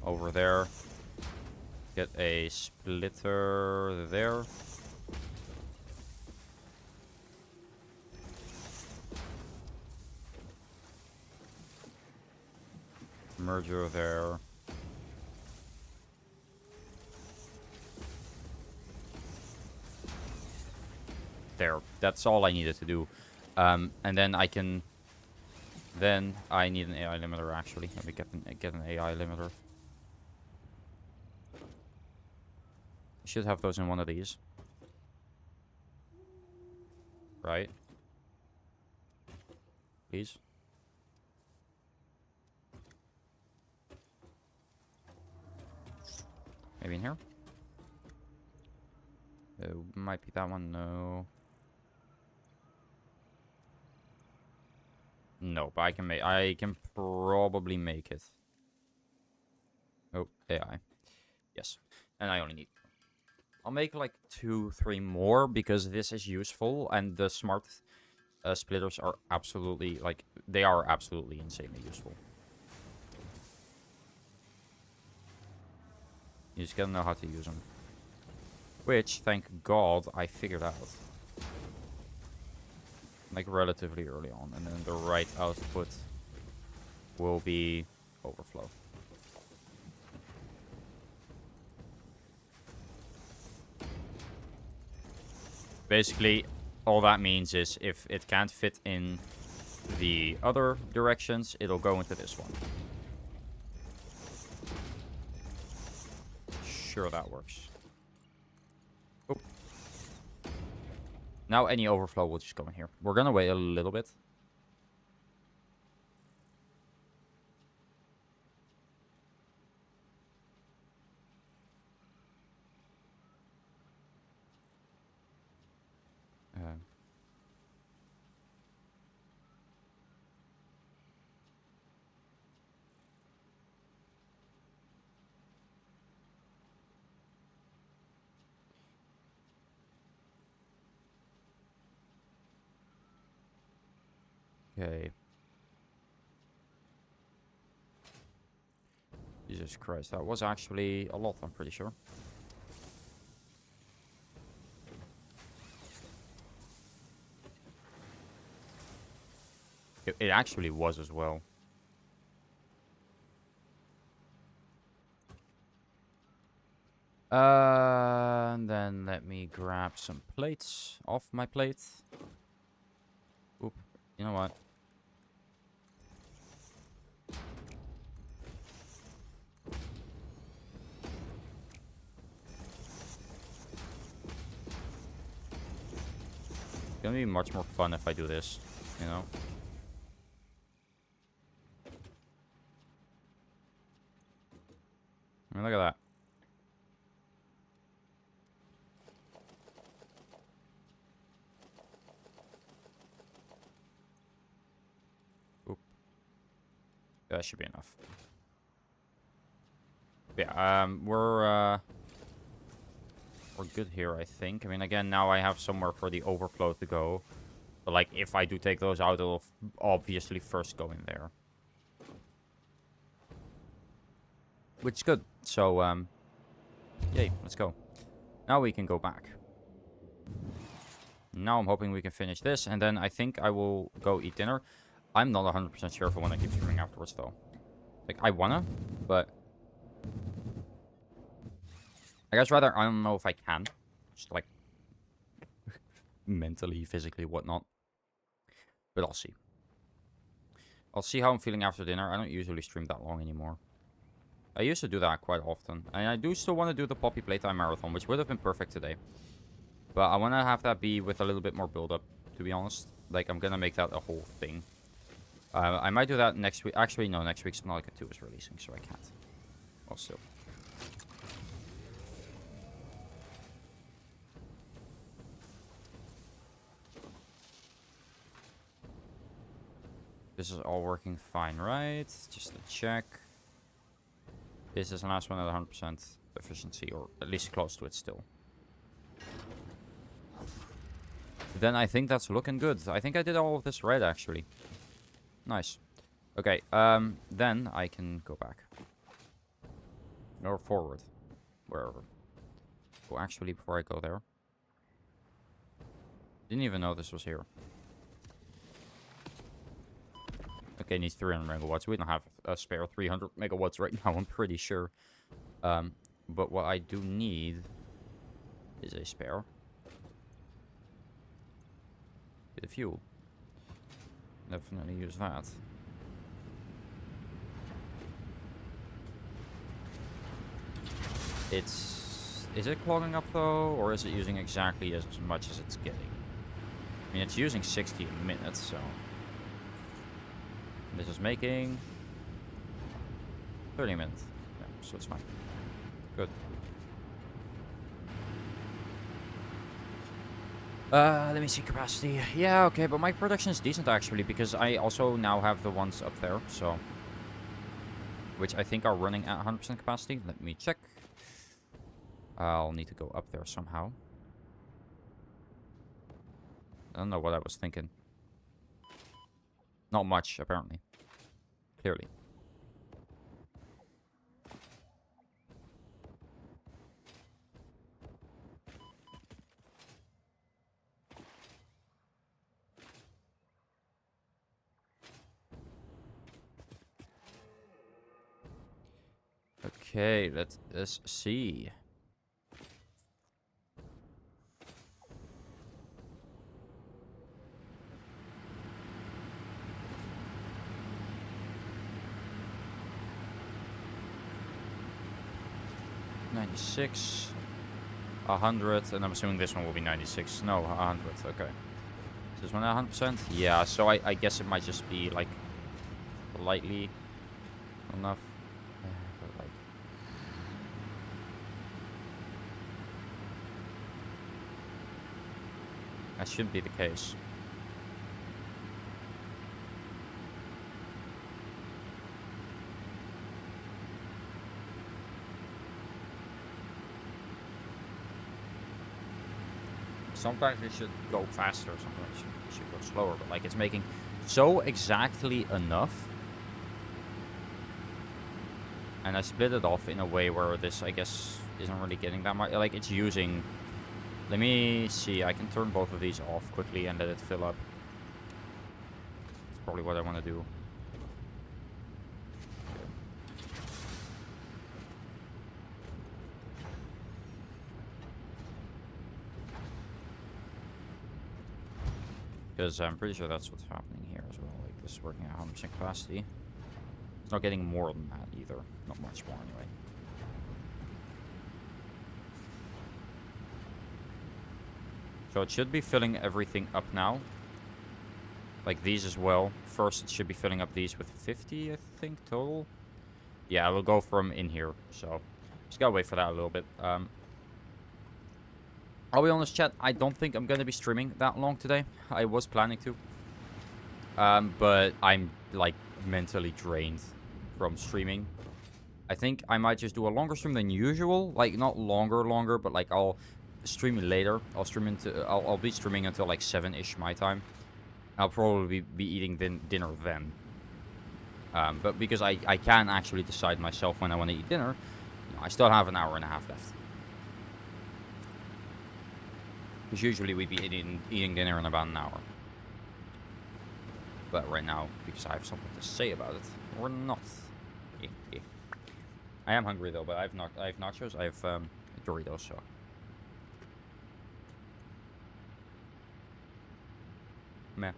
S1: Over there. Get a splitter there. Merger there. There. That's all I needed to do. And then I can... Then I need an AI limiter actually. Let me get an AI limiter. I should have those in one of these. Right? Please. Maybe in here? It might be that one, no. No, but I can probably make it. Oh, AI. Yes. And I only need... I'll make like 2, 3 more because this is useful and the smart splitters are absolutely, like, they are absolutely insanely useful. You just gotta know how to use them. Which, thank God, I figured out. Like, relatively early on. And then the right output will be overflow. Basically, all that means is if it can't fit in the other directions, it'll go into this one. Sure, that works. Oh. Now any overflow will just go in here. We're gonna wait a little bit. Okay. Jesus Christ, that was actually a lot, I'm pretty sure. It actually was as well. And then let me grab some plates off my plate. Oop, you know what? It's gonna be much more fun if I do this, you know? I mean, look at that. Oop. That should be enough. Yeah, we're good here, I think. I mean, again, now I have somewhere for the overflow to go. But, like, if I do take those out, it'll obviously first go in there. Which is good. So, yay, let's go. Now we can go back. Now I'm hoping we can finish this, and then I think I will go eat dinner. I'm not 100% sure if I want to keep streaming afterwards, though. Like, I wanna, but I guess rather, I don't know if I can. Just, like, mentally, physically, whatnot. But I'll see. I'll see how I'm feeling after dinner. I don't usually stream that long anymore. I used to do that quite often. And I do still want to do the Poppy Playtime Marathon, which would have been perfect today. But I want to have that be with a little bit more build-up, to be honest. Like, I'm going to make that a whole thing. I might do that next week. Actually, no, next week Subnautica 2 is releasing, so I can't. Well, still. This is all working fine, right? Just to check. This is the last one at 100% efficiency, or at least close to it still. Then I think that's looking good. I think I did all of this right, actually. Nice. Okay, then I can go back. Or forward. Wherever. Oh, actually, before I go there. Didn't even know this was here. Okay, needs 300 megawatts. We don't have a spare 300 megawatts right now, I'm pretty sure. But what I do need is a spare. Bit of fuel. Definitely use that. Is it clogging up though, or is it using exactly as much as it's getting? I mean, it's using 60 a minute, so this is making 30 minutes. Yeah, so it's fine. Good. Let me see capacity. Yeah, okay, but my production is decent actually, because I also now have the ones up there, so which I think are running at 100% capacity. Let me check. I'll need to go up there somehow. I don't know what I was thinking. Not much, apparently. Clearly. Okay, let's see. $96, 100, and I'm assuming this one will be 96. No, 100. Okay. Is this one at 100%? Yeah. So I guess it might just be like lightly enough. But like, that shouldn't be the case. Sometimes it should go faster, sometimes it should go slower, but like it's making so exactly enough. And I split it off in a way where this, I guess, isn't really getting that much. Like, it's using... Let me see. I can turn both of these off quickly and let it fill up. That's probably what I want to do. Because I'm pretty sure that's what's happening here as well. Like, this is working at 100% capacity. It's not getting more than that either. Not much more anyway. So it should be filling everything up now. Like these as well. First, it should be filling up these with 50, I think, total. Yeah, we'll go from in here. So, just gotta wait for that a little bit. I'll be honest, chat. I don't think I'm gonna be streaming that long today. I was planning to. But I'm, like, mentally drained from streaming. I think I might just do a longer stream than usual. Like, not longer, but, like, I'll stream later. I'll be streaming until, like, 7-ish my time. I'll probably be eating dinner then. But because I can actually decide myself when I want to eat dinner, you know, I still have an hour and a half left. Because usually we'd be eating dinner in about an hour. But right now, because I have something to say about it, we're not. I am hungry though, but I have nachos, I have Doritos, so. Meh.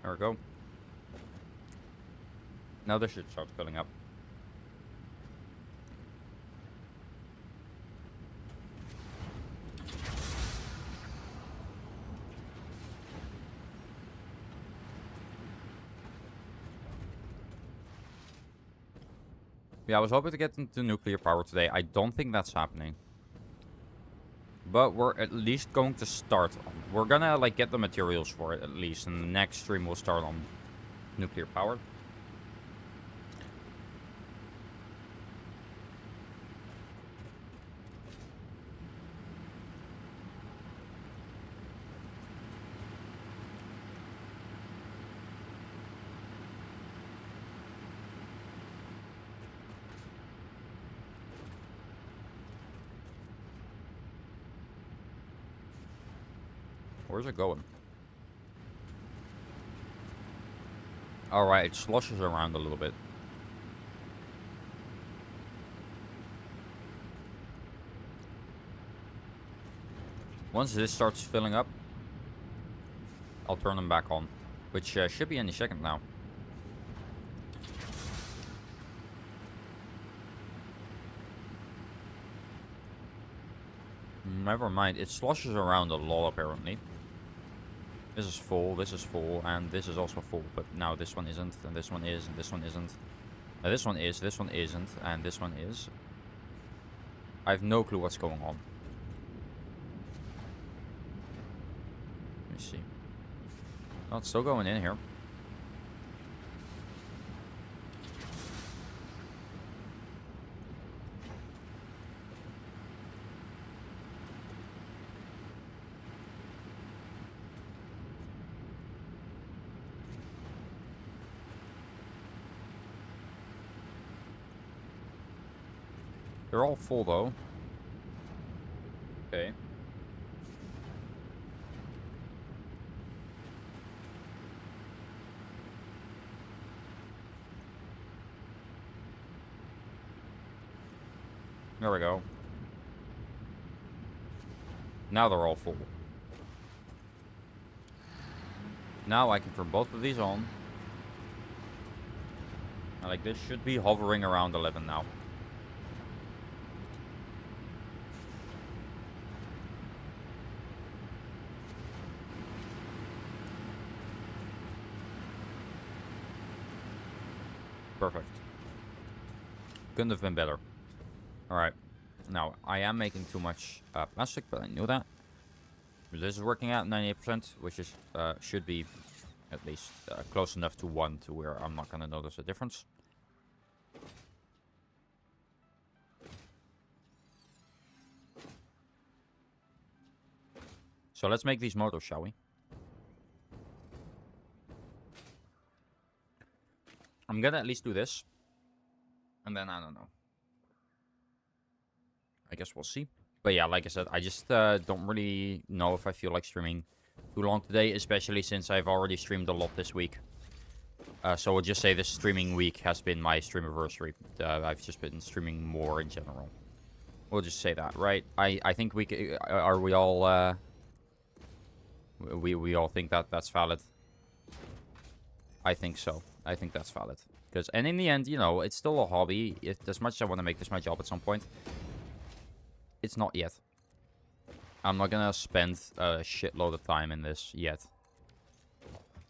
S1: There we go. Now this should start filling up. Yeah, I was hoping to get into nuclear power today. I don't think that's happening. But we're at least going to start on. We're gonna, like, get the materials for it at least. And the next stream we'll start on nuclear power. Where's it going? Alright, it sloshes around a little bit. Once this starts filling up, I'll turn them back on. Which should be any second now. Never mind, it sloshes around a lot apparently. This is full, and this is also full, but now this one isn't, and this one is, and this one isn't. Now this one is, this one isn't, and this one is. I have no clue what's going on. Let me see. Oh, it's still going in here. They're all full though. Okay. There we go. Now they're all full. Now I can turn both of these on. And like this should be hovering around 11 now. Perfect. Couldn't have been better. Alright. Now, I am making too much plastic, but I knew that. This is working at 98%, which is should be At least close enough to 1 to where I'm not going to notice a difference. So let's make these motors, shall we? I'm going to at least do this. And then, I don't know. I guess we'll see. But yeah, like I said, I just don't really know if I feel like streaming too long today, especially since I've already streamed a lot this week. So we'll just say this streaming week has been my streamiversary. I've just been streaming more in general. We'll just say that, right? I think we are we all we all think that that's valid. I think so. I think that's valid. And in the end, you know, it's still a hobby. As much as I want to make this my job at some point, it's not yet. I'm not gonna spend a shitload of time in this yet.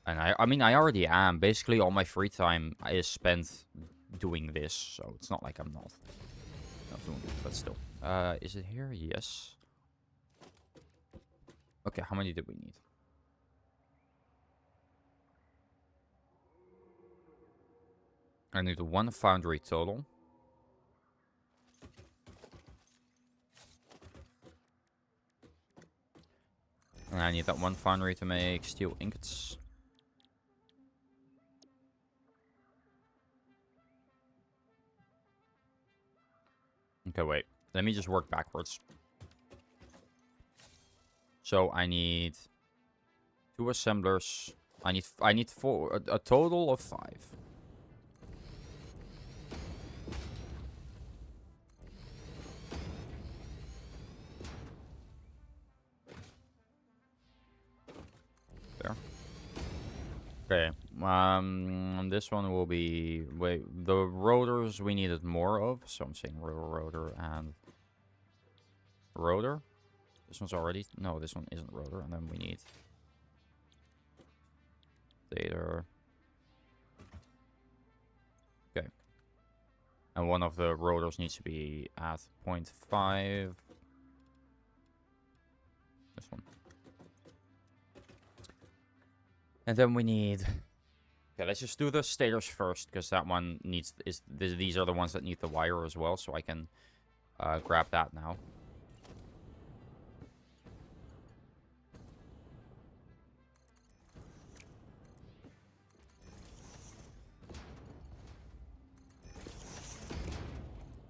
S1: And I mean, I already am. Basically, all my free time is spent doing this. So it's not like I'm not doing it, but still. Is it here? Yes. Okay, how many did we need? I need 1 foundry total. And I need that 1 foundry to make steel ingots. Okay, wait. Let me just work backwards. So I need 2 assemblers. I need 4, a total of 5. There. Okay. This one will be... Wait, the rotors we needed more of. So I'm saying rotor, and... Rotor? This one's already... No, this one isn't rotor. And then we need... Stator. Okay. And one of the rotors needs to be at 0.5. This one. And then we need... Okay, let's just do the stators first, because that one needs... These are the ones that need the wire as well, so I can grab that now.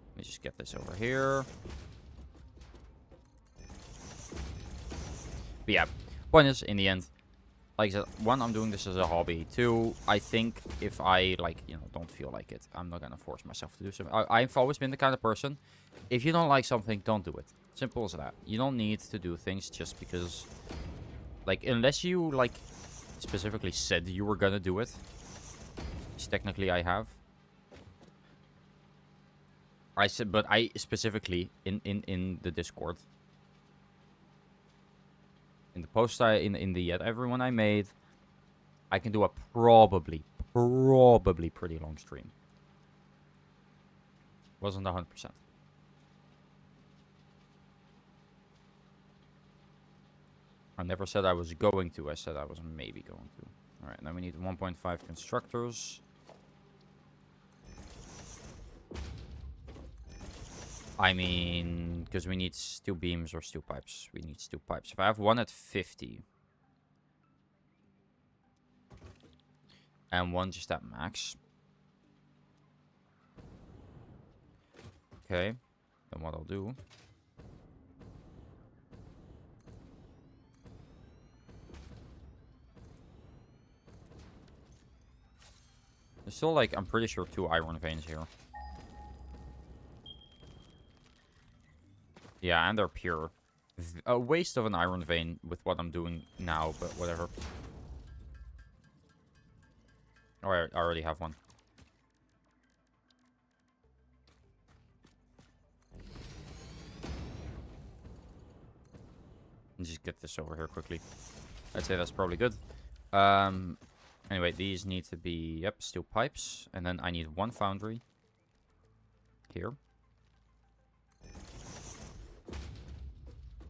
S1: Let me just get this over here. But yeah, point is, in the end, like I said, 1, I'm doing this as a hobby. 2, I think if I, like, you know, don't feel like it, I'm not gonna force myself to do something. I've always been the kind of person, if you don't like something, don't do it. Simple as that. You don't need to do things just because, like, unless you, like, specifically said you were gonna do it, which technically I have. I said, but I specifically, in the Discord, in the post in the everyone I made, I can do a probably pretty long stream. Wasn't 100%. I never said I was going to. I said I was maybe going to. All right, now we need 1.5 constructors. I mean, because we need steel beams or steel pipes. We need steel pipes. If I have 1 at 50. And 1 just at max. Okay. Then what I'll do... There's still, like, I'm pretty sure 2 iron veins here. Yeah, and they're pure. A waste of an iron vein with what I'm doing now, but whatever. Oh, I already have 1. Just get this over here quickly. I'd say that's probably good. Anyway, these need to be, yep, steel pipes. And then I need 1 foundry. Here.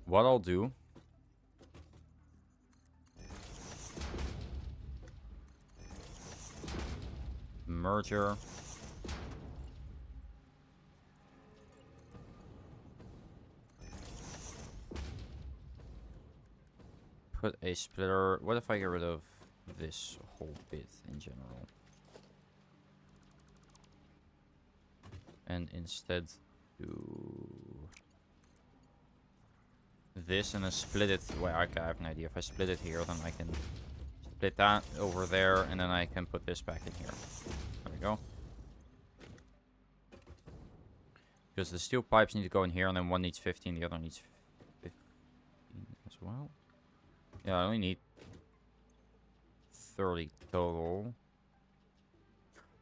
S1: What I'll do merger. Put a splitter. What if I get rid of this whole bit in general? And instead do this and then split it. Well, I have an idea. If I split it here, then I can split that over there, and then I can put this back in here. There we go. Because the steel pipes need to go in here, and then one needs 15, the other needs 15 as well. Yeah, I only need 30 total.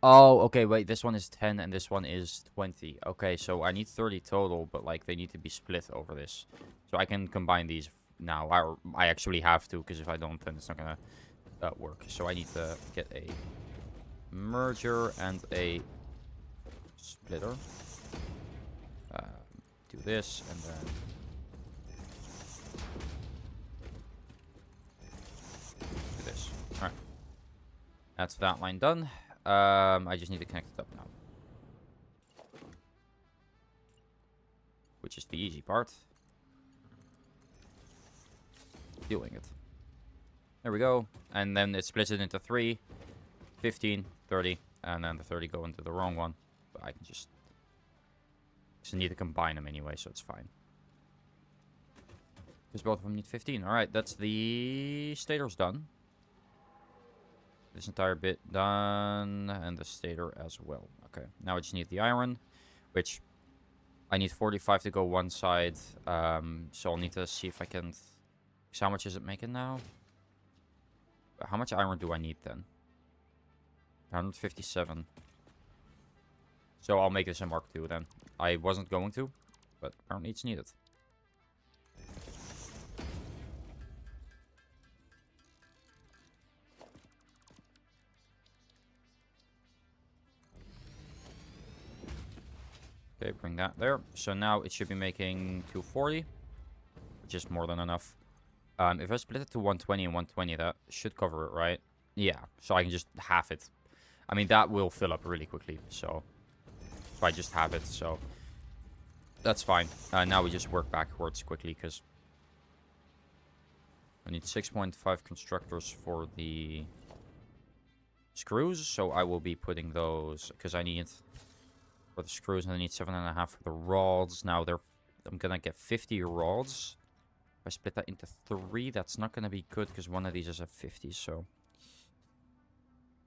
S1: Oh, okay, wait, this one is 10 and this one is 20. Okay, so I need 30 total, but like they need to be split over this. So I can combine these now. I actually have to, because if I don't, then it's not gonna work. So I need to get a merger and a splitter. Do this and then do this. Alright. That's that line done. I just need to connect it up now. Which is the easy part. Doing it. There we go. And then it splits it into 3, 15, 30, and then the 30 go into the wrong one. But I can just need to combine them anyway, so it's fine. Because both of them need 15. Alright, that's the stator's done. This entire bit done, and the stator as well. Okay, now I just need the iron, which I need 45 to go one side. So I'll need to see if I can. So how much is it making now? How much iron do I need then? 157. So I'll make this a Mark II then. I wasn't going to, but apparently it's needed. Okay, bring that there. So now it should be making 240, which is more than enough. If I split it to 120 and 120, that should cover it, right? Yeah, so I can just half it. I mean, that will fill up really quickly, so if I just have it, so that's fine. Now we just work backwards quickly, because I need 6.5 constructors for the screws, so I will be putting those, because I need for the screws, and I need 7.5 for the rods. Now I'm gonna get 50 rods. If I split that into 3, that's not gonna be good, because one of these is a 50, so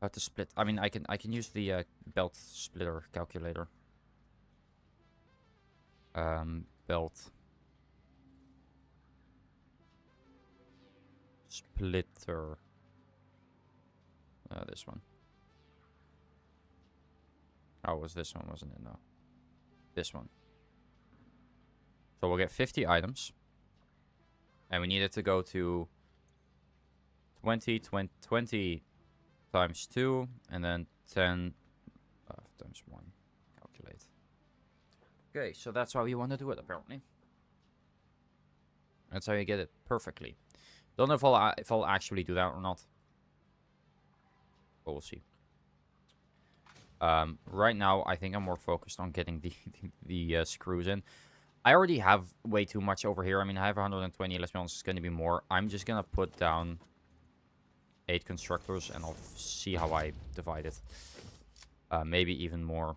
S1: I have to split. I mean, I can use the belt splitter calculator. Belt splitter. This one. Oh, it was this one, wasn't it? No. This one. So we'll get 50 items. And we need it to go to 20 times 2, and then 10 times 1. Calculate. Okay, so that's how you want to do it, apparently. That's how you get it perfectly. Don't know if I'll actually do that or not. But we'll see. Right now, I think I'm more focused on getting the screws in. I already have way too much over here. I mean, I have 120. Let's be honest, it's going to be more. I'm just going to put down 8 constructors, and I'll see how I divide it. Maybe even more.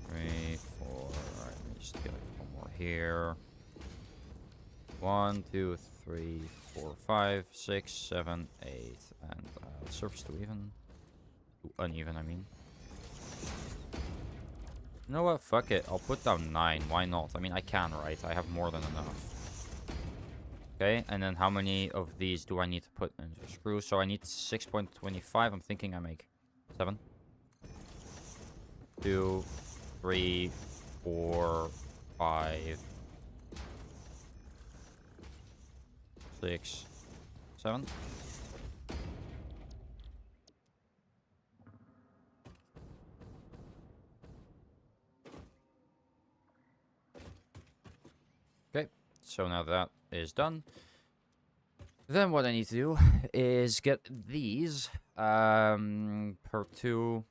S1: 3, 4. Alright, let me just get one more here. 1, 2, 3, 4, 5, 6, 7, 8. And surface to even. To uneven, I mean. You know what? Fuck it. I'll put down 9. Why not? I mean, I can, right? I have more than enough. Okay, and then how many of these do I need to put into screws? So I need 6.25. I'm thinking I make 7. 2, 3, 4, 5, 6, 7. Okay, so now that is done. Then what I need to do is get these per 2.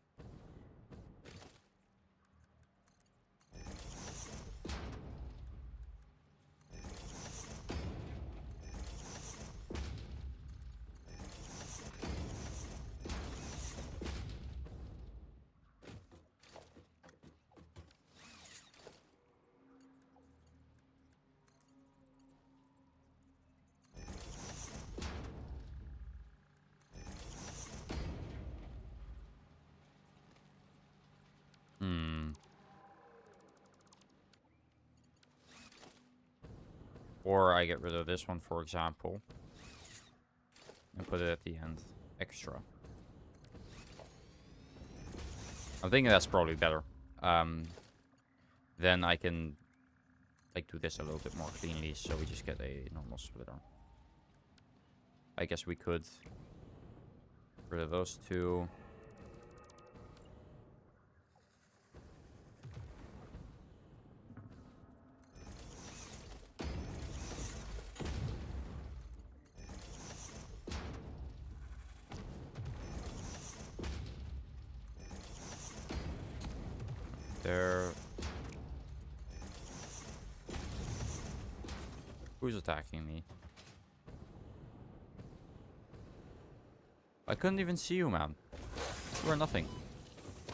S1: Or I get rid of this one, for example, and put it at the end. Extra. I'm thinking that's probably better. Then I can like do this a little bit more cleanly, so we just get a normal splitter. I guess we could get rid of those 2. There. Who's attacking me? I couldn't even see you, man. You are nothing.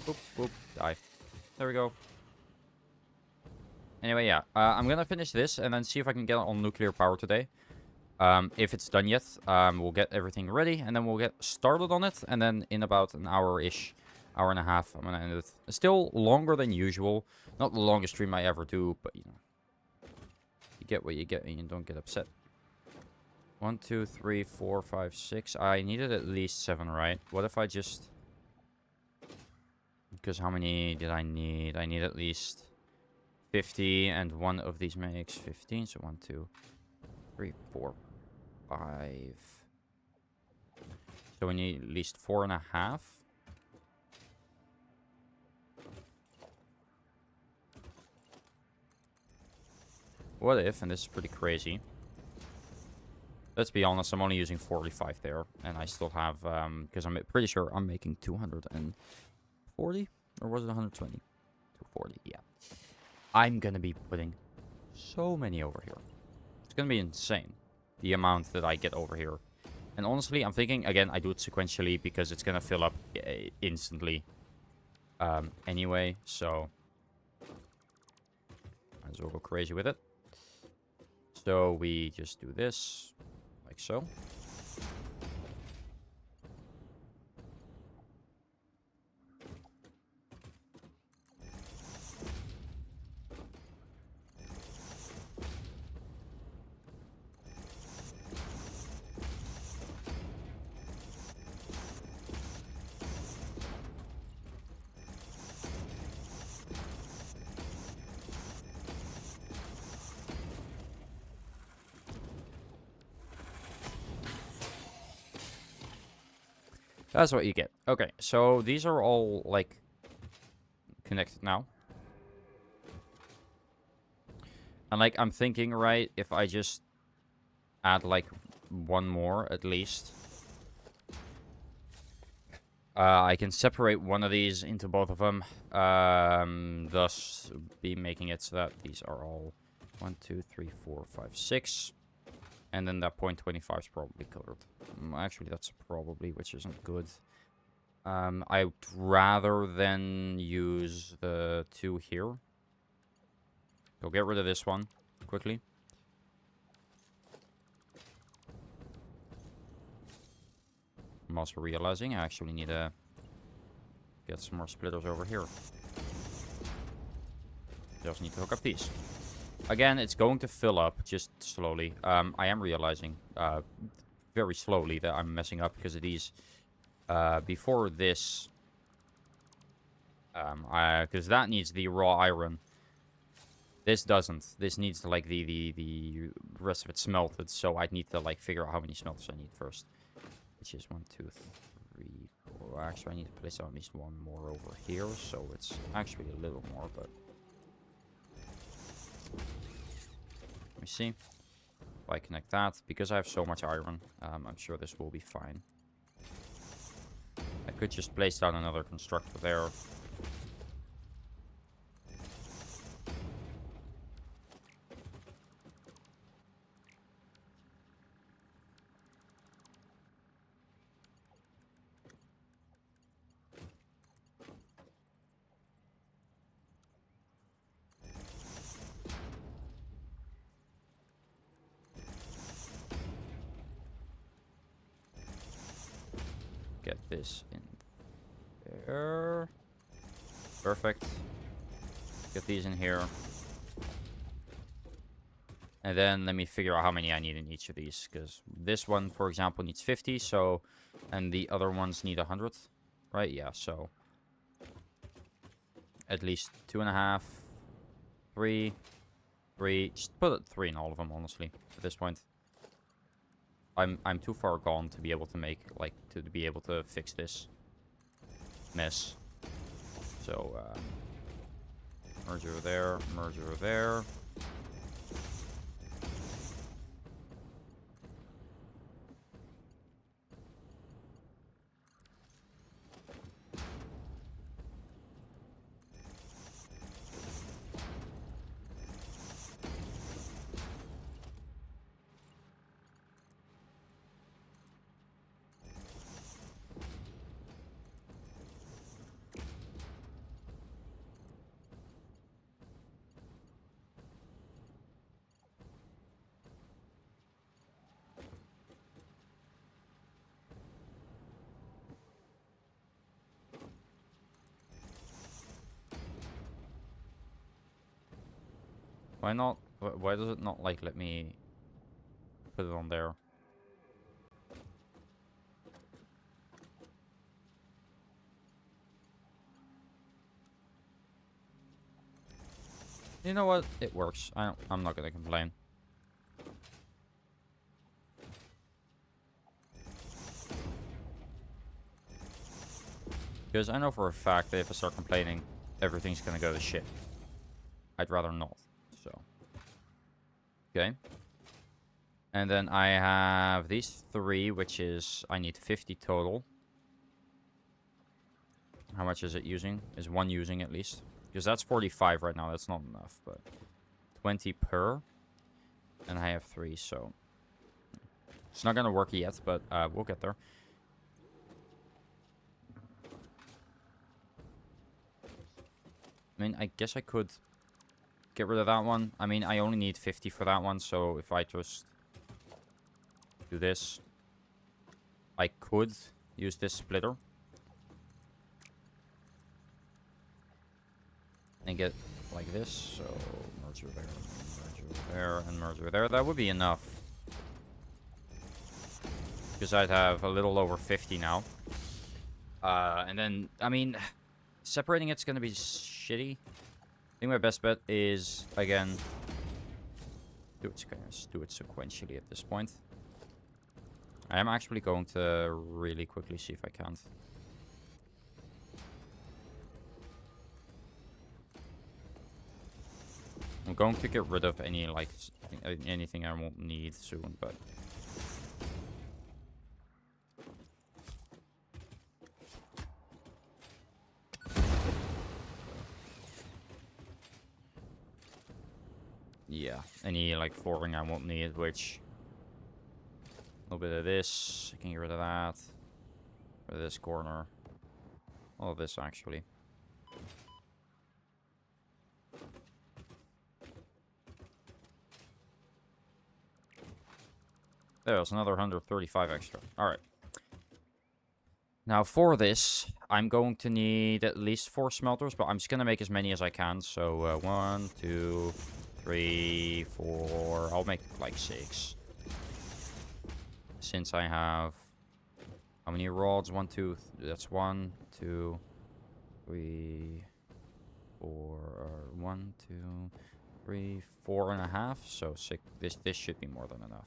S1: Boop, boop, die. There we go. Anyway, yeah. I'm gonna finish this and then see if I can get on nuclear power today. If it's done yet, we'll get everything ready and then we'll get started on it. And then in about an hour-ish, hour and a half, I'm gonna end it. Still longer than usual. Not the longest stream I ever do, but you know. You get what you get and you don't get upset. 1, 2, 3, 4, 5, 6. I needed at least 7, right? What if I just... Because how many did I need? I need at least 50, and one of these makes 15. So 1, 2, 3, 4, 5. So we need at least 4.5. What if, and this is pretty crazy. Let's be honest, I'm only using 45 there. And I still have, because I'm pretty sure I'm making 240? Or was it 120? 240, yeah. I'm gonna be putting so many over here. It's gonna be insane, the amount that I get over here. And honestly, I'm thinking, again, I do it sequentially because it's gonna fill up instantly. Anyway, so... might as well go crazy with it. So we just do this, like so. That's what you get. Okay, so these are all, like, connected now. And, like, I'm thinking, right, if I just add, like, one more at least. I can separate one of these into both of them. Thus, be making it so that these are all 1, 2, 3, 4, 5, 6. And then that 0.25 is probably covered. Actually, that's probably, which isn't good. I'd rather than use the 2 here. So get rid of this one quickly. I'm also realizing I actually need to get some more splitters over here. Just need to hook up these. Again, it's going to fill up just slowly. I am realizing very slowly that I'm messing up because of these. Before this, because that needs the raw iron. This doesn't. This needs to, like, the rest of it smelted. So I need to, like, figure out how many smelters I need first. Which is 1, 2, 3, 4. Actually, I need to place at least one more over here. So it's actually a little more, but... Let me see. If I connect that, because I have so much iron, I'm sure this will be fine. I could just place down another constructor there. Get this in there. Perfect. Get these in here. And then let me figure out how many I need in each of these. Because this one, for example, needs 50. So, and the other ones need 100. Right? Yeah, so. At least 2.5. 3. 3. Just put it 3 in all of them, honestly. At this point. I'm too far gone to be able to make, like, to be able to fix this mess. So, merge over there, merge over there. Why not? Why does it not, like, let me put it on there? You know what? It works. I'm not gonna complain. Because I know for a fact that if I start complaining, everything's gonna go to shit. I'd rather not. So. Okay. And then I have these 3, which is, I need 50 total. How much is it using? Is 1 using at least? Because that's 45 right now. That's not enough, but 20 per. And I have 3, so. It's not gonna work yet, but we'll get there. I mean, I guess I could get rid of that one. I mean, I only need 50 for that one, so if I just do this, I could use this splitter and get like this. So merge over there, merge over there, and merge over there. That would be enough. Because I'd have a little over 50 now. And then, I mean, separating it's going to be shitty. I think my best bet is, again, do it sequentially at this point. I am actually going to really quickly see if I can't. I'm going to get rid of any, like, anything I won't need soon, but... yeah, any, like, flooring I won't need, which... a little bit of this. I can get rid of that. Rid of this corner. All of this, actually. There's another 135 extra. Alright. Now, for this, I'm going to need at least 4 smelters, but I'm just going to make as many as I can. So, 1, 2, 3, 4... I'll make, like, 6. Since I have... how many rods? 1, 2... that's 1, 2, 3, 4... 1, 2, 3, 4.5. So, 6... This should be more than enough.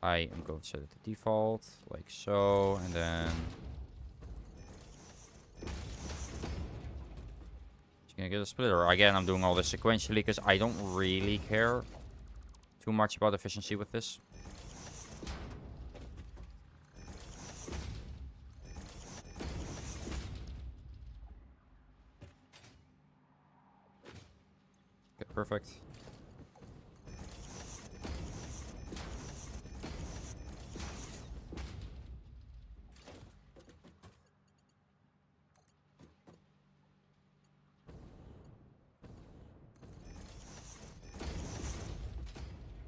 S1: I am going to set it to default, like so, and then get a splitter. Again, I'm doing all this sequentially because I don't really care too much about efficiency with this. Okay, perfect.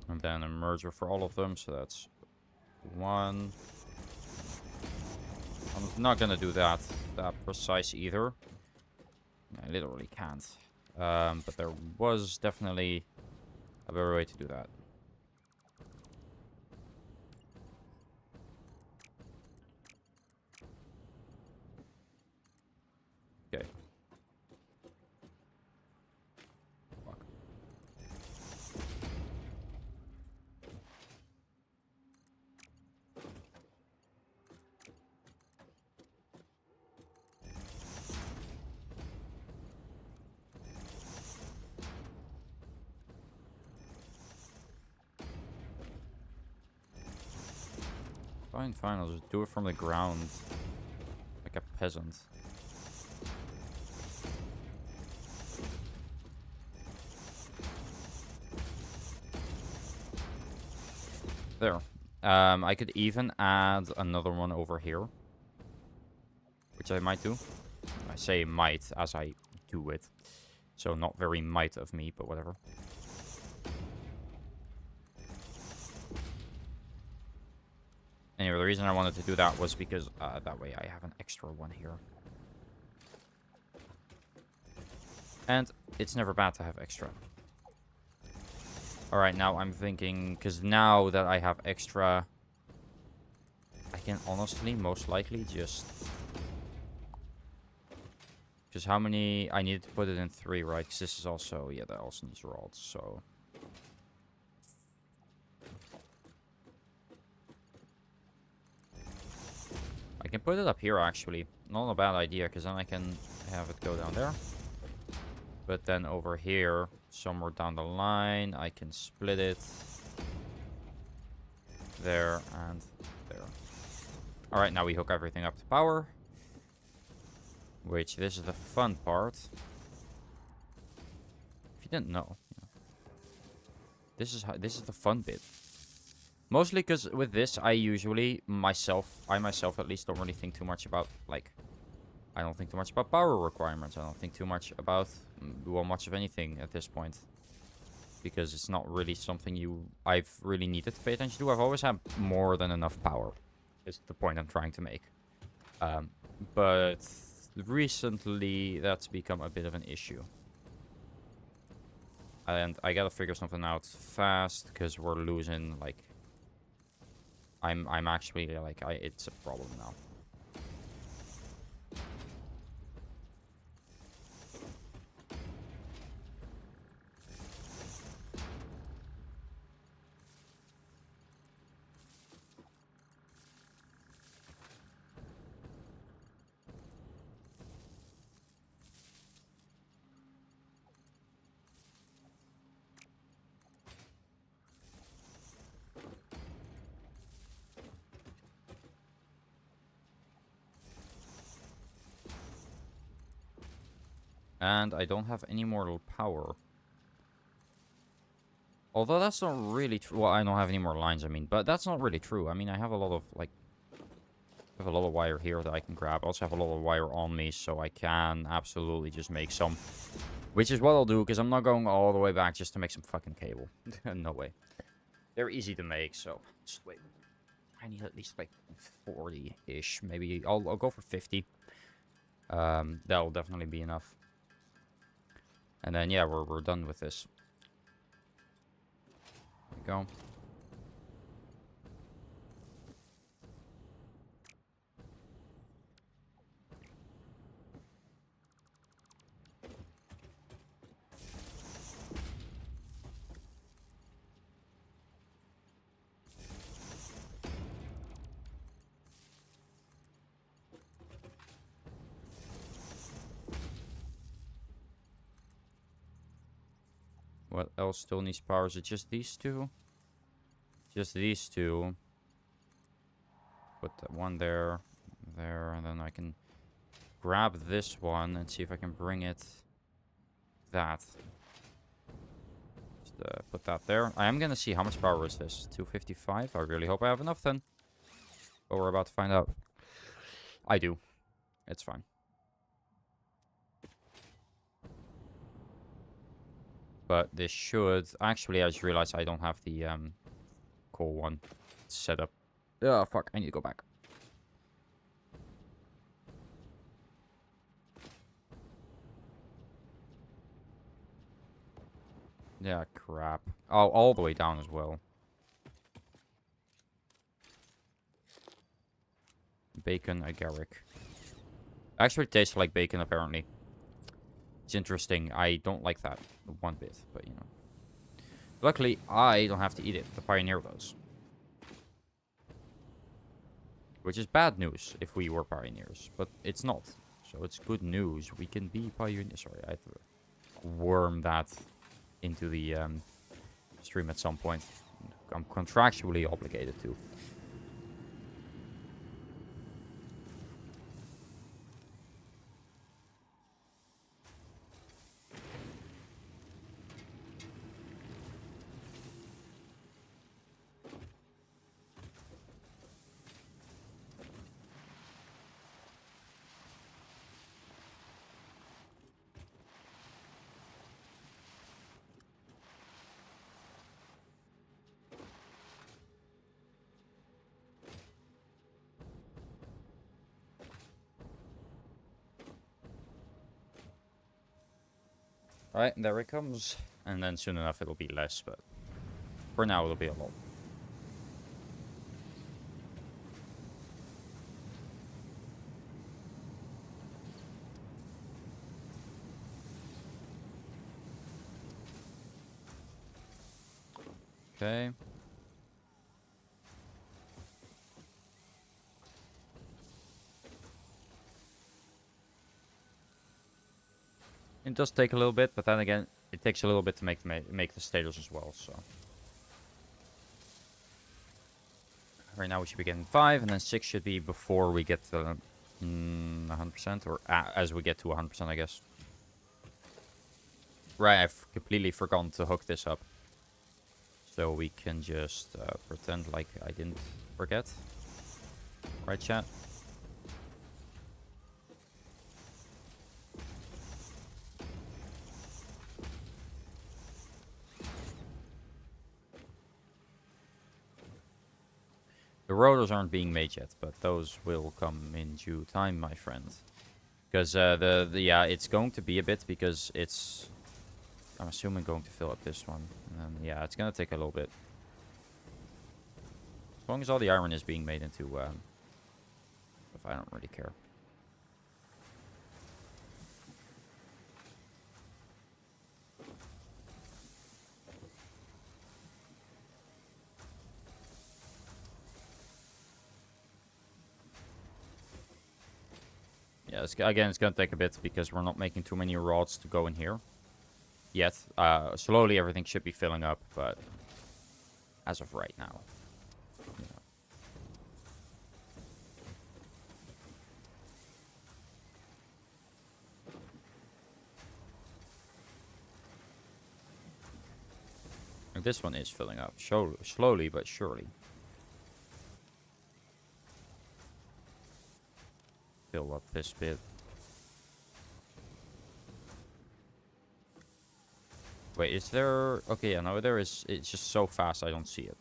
S1: And then a merger for all of them, so that's 1. I'm not gonna do that precise either. I literally can't. But there was definitely a better way to do that. Okay. Fuck. Fine, fine. I'll just do it from the ground. Like a peasant. There. I could even add another one over here. Which I might do. I say might as I do it. So not very might of me, but whatever. Anyway, the reason I wanted to do that was because that way I have an extra one here. And it's never bad to have extra. Alright, now I'm thinking, because now that I have extra, I can honestly, most likely, just how many, I needed to put it in 3, right? Because this is also, yeah, that also needs rods, so. I can put it up here, actually. Not a bad idea, because then I can have it go down there. But then over here, somewhere down the line, I can split it. There and there. Alright, now we hook everything up to power. Which, this is the fun part. If you didn't know. This is the fun bit. Mostly because with this, I myself at least, don't really think too much about, like, I don't think too much about power requirements. I don't think too much about, well, much of anything at this point. Because it's not really something I've really needed to pay attention to. I've always had more than enough power, is the point I'm trying to make. But recently, that's become a bit of an issue. And I gotta figure something out fast, because we're losing, like, I'm actually, like, it's a problem now. And I don't have any more power. Although that's not really true. Well, I don't have any more lines, I mean. But that's not really true. I mean, I have a lot of, like... I have a lot of wire here that I can grab. I also have a lot of wire on me, so I can absolutely just make some. Which is what I'll do, because I'm not going all the way back just to make some fucking cable. No way. They're easy to make, so... Just wait. I need at least, like, 40-ish. Maybe I'll go for 50. That'll definitely be enough. And then, yeah, we're done with this. There we go. What else still needs power? Is it just these two? Just these two. Put that one there, and then I can grab this one and see if I can bring it. That. Just put that there. I am gonna see how much power is this. 255. I really hope I have enough then. But we're about to find out. I do. It's fine. But this should... Actually, I just realized I don't have the core one set up. Oh, fuck. I need to go back. Yeah, crap. Oh, all the way down as well. Bacon agaric. Actually, it tastes like bacon, apparently. It's interesting. I don't like that one bit, but you know. Luckily, I don't have to eat it. The Pioneer does. Which is bad news if we were Pioneers, but it's not. So it's good news. We can be Pioneers. Sorry, I have to worm that into the stream at some point. I'm contractually obligated to. Alright, there it comes. And then soon enough it'll be less, but for now it'll be a lot. Okay. It does take a little bit, but then again, it takes a little bit to make the status as well, so. Right now we should be getting 5, and then 6 should be before we get to 100%, or as we get to 100%, I guess. Right, I've completely forgotten to hook this up. So we can just pretend like I didn't forget. Right, chat? The rotors aren't being made yet, but those will come in due time, my friend. Because yeah, it's going to be a bit because it's, I'm assuming, going to fill up this one. And then, yeah, it's going to take a little bit. As long as all the iron is being made into stuff, I don't really care. Yeah, again, it's going to take a bit because we're not making too many rods to go in here yet. Slowly everything should be filling up, but as of right now. Yeah. And this one is filling up, slowly but surely. Fill up this bit. Wait, is there... Okay, yeah, no, there is... It's just so fast I don't see it.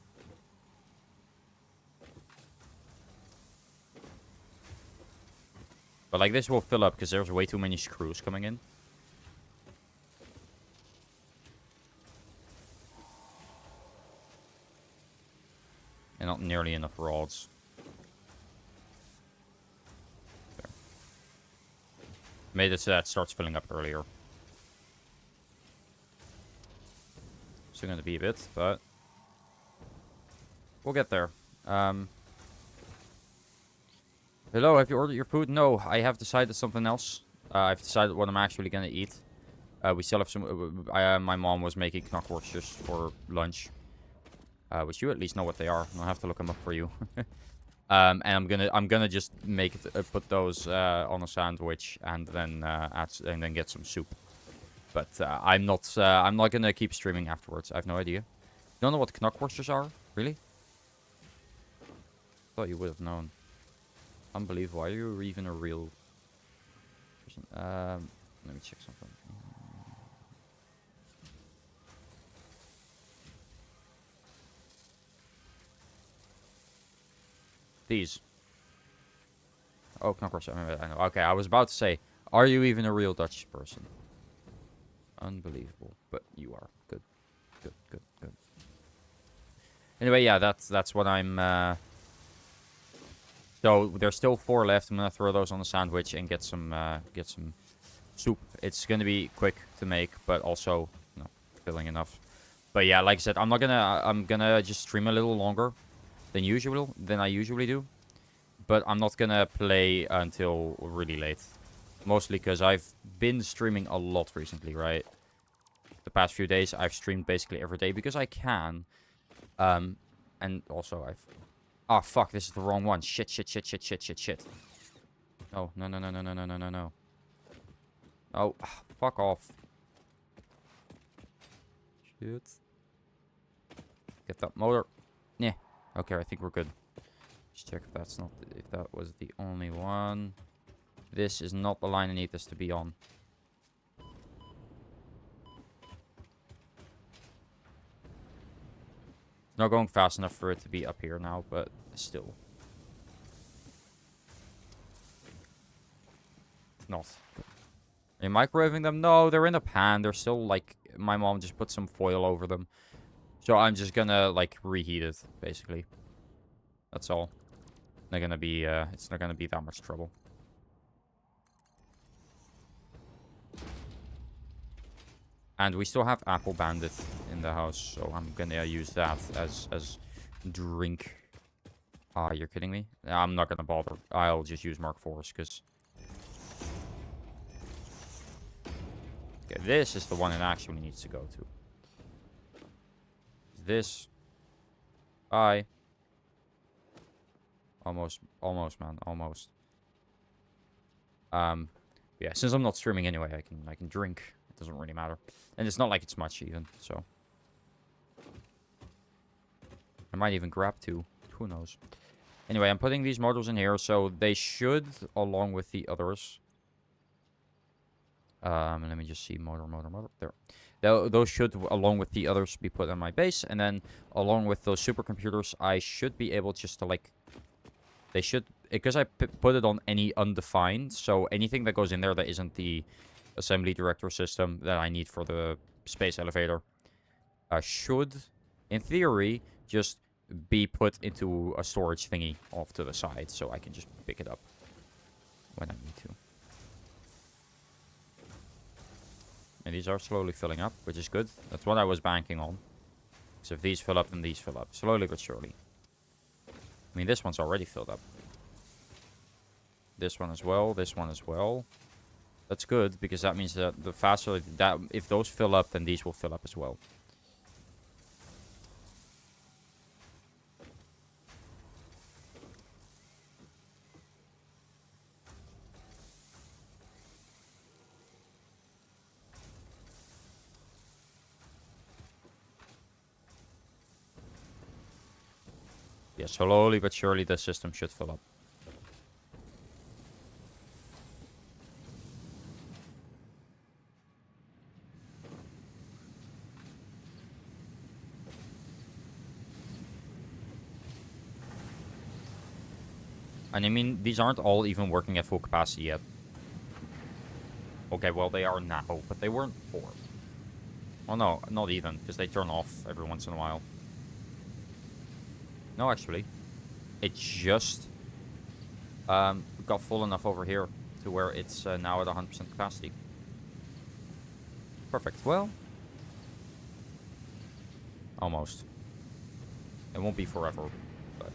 S1: But like this will fill up because there's way too many screws coming in. And not nearly enough rods. Made it so that starts filling up earlier. Still going to be a bit, but we'll get there. Hello, have you ordered your food? No, I have decided something else. I've decided what I'm actually going to eat. We still have some. My mom was making knockwurstlers for lunch, which you at least know what they are. I'll have to look them up for you. And I'm gonna just make it, put those on a sandwich and then get some soup. But I'm not gonna keep streaming afterwards. I have no idea. You don't know what knockwursters are, really? Thought you would have known. Unbelievable. Are you even a real person? Let me check something. These. Oh, knockwurst. I know. Okay, I was about to say, are you even a real Dutch person? Unbelievable. But you are. Good. Good, good, good. Anyway, yeah, that's what I'm... So, there's still 4 left. I'm gonna throw those on the sandwich and get some soup. It's gonna be quick to make, but also, filling enough. But yeah, like I said, I'm gonna just stream a little longer than I usually do. But I'm not gonna play until really late. Mostly because I've been streaming a lot recently, right? The past few days, I've streamed basically every day because I can. And also I've... Oh, fuck, this is the wrong one. Shit. Oh, no. Oh, fuck off. Shit. Get that motor. Yeah. Okay, I think we're good. Just check if that was the only one. This is not the line I need this to be on. Not going fast enough for it to be up here now, but still. Not. Are you microwaving them? No, they're in a pan. They're still, like, my mom just put some foil over them. So I'm just gonna, like, reheat it, basically. That's all. They're gonna be, it's not gonna be that much trouble. And we still have Apple Bandit in the house, so I'm gonna use that as drink. Ah, you're kidding me? I'm not gonna bother. I'll just use Mark IVs, because... Okay, this is the one it actually needs to go to. This... Bye. Almost, man. Almost. Yeah, since I'm not streaming anyway, I can drink. It doesn't really matter. And it's not like it's much even, so. I might even grab 2. Who knows? Anyway, I'm putting these models in here, so they should, along with the others. Let me just see. Motor. There. Those should, along with the others, be put on my base. And then, along with those supercomputers, I should be able just to, like... They should... Because I put it on any undefined, so anything that goes in there that isn't the assembly director system that I need for the space elevator should, in theory, just be put into a storage thingy off to the side, so I can just pick it up when I need to. And these are slowly filling up, which is good. That's what I was banking on. So if these fill up, then these fill up. Slowly but surely. I mean, this one's already filled up. This one as well. This one as well. That's good, because that means that the faster that... If those fill up, then these will fill up as well. Yeah, slowly but surely the system should fill up. And I mean, these aren't all even working at full capacity yet. Okay, well, they are now, but they weren't before. Well, no, not even, because they turn off every once in a while. No, actually. It just got full enough over here to where it's now at 100% capacity. Perfect. Well, almost. It won't be forever, but...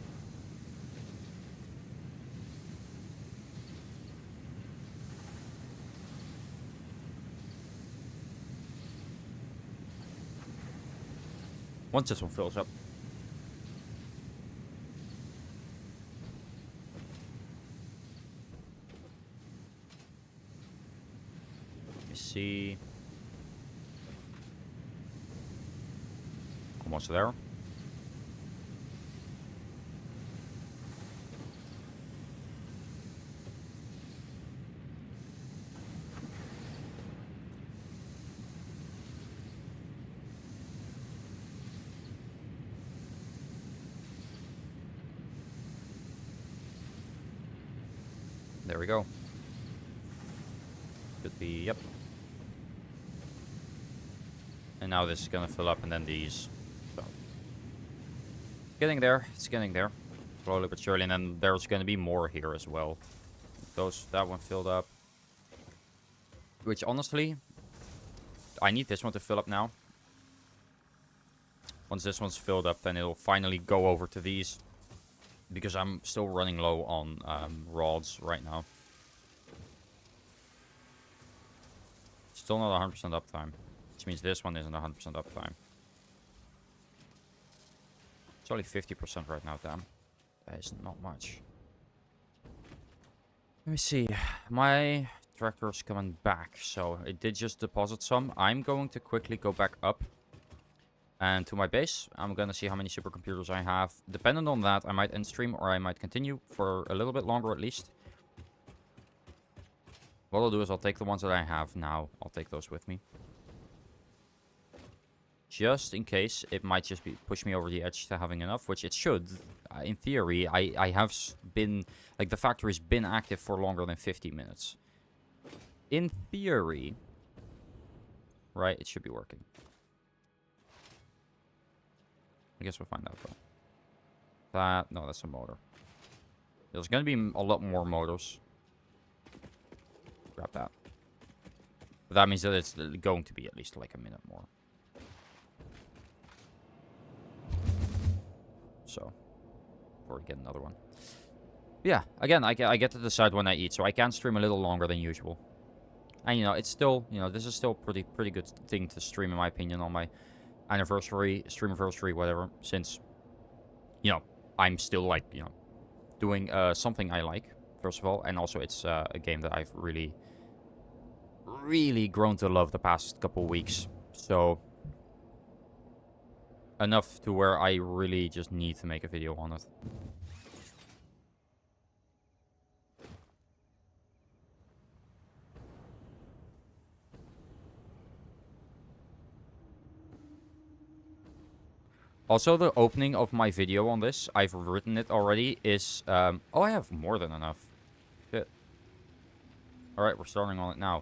S1: Once this one fills up. Let me see. Almost there. There we go. Could be, yep. And now this is gonna fill up, and then these. So. Getting there. It's getting there. Slowly but surely, and then there's gonna be more here as well. That one filled up. Which, honestly, I need this one to fill up now. Once this one's filled up, then it'll finally go over to these. Because I'm still running low on rods right now. Still not 100% uptime. Which means this one isn't 100% uptime. It's only 50% right now, damn. That is not much. Let me see. My tractor's coming back, so it did just deposit some. I'm going to quickly go back up. And to my base, I'm gonna see how many supercomputers I have. Depending on that, I might end stream or I might continue for a little bit longer at least. What I'll do is I'll take the ones that I have now. I'll take those with me. Just in case, it might just be push me over the edge to having enough, which it should. In theory, I have been, like, the factory's been active for longer than 50 minutes. In theory, right, it should be working. I guess we'll find out, though. No, that's a motor. There's going to be a lot more motors. Grab that. But that means that it's going to be at least like a minute more. So, before we get another one. Yeah, again, I get to decide when I eat, so I can stream a little longer than usual. And, you know, it's still, you know, this is still pretty good thing to stream, in my opinion, on my anniversary, streamiversary, whatever, since, you know, I'm still, like, you know, doing something I like, first of all, and also it's a game that I've really grown to love the past couple weeks, so enough to where I really just need to make a video on it. Also, the opening of my video on this, I've written it already, is, oh, I have more than enough. Shit. Alright, we're starting on it now.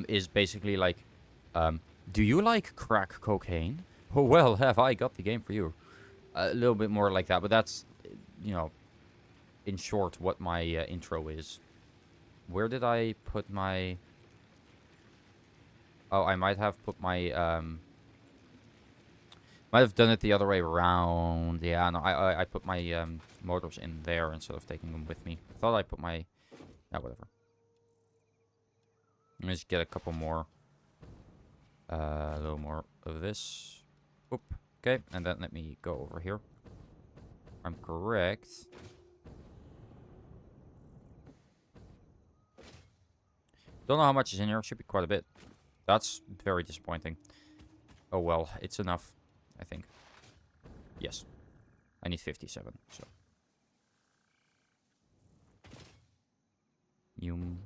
S1: Is basically like, do you like crack cocaine? Oh, well, have I got the game for you. A little bit more like that, but that's, you know, in short, what my intro is. Where did I put my... Oh, I might have put my, might have done it the other way around. Yeah, no, I put my motors in there instead of taking them with me. I thought I put my... Yeah, whatever. Let me just get a couple more. A little more of this. Oop. Okay, and then let me go over here. I'm correct. Don't know how much is in here. Should be quite a bit. That's very disappointing. Oh well, it's enough, I think. Yes. I need 57, so. Yum.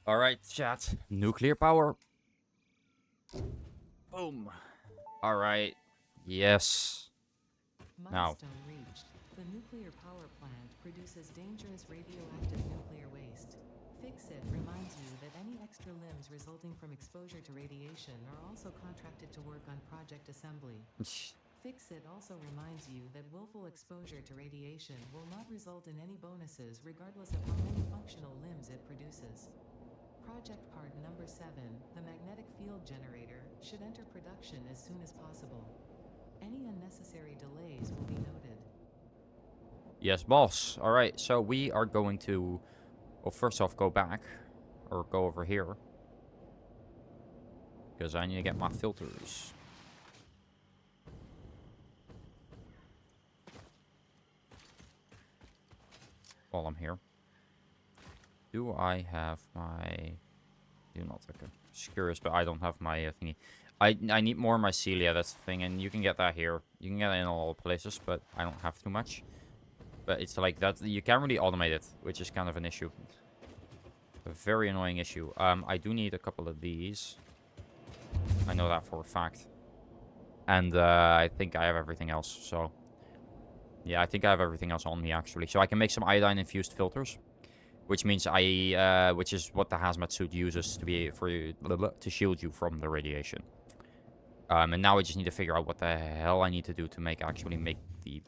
S1: Alright, chat. Nuclear power. Boom. Alright. Yes.
S3: Milestone reached. The nuclear power plant produces dangerous radioactive nuclear waste. Fix-It reminds you that any extra limbs resulting from exposure to radiation are also contracted to work on project assembly. Fix-It also reminds you that willful exposure to radiation will not result in any bonuses regardless of how many functional limbs it produces. Project part number 7, the magnetic field generator, should enter production as soon as possible. Any unnecessary delays will be noted.
S1: Yes, boss. Alright, so we are going to Well, first off, go back. Or go over here. Because I need to get my filters. While I'm here. Do I have my... Do not. Okay. Just curious, but I don't have my thingy. I need more mycelia, that's the thing. And you can get that here. You can get it in all places, but I don't have too much. But it's like that. You can't really automate it, which is kind of an issue. A very annoying issue. I do need a couple of these. I know that for a fact. And I think I have everything else, so... Yeah, I think I have everything else on me, actually. So I can make some iodine-infused filters. Which means which is what the hazmat suit uses to be to shield you from the radiation. And now I just need to figure out what the hell I need to do to actually make the,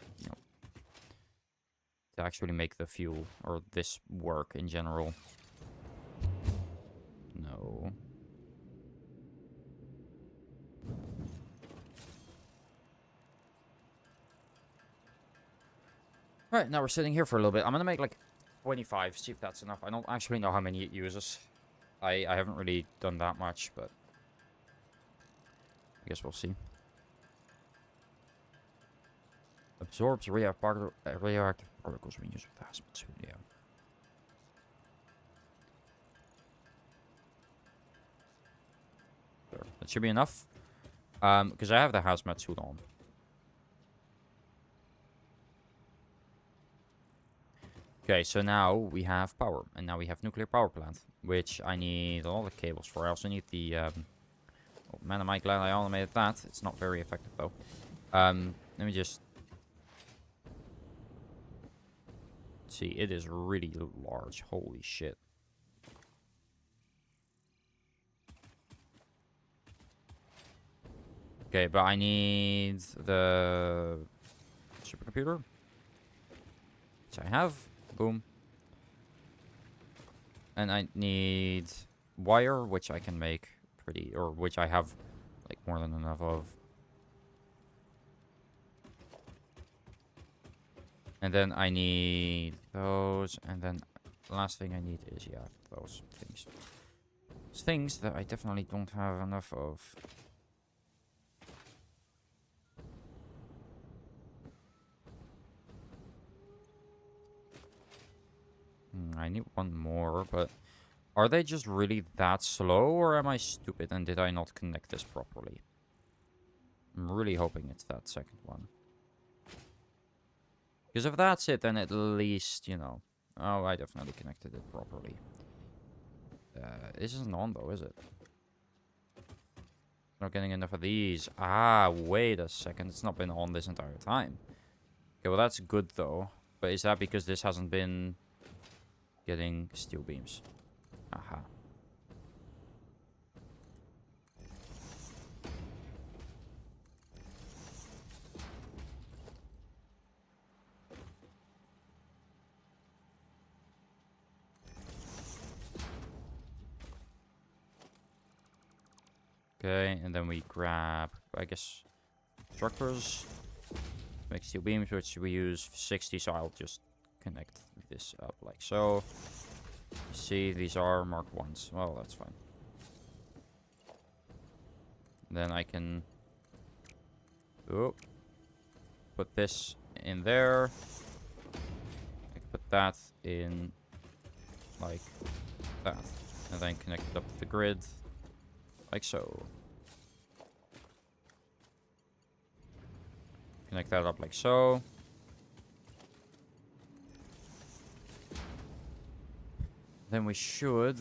S1: to actually make the fuel or this work in general. No. Alright, now we're sitting here for a little bit. I'm gonna make like 25, see if that's enough. I don't actually know how many it uses. I haven't really done that much, but I guess we'll see. Absorbs radioactive particles when used with the hazmat suit, yeah. There. That should be enough. Because I have the hazmat suit on. Okay, so now we have power, and now we have nuclear power plant, which I need a lot of cables for. I also need the, oh man, am I glad I automated that. It's not very effective, though. Let me just... see, it is really large. Holy shit. Okay, but I need the supercomputer, which I have. Boom. And I need wire, which I can make pretty, or which I have like more than enough of. And then I need those, and then the last thing I need is, yeah, those things. Those things that I definitely don't have enough of. I need one more, but are they just really that slow, or am I stupid and did I not connect this properly? I'm really hoping it's that second one. Because if that's it, then at least, you know... Oh, I definitely connected it properly. This isn't on, though, is it? Not getting enough of these. Ah, wait a second. It's not been on this entire time. Okay, well, that's good, though. But is that because this hasn't been... getting steel beams? Aha. Okay, and then we grab, I guess, structures. Make steel beams, which we use 60, so I'll just connect this up like so. See, these are Mark 1s. Well, that's fine. Then I can put this in there. I can put that in like that. And then connect it up to the grid. Like so. Connect that up like so. Then we should,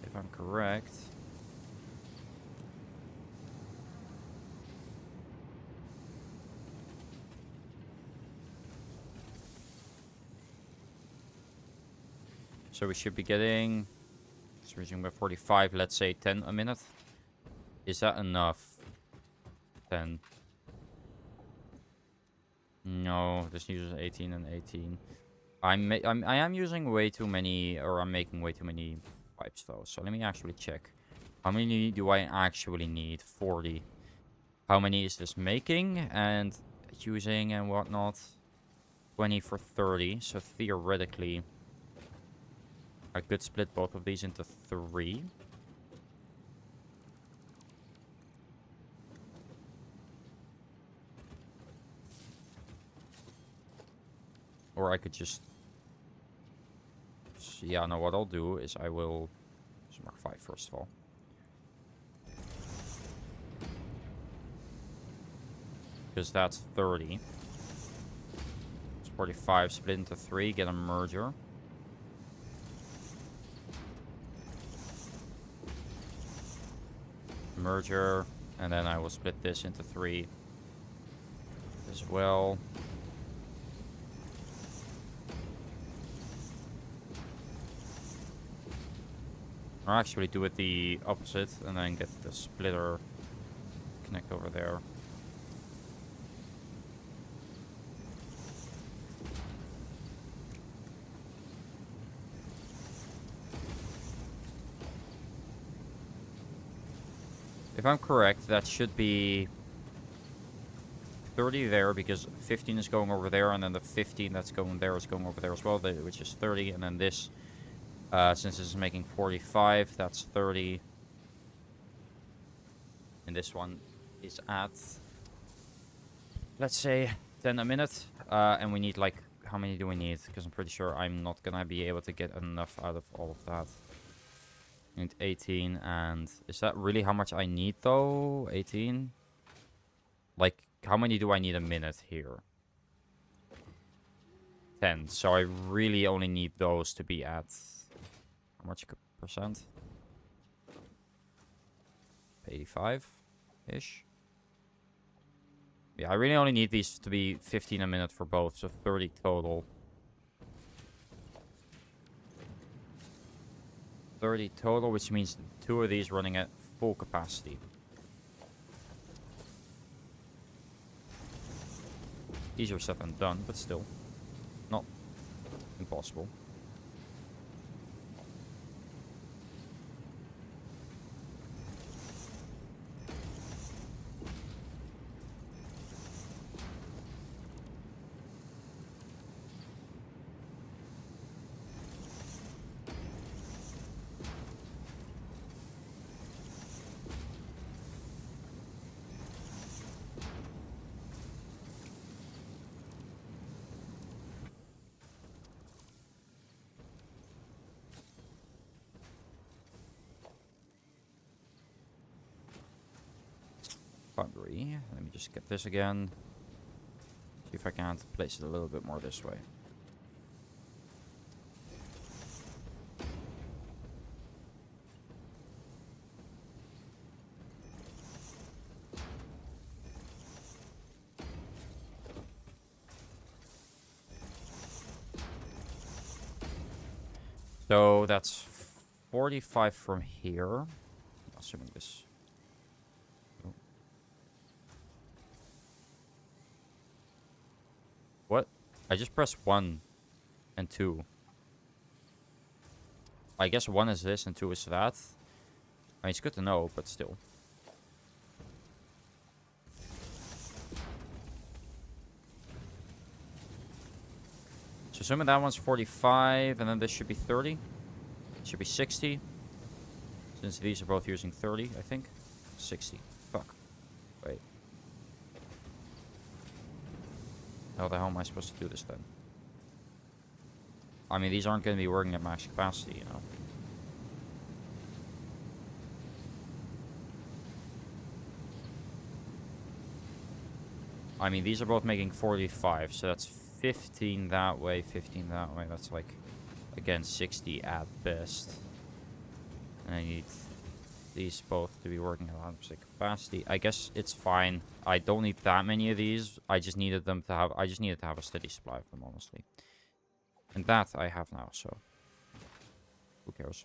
S1: if I'm correct... So we should be getting... It's reaching by 45, let's say 10 a minute. Is that enough? 10. No, this uses 18 and 18. I am using way too many, or I'm making way too many pipes though. So let me actually check. How many do I actually need? 40. How many is this making and using and whatnot? 20 for 30. So theoretically, I could split both of these into 3. Or I could just... Yeah, no, what I'll do is I will... Just mark 5 first of all. Because that's 30. It's 45 split into 3, get a merger. Merger, and then I will split this into 3 as well. Or actually do it the opposite and then get the splitter connect over there. If I'm correct, that should be 30 there because 15 is going over there, and then the 15 that's going there is going over there as well, which is 30, and then this, since this is making 45, that's 30. And this one is at, let's say, 10 a minute. And we need, like, how many do we need? Because I'm pretty sure I'm not going to be able to get enough out of all of that. I need 18, and is that really how much I need, though? 18? Like, how many do I need a minute here? 10. So I really only need those to be at... How much percent? 85-ish. Yeah, I really only need these to be 15 a minute for both, so 30 total. 30 total, which means 2 of these running at full capacity. Easier said than done, but still. Not impossible. Foundry. Let me just get this again. See if I can't place it a little bit more this way. So that's 45 from here. Assuming this. What? I just pressed 1 and 2. I guess 1 is this and 2 is that. I mean, it's good to know, but still. So assuming that one's 45, and then this should be 30. It should be 60. Since these are both using 30, I think. 60. Fuck. Wait. How the hell am I supposed to do this then? I mean, these aren't going to be working at max capacity, you know. I mean, these are both making 45, so that's 15 that way, 15 that way. That's like, again, 60 at best. And I need these both to be working at 100% capacity. I guess it's fine. I don't need that many of these. I just needed them to have. I just needed to have a steady supply of them, honestly. And that I have now. So who cares?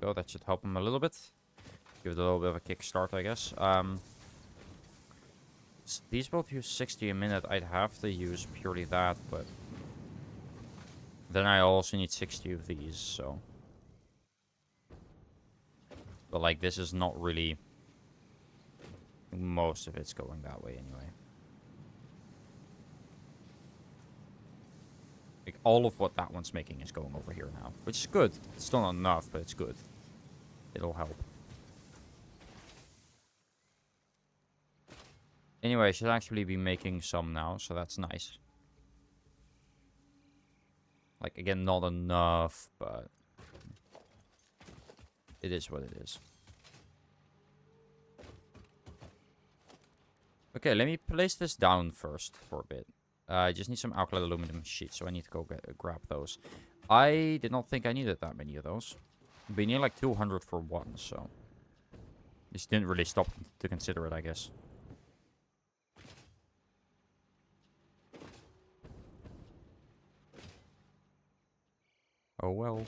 S1: go. That should help him a little bit. Give it a little bit of a kickstart, I guess. These both use 60 a minute. I'd have to use purely that, but then I also need 60 of these, so. But like, this is not really. Most of it's going that way anyway. Like, all of what that one's making is going over here now, which is good. It's still not enough, but it's good. It'll help. Anyway, I should actually be making some now, so that's nice. Like, again, not enough, but it is what it is. Okay, let me place this down first for a bit. I just need some alkali aluminum sheets, so I need to go grab those. I did not think I needed that many of those. But you need like 200 for one, so. Just didn't really stop to consider it, I guess. Oh well.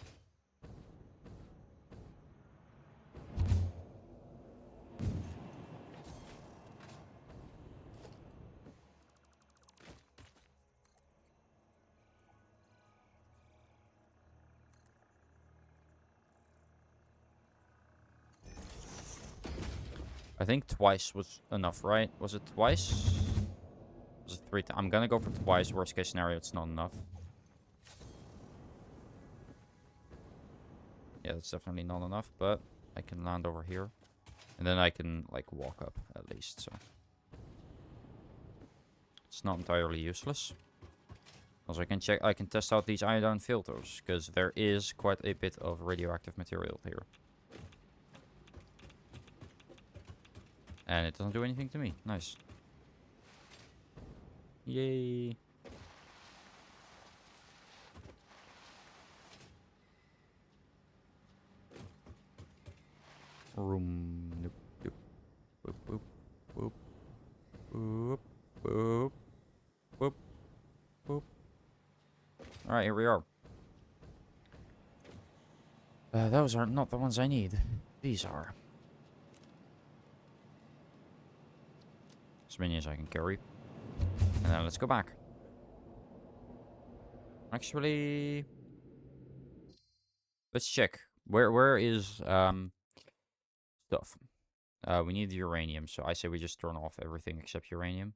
S1: I think twice was enough, right? Was it twice? Was it 3 times? I'm gonna go for twice. Worst case scenario, it's not enough. Yeah, that's definitely not enough, but I can land over here. And then I can, like, walk up, at least, so. It's not entirely useless. Also, I can test out these iodine filters, because there is quite a bit of radioactive material here. And it doesn't do anything to me. Nice. Yay. Room. Nope. Nope. Boop, boop. Boop. Boop. Boop. Boop. Boop. Alright, here we are. Those are not the ones I need. These are. As many as I can carry. And then let's go back. Actually, let's check. Where is stuff? We need uranium, so I say we just turn off everything except uranium.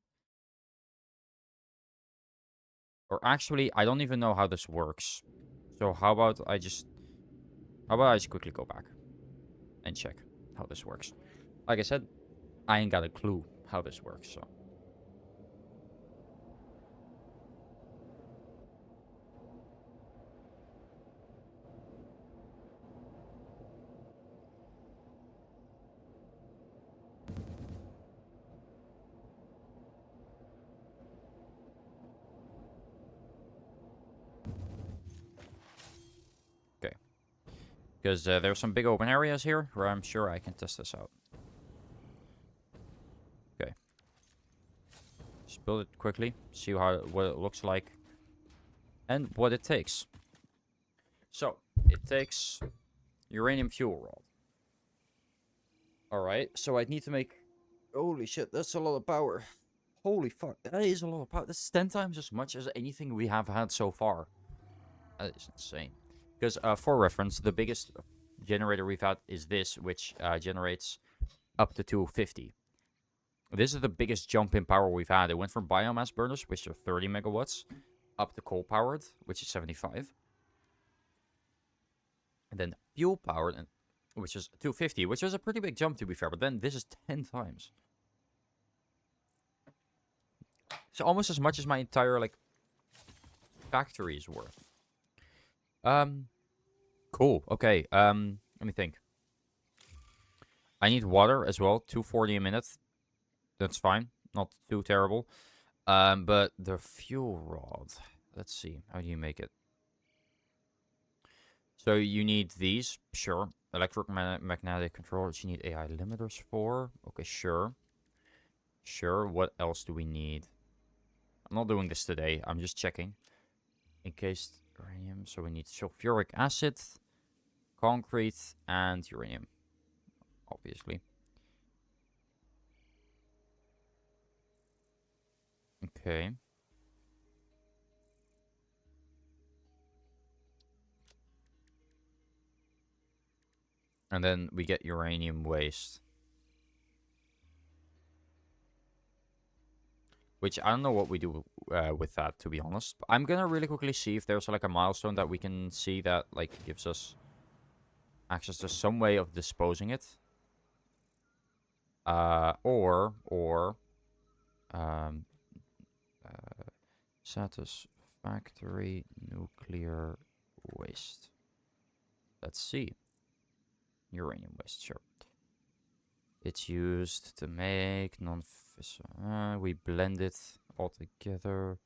S1: Or actually, I don't even know how this works. So how about I just quickly go back and check how this works. Like I said, I ain't got a clue how this works, so. Okay. Because there's some big open areas here where I'm sure I can test this out. Okay. Just build it quickly, see what it looks like, and what it takes. So, it takes uranium fuel rod. Alright, so I'd need to make... Holy shit, that's a lot of power. Holy fuck, that is a lot of power. That's 10 times as much as anything we have had so far. That is insane. Because, for reference, the biggest generator we've had is this, which generates up to 250. This is the biggest jump in power we've had. It went from biomass burners, which are 30 megawatts, up to coal-powered, which is 75. And then fuel-powered, which is 250, which was a pretty big jump, to be fair. But then this is 10 times. So almost as much as my entire, like, factory is worth. Cool. Okay, let me think. I need water as well, 240 a minute. That's fine. Not too terrible. But the fuel rod. Let's see. How do you make it? So you need these. Sure. Electromagnetic controllers. You need AI limiters for. Okay, sure. Sure. What else do we need? I'm not doing this today. I'm just checking. Encased uranium. So we need sulfuric acid. concrete and uranium, obviously. Okay. And then we get uranium waste. Which I don't know what we do with that, to be honest. I'm gonna really quickly see if there's like a milestone that we can see that like gives us access to some way of disposing it. Or um, satisfactory nuclear waste. Let's see. Uranium waste, sure. It's used to make non-fissile. We blend it all together.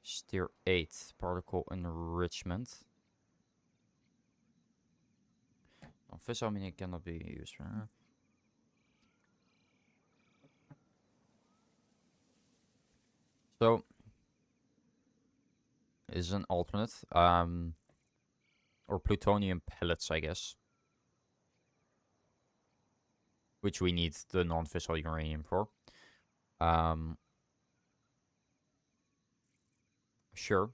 S1: Steer 8 particle enrichment. Non-fissile meaning it cannot be used for. So is an alternate. Or plutonium pellets, I guess. Which we need the non-fissile uranium for. Sure.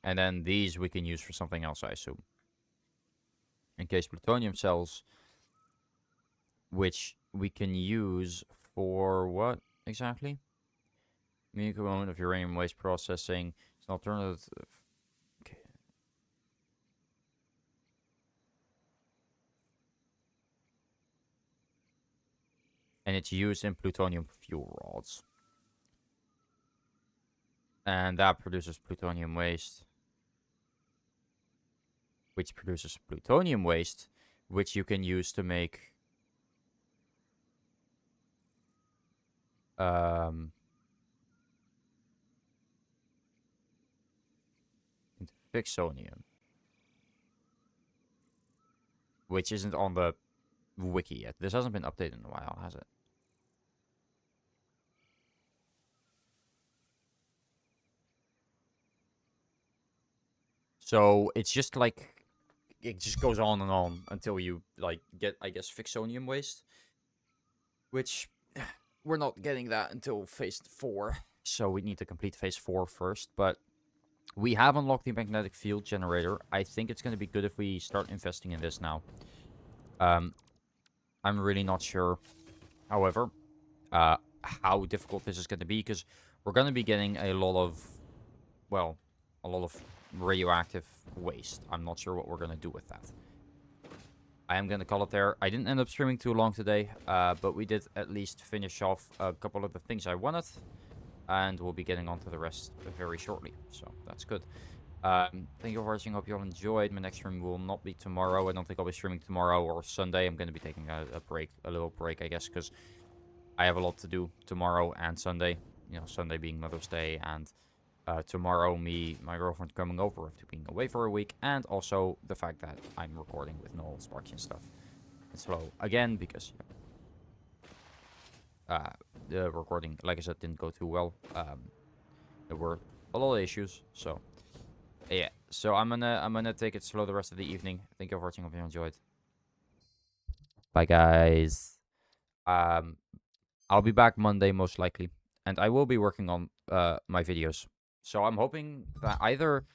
S1: And then these we can use for something else, I assume. In case plutonium cells, which we can use for what exactly? Mean component of uranium waste processing. It's an alternative. Okay. And it's used in plutonium fuel rods. And that produces plutonium waste. Which produces plutonium waste, which you can use to make into fixonium. Which isn't on the wiki yet. This hasn't been updated in a while, has it? So it's just like it just goes on and on until you like get, I guess, fixonium waste, which we're not getting that until phase 4. So we need to complete phase 4 first. But we have unlocked the magnetic field generator. I think it's going to be good if we start investing in this now. I'm really not sure, however, how difficult this is going to be, because we're going to be getting a lot of, well, a lot of radioactive waste. I'm not sure what we're going to do with that. I am going to call it there. I didn't end up streaming too long today, but we did at least finish off a couple of the things I wanted, and we'll be getting on to the rest very shortly, so that's good. Thank you for watching. Hope you all enjoyed. My next stream will not be tomorrow. I don't think I'll be streaming tomorrow or Sunday. I'm going to be taking a break, a little break, I guess, because I have a lot to do tomorrow and Sunday. You know, Sunday being Mother's Day, and tomorrow my girlfriend coming over after being away for a week, and also the fact that I'm recording with Noel, Sparky, and stuff. It's slow again because the recording, like I said, didn't go too well. There were a lot of issues, so yeah. So I'm gonna take it slow the rest of the evening. Thank you for watching. Hope you enjoyed. Bye, guys. I'll be back Monday most likely, and I will be working on my videos. So I'm hoping that either,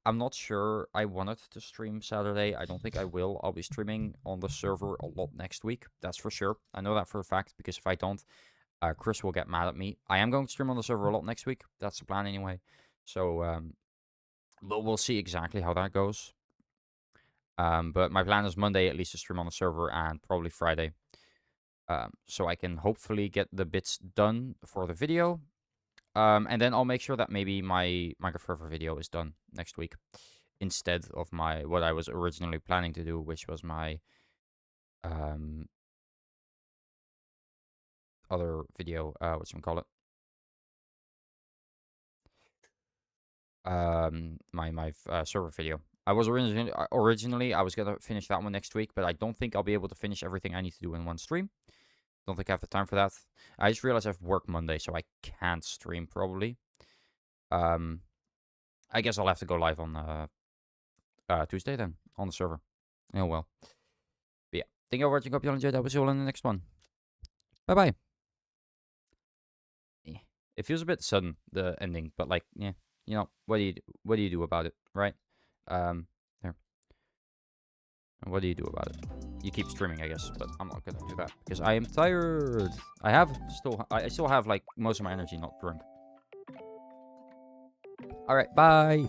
S1: I'm not sure I wanted to stream Saturday. I don't think I will. I'll be streaming on the server a lot next week. That's for sure. I know that for a fact, because if I don't, Chris will get mad at me. I am going to stream on the server a lot next week. That's the plan anyway. So, but we'll see exactly how that goes. But my plan is Monday at least to stream on the server, and probably Friday. So I can hopefully get the bits done for the video. And then I'll make sure that maybe my Minecraft Forever video is done next week, instead of what I was originally planning to do, which was my other video, whatchamacallit, my server video. I was originally I was gonna finish that one next week, but I don't think I'll be able to finish everything I need to do in one stream. Don't think I have the time for that. I just realized I have work Monday, so I can't stream probably. I guess I'll have to go live on Tuesday then on the server. Oh well. But yeah, thank you for watching. Hope you all enjoyed. I will see you all in the next one. Bye bye. It feels a bit sudden, the ending, but like, yeah, you know, what do you do about it, right? There. What do you do about it? You keep streaming, I guess, but I'm not gonna do that because I am tired. I still have like most of my energy not drunk. All right, bye.